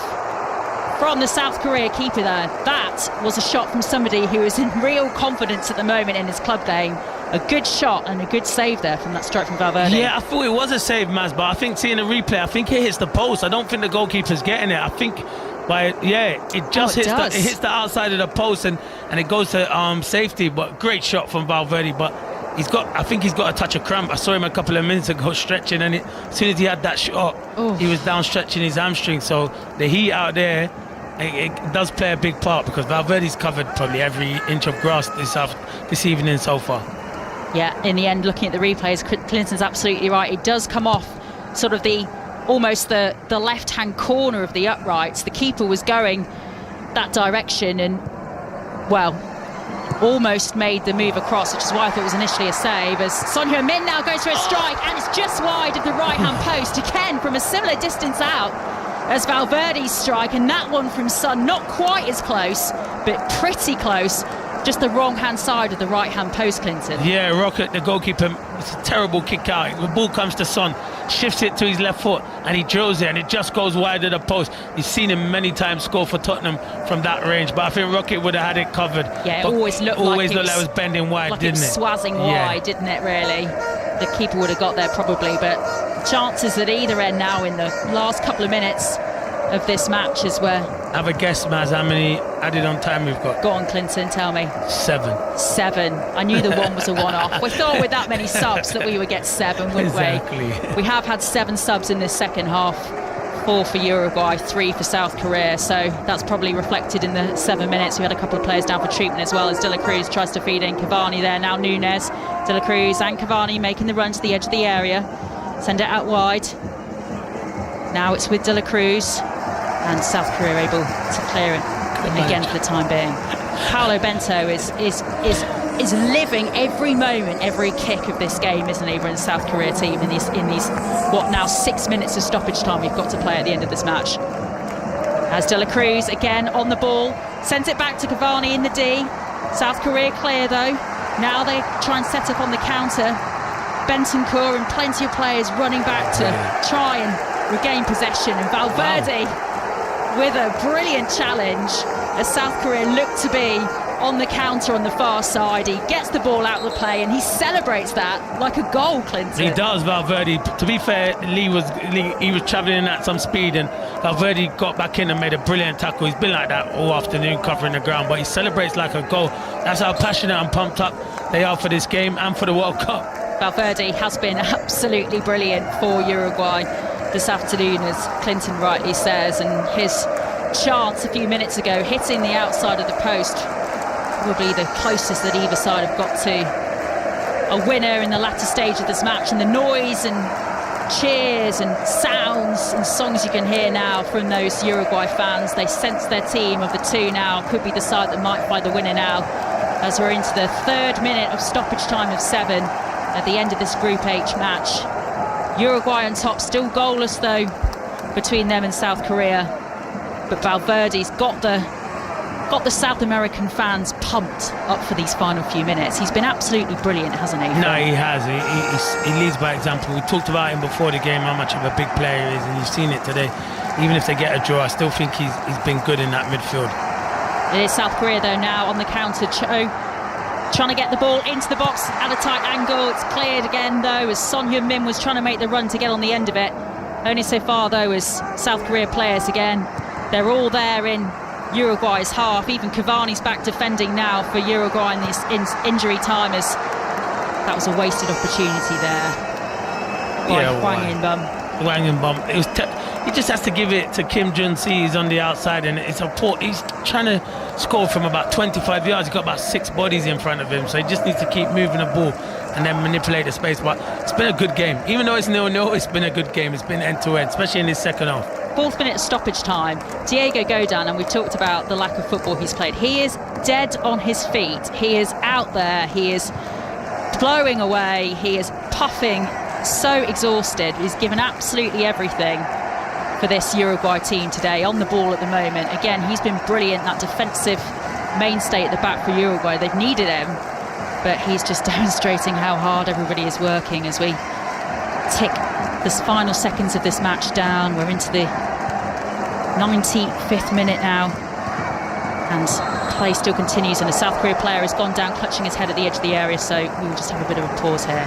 A: from the South Korea keeper there. That was a shot from somebody who is in real confidence at the moment in his club game. A good shot and a good save there from that strike from Valverde.
B: Yeah, I thought it was a save, Maz, but I think seeing the replay, I think it hits the post. I don't think the goalkeeper's getting it. I think, it just hits the outside of the post, and it goes to safety. But great shot from Valverde, but I think he's got a touch of cramp. I saw him a couple of minutes ago stretching, and as soon as he had that shot, he was down stretching his hamstring. So the heat out there, it does play a big part, because Valverde's covered probably every inch of grass this evening so far.
A: Yeah, in the end, looking at the replays, Clinton's absolutely right. It does come off sort of almost the left-hand corner of the uprights. The keeper was going that direction and, almost made the move across, which is why I thought it was initially a save, as Son Heung-min now goes for a strike, and it's just wide of the right-hand post, again from a similar distance out as Valverde's strike, and that one from Son, not quite as close, but pretty close. Just the wrong hand side of the right hand post, Clinton.
B: Yeah, Rocket, the goalkeeper, it's a terrible kick out. The ball comes to Son, shifts it to his left foot, and he drills it, and it just goes wide of the post. You've seen him many times score for Tottenham from that range, but I think Rocket would have had it covered.
A: Yeah, it always looked like it
B: was bending wide,
A: like
B: didn't it?
A: Swazzing wide, didn't it, really? The keeper would have got there probably, but chances at either end now in the last couple of minutes of this match is where...
B: Have a guess, Maz, how many added on time we've got?
A: Go on, Clinton, tell me.
B: 7.
A: I knew the one was a one-off. We thought with that many subs that we would get 7, wouldn't
B: exactly.
A: We have had 7 subs in this second half. 4 for Uruguay, 3 for South Korea. So that's probably reflected in the 7 minutes. We had a couple of players down for treatment as well, as De La Cruz tries to feed in Cavani there. Now Nunes, De La Cruz and Cavani making the run to the edge of the area. Send it out wide. Now it's with De La Cruz. And South Korea able to clear it. again for the time being. Paolo Bento is living every moment, every kick of this game, isn't he, for the South Korea team in these what now 6 minutes of stoppage time we've got to play at the end of this match. As De La Cruz again on the ball, sends it back to Cavani in the D. South Korea clear though. Now they try and set up on the counter. Bentancur and plenty of players running back to try and regain possession, and Valverde with a brilliant challenge as South Korea look to be on the counter on the far side. He gets the ball out of the play and he celebrates that like a goal, Clinton.
B: He does, Valverde. To be fair, he was travelling at some speed, and Valverde got back in and made a brilliant tackle. He's been like that all afternoon covering the ground, but he celebrates like a goal. That's how passionate and pumped up they are for this game and for the World Cup.
A: Valverde has been absolutely brilliant for Uruguay this afternoon, as Clinton rightly says, and his chance a few minutes ago hitting the outside of the post, probably the closest that either side have got to a winner in the latter stage of this match. And the noise and cheers and sounds and songs you can hear now from those Uruguay fans, they sense their team of the two now could be the side that might find the winner now, as we're into the 3rd minute of stoppage time of 7 at the end of this Group H match. Uruguay on top, still goalless though between them and South Korea, but Valverde's got the South American fans pumped up for these final few minutes. He's been absolutely brilliant, hasn't he?
B: No, he has. He leads by example. We talked about him before the game, how much of a big player he is, and you've seen it today. Even if they get a draw, I still think he's been good in that midfield.
A: It is South Korea though now on the counter. Cho trying to get the ball into the box at a tight angle. It's cleared again though, as Son Heung-min was trying to make the run to get on the end of it. Only so far though as South Korea players again, they're all there in Uruguay's half. Even Cavani's back defending now for Uruguay in this injury time, as that was a wasted opportunity there by Wang In-bum.
B: It was he just has to give it to Kim Jun-si. He's on the outside, and he's trying to score from about 25 yards. He's got about 6 bodies in front of him, so he just needs to keep moving the ball and then manipulate the space. But it's been a good game. Even though it's 0-0, it's been a good game. It's been end-to-end, especially in this second half.
A: 4th minute of stoppage time. Diego Godin, and we've talked about the lack of football he's played. He is dead on his feet. He is out there. He is blowing away. He is puffing, so exhausted. He's given absolutely everything for this Uruguay team today, on the ball at the moment. Again, he's been brilliant, that defensive mainstay at the back for Uruguay. They've needed him, but he's just demonstrating how hard everybody is working as we tick the final seconds of this match down. We're into the 95th minute now, and play still continues, and a South Korea player has gone down clutching his head at the edge of the area, so we'll just have a bit of a pause here.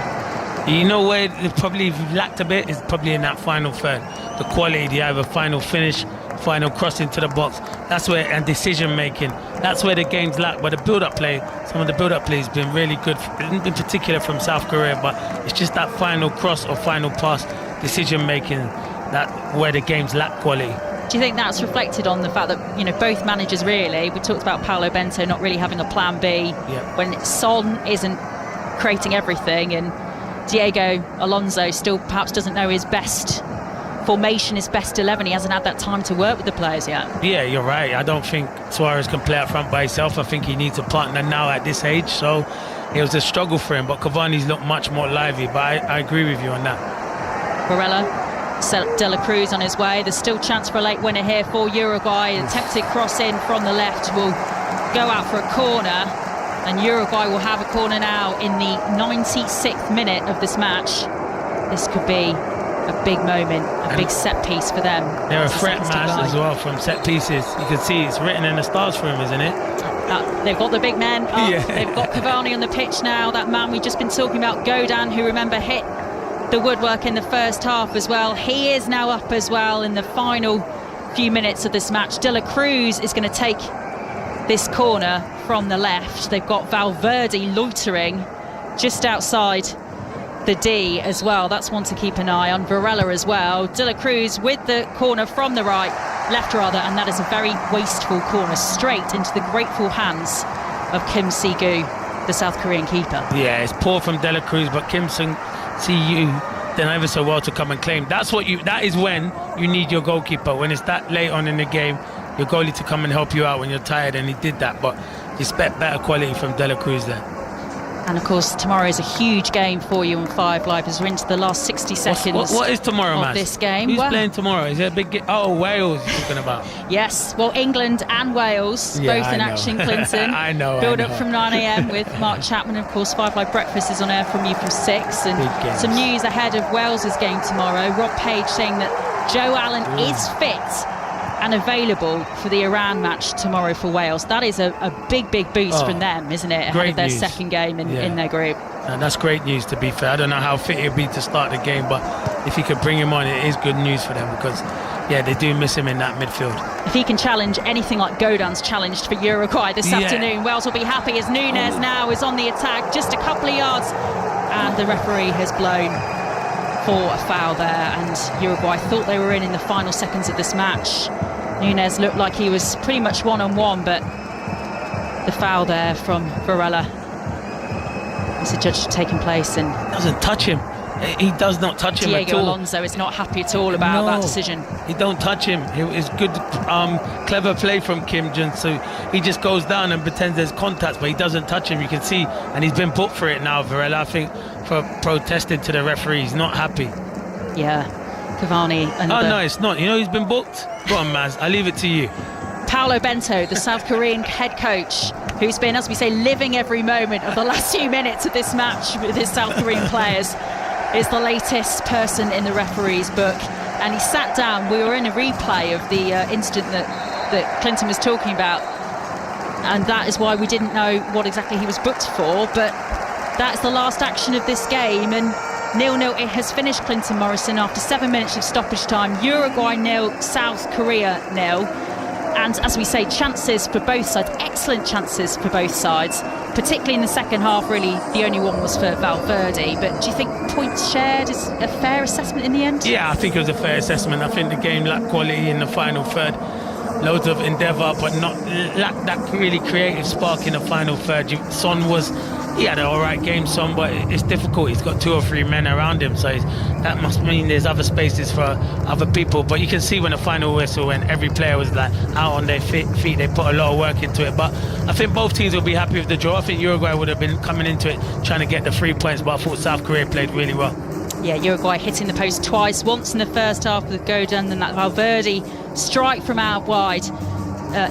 B: You know where they probably lacked a bit is probably in that final third. The quality, they have a final finish, final cross into the box. That's where, and decision making, that's where the game's lack. But the build-up play, some of the build-up play has been really good, in particular from South Korea. But it's just that final cross or final pass, decision making, that where the game's lack quality.
A: Do you think that's reflected on the fact that, you know, both managers really, we talked about Paolo Bento not really having a plan B, when Son isn't creating everything, and Diego Alonso still perhaps doesn't know his best formation, his best 11. He hasn't had that time to work with the players yet. Yeah,
B: you're right. I don't think Suarez can play up front by himself. I think he needs a partner now at this age, so it was a struggle for him, but Cavani's looked much more lively. But I agree with you on that.
A: Barella, De La Cruz on his way. There's still chance for a late winner here for Uruguay. An attempted cross in from the left will go out for a corner, and Uruguay will have a corner now in the 96th minute of this match. This could be a big moment, a big set piece for them.
B: They're a threat match as well from set pieces. You can see it's written in the stars for him, isn't it?
A: They've got the big men up. Yeah. They've got Cavani on the pitch now. That man we've just been talking about, Godin, who, remember, hit the woodwork in the first half as well. He is now up as well in the final few minutes of this match. De La Cruz is going to take this corner from the left. They've got Valverde loitering just outside the D as well. That's one to keep an eye on. Varela as well. De La Cruz with the corner from the left rather, and that is a very wasteful corner straight into the grateful hands of Kim Si-gu, the South Korean keeper.
B: Yeah, it's poor from De La Cruz, but Kim Si-gu done ever so well to come and claim. That is when you need your goalkeeper, when it's that late on in the game, your goalie to come and help you out when you're tired, and he did that. But you expect better quality from De La Cruz there.
A: And of course, tomorrow is a huge game for you on 5 Live as we're into the last 60 seconds.
B: What is tomorrow,
A: of
B: Maz?
A: This game?
B: Who's playing tomorrow? Is it a big game? Oh, Wales you're talking about.
A: Yes, well, England and Wales, both in action, Clinton.
B: I know.
A: Build up from 9 a.m. with Mark Chapman. Of course, 5 Live Breakfast is on air from you from 6. And some news ahead of Wales's game tomorrow. Rob Page saying that Joe Allen is fit and available for the Iran match tomorrow for Wales. That is a big boost from them, isn't it? Ahead of their second game in their group.
B: And that's great news, to be fair. I don't know how fit he'll be to start the game, but if he could bring him on, it is good news for them because, they do miss him in that midfield.
A: If he can challenge anything like Godin's challenged for Uruguay this afternoon, Wales will be happy as Nunes now is on the attack, just a couple of yards, and the referee has blown for a foul there, and Uruguay thought they were in the final seconds of this match. Nunes looked like he was pretty much one-on-one, but the foul there from Varela is adjudged taking place, and
B: doesn't touch him. He does not touch him at all.
A: Diego Alonso is not happy at all about that decision.
B: He don't touch him. It's good, clever play from Kim Jin-soo. He just goes down and pretends there's contact, but he doesn't touch him. You can see, and he's been booked for it now, Varela, I think, for protesting to the referee. He's not happy.
A: Yeah, Cavani.
B: Oh, no, it's not. You know he's been booked? Go on, Maz. I leave it to you.
A: Paolo Bento, the South Korean head coach, who's been, as we say, living every moment of the last few minutes of this match with his South Korean players, is the latest person in the referee's book. And he sat down. We were in a replay of the incident that Clinton was talking about, and that is why we didn't know what exactly he was booked for, but that's the last action of this game, and 0-0 it has finished, Clinton Morrison, after 7 minutes of stoppage time. Uruguay 0, South Korea 0. And as we say, chances for both sides, excellent chances for both sides, particularly in the second half. Really, the only one was for Valverde. But do you think points shared is a fair assessment in the end?
B: Yeah, I think it was a fair assessment. I think the game lacked quality in the final third. Loads of endeavour, but not lacked that really creative spark in the final third. Son he had an alright game, Son, but it's difficult. He's got 2 or 3 men around him, so that must mean there's other spaces for other people. But you can see when the final whistle, when every player was like out on their feet, they put a lot of work into it. But I think both teams will be happy with the draw. I think Uruguay would have been coming into it trying to get the 3 points, but I thought South Korea played really well.
A: Yeah, Uruguay hitting the post twice, once in the first half with Godin, and that Valverde strike from out wide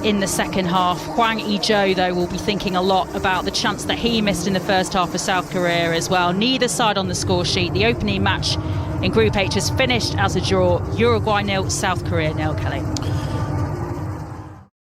A: in the second half. Hwang Ee-jo, though, will be thinking a lot about the chance that he missed in the first half for South Korea as well. Neither side on the score sheet. The opening match in Group H has finished as a draw. Uruguay 0, South Korea 0, Kelly.